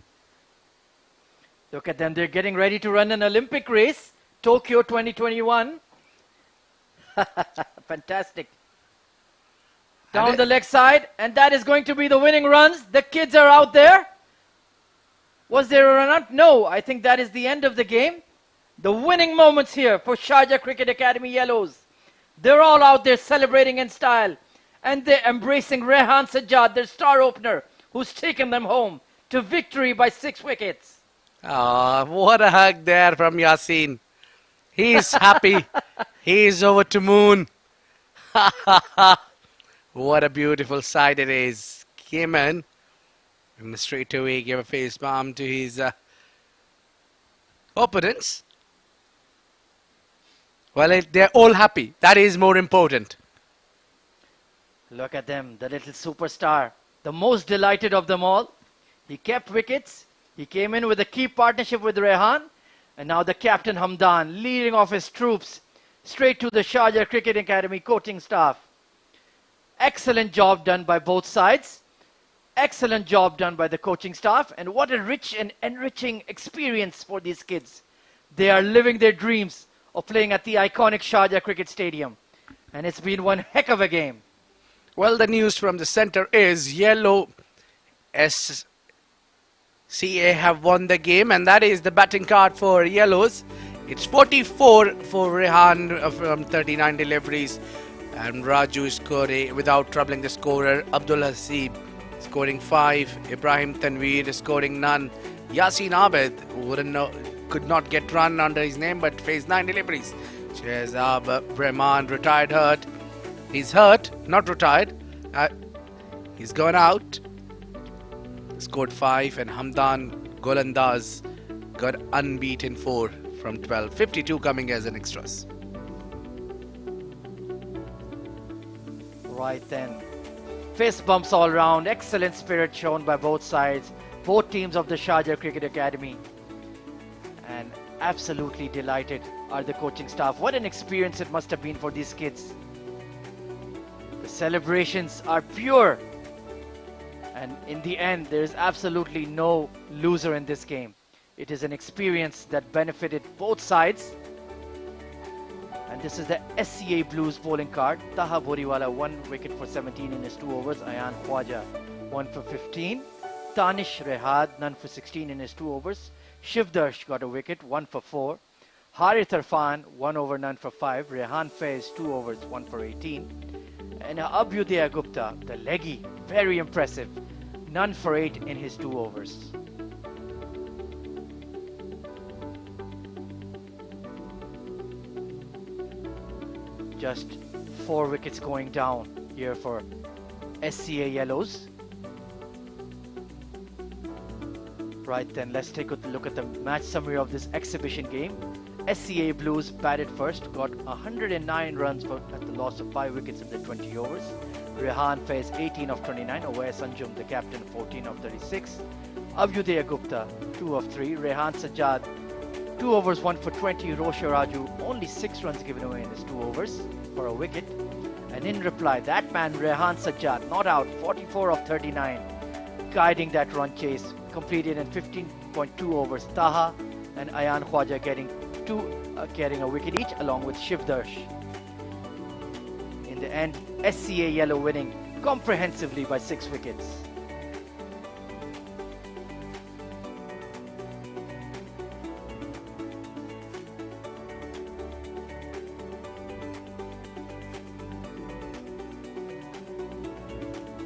Look at them. They're getting ready to run an Olympic race. Tokyo 2021. Fantastic. Down the leg side. And that is going to be the winning runs. The kids are out there. Was there a run out? No, I think that is the end of the game. The winning moments here for Sharjah Cricket Academy Yellows. They're all out there celebrating in style. And they're embracing Rehan Sajjad, their star opener, who's taken them home to victory by 6 wickets. Ah, what a hug there from Yasin. He's happy. He's over to moon. What a beautiful sight it is. Came in and straight away gave a face palm to his opponents. Well, they're all happy. That is more important. Look at them, the little superstar, the most delighted of them all. He kept wickets. He came in with a key partnership with Rehan. And now the captain Hamdan leading off his troops straight to the Sharjah Cricket Academy coaching staff. Excellent job done by both sides. Excellent job done by the coaching staff. And what a rich and enriching experience for these kids. They are living their dreams of playing at the iconic Sharjah Cricket Stadium. And it's been one heck of a game. Well, the news from the center is Yellow SCA have won the game, and that is the batting card for Yellows. It's 44 for Rehan from 39 deliveries, and Raju scoring without troubling the scorer. Abdul Hasib scoring 5, Ibrahim Tanveer scoring none. Yasin Abed could not get run under his name, but faced 9 deliveries. Shehzab Rahman retired hurt. He's hurt, not retired. He's gone out. Scored 5, and Hamdan Golandaz got unbeaten 4 from 12. 52 coming as an extras. Right then. Fist bumps all round. Excellent spirit shown by both sides. Both teams of the Sharjah Cricket Academy. And absolutely delighted are the coaching staff. What an experience it must have been for these kids. The celebrations are pure. And in the end, there is absolutely no loser in this game. It is an experience that benefited both sides. And this is the SCA Blues bowling card. Taha Boriwala 1 wicket for 17 in his 2 overs. Ayan Khwaja 1 for 15. Tanish Rehad none for 16 in his 2 overs. Shivdarsh got a wicket 1 for 4. Harith Irfan 1 over none for 5. Rehan Faiz 2 overs 1 for 18. And Abhyudaya Gupta, the leggy, very impressive. None for 8 in his 2 overs. Just 4 wickets going down here for SCA Yellows. Right then, let's take a look at the match summary of this exhibition game. SCA Blues batted first, got 109 runs at the loss of 5 wickets in the 20 overs. Rehan Faiz 18 of 29, Awais Sanjum the captain 14 of 36. Abhyudaya Gupta 2 of 3, Rehan Sajjad 2 overs 1 for 20, Rosha Raju only 6 runs given away in his 2 overs for a wicket. And in reply, that man Rehan Sajjad not out 44 of 39, guiding that run chase, completed in 15.2 overs. Taha and Ayan Khwaja getting a wicket each along with Shivdarsh. In the end, SCA Yellow winning comprehensively by 6 wickets.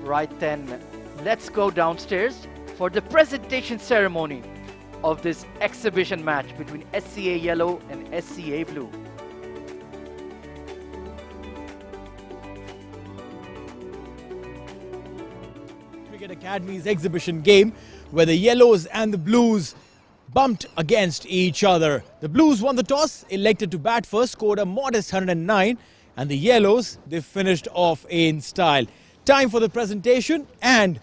Right then, let's go downstairs for the presentation ceremony of this exhibition match between SCA Yellow and SCA Blue. Cricket Academy's exhibition game where the Yellows and the Blues bumped against each other. The Blues won the toss, elected to bat first, scored a modest 109, and the Yellows, they finished off in style. Time for the presentation, and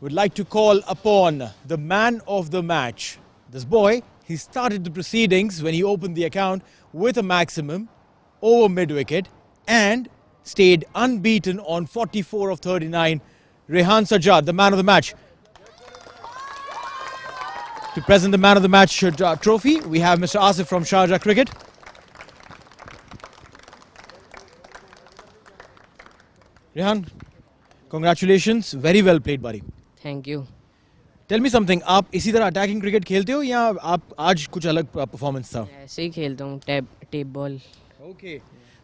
would like to call upon the man of the match. This boy, he started the proceedings when he opened the account with a maximum over mid-wicket and stayed unbeaten on 44 of 39. Rehan Sajjad, the man of the match. To present the man of the match trophy, we have Mr. Asif from Sharjah Cricket. Rehan, congratulations. Very well played, buddy. Thank you. Tell me something. आप इसी तरह attacking cricket खेलते हो या आप आज कुछ अलग परफॉर्मेंस था? ऐसे ही खेलता हूँ, टेप बॉल। ओके,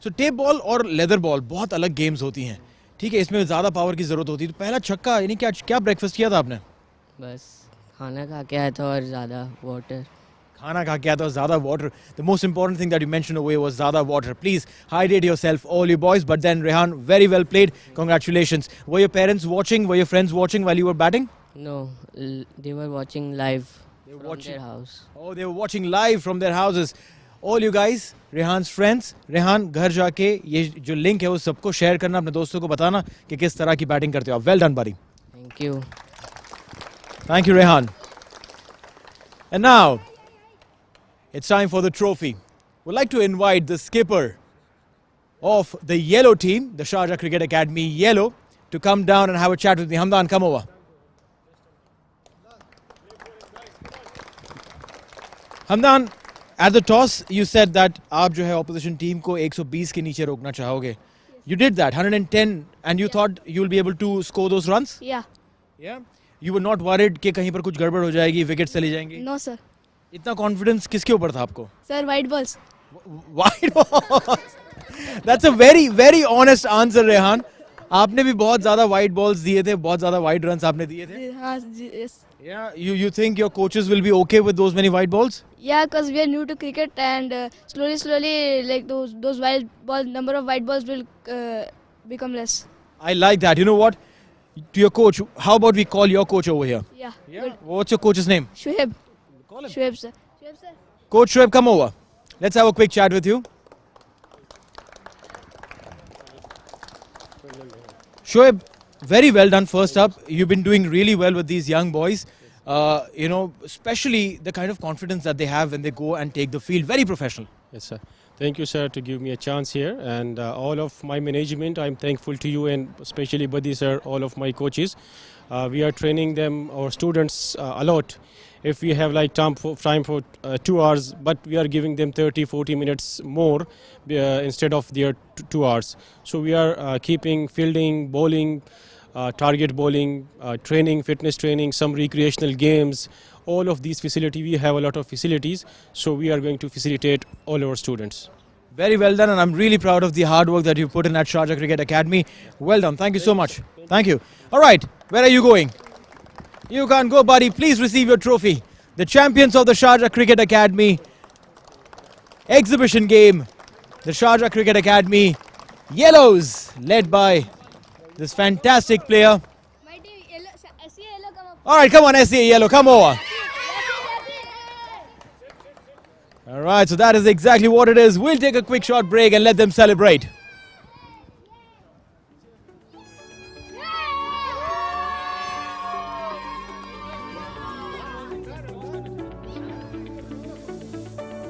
सो टेप बॉल और लेदर बॉल बहुत अलग गेम्स होती हैं, ठीक है? इसमें ज़्यादा पावर की ज़रूरत होती है। तो पहला छक्का, यानी क्या क्या ब्रेकफास्ट किया था आपने? बस खाना खा के आया था और ज़्यादा वाटर। खाना खा के आया था, ज़्यादा water. The most important thing that you mentioned away was ज़्यादा water. Please hydrate yourself, all you boys. But then Rehan, very well played, congratulations. Were your parents watching, were your friends watching while you were batting? No, they were watching live They were from watching. their house. Oh, they were watching live from their houses. All you guys, Rehan's friends, Rehan घर जाके ये जो link है वो सबको share करना, अपने दोस्तों को बताना कि किस तरह की बैटिंग करते हो आप। Well done buddy. Thank you. Thank you Rehan. And now it's time for the trophy. We'd like to invite the skipper of the yellow team, the Sharjah Cricket Academy Yellow, to come down and have a chat with me. Hamdan, come over. Hamdan, at the toss, you said that आप जो है opposition team को 120 के नीचे रोकना चाहोगे. You did that, 110, and you thought you'll be able to score those runs? Yeah. Yeah. You were not worried कि कहीं पर कुछ गड़बड़ हो जाएगी, विकेट चली जाएंगी? No, sir. इतना कॉन्फिडेंस किसके ऊपर था आपको? Sir, white balls. Wide balls. That's a very very honest answer, Rehan. आपने भी बहुत ज़्यादा वाइड बॉल्स दिए थे, बहुत ज़्यादा वाइड रन्स आपने दिए थे. हाँ, yes. Yeah, you think your coaches will be okay with those many wide balls? Yeah, because we are new to cricket and slowly, like those white ball, number of white balls will become less. I like that. You know what? To your coach, how about we call your coach over here? Yeah. Yeah. What's your coach's name? Shoaib. Call him. Shoaib, sir. Shoaib, sir. Coach Shoaib, come over. Let's have a quick chat with you. Shoaib, very well done first up. You've been doing really well with these young boys. You know, especially the kind of confidence that they have when they go and take the field. Very professional. Yes, sir. Thank you, sir, to give me a chance here. And all of my management, I'm thankful to you, and especially Buddy, sir, all of my coaches. We are training them, our students, a lot. If we have like time for 2 hours, but we are giving them 30-40 minutes more instead of their 2 hours. So we are keeping fielding, bowling, target bowling, training, fitness training, some recreational games. All of these facilities, we have a lot of facilities, so we are going to facilitate all our students. Very well done, and I'm really proud of the hard work that you put in at Sharjah Cricket Academy. Well done. Thank you so much. Thank you. All right, where are you going? You can't go, buddy. Please receive your trophy. The champions of the Sharjah Cricket Academy exhibition game, the Sharjah Cricket Academy Yellows, led by this fantastic player. My team, yellow, SCA yellow, come up. All right, come on, SCA Yellow, come over. All right, so that is exactly what it is. We'll take a quick short break and let them celebrate.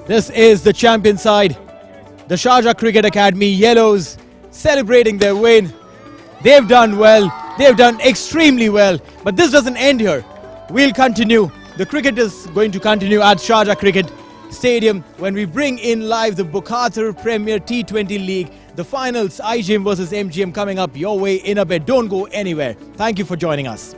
This is the champion side, the Sharjah Cricket Academy Yellows, celebrating their win. They've done well, they've done extremely well, but this doesn't end here. We'll continue. The cricket is going to continue at Sharjah Cricket Stadium when we bring in live the Bukhatir Premier T20 League, the finals, IGM versus MGM, coming up your way in a bit. Don't go anywhere. Thank you for joining us.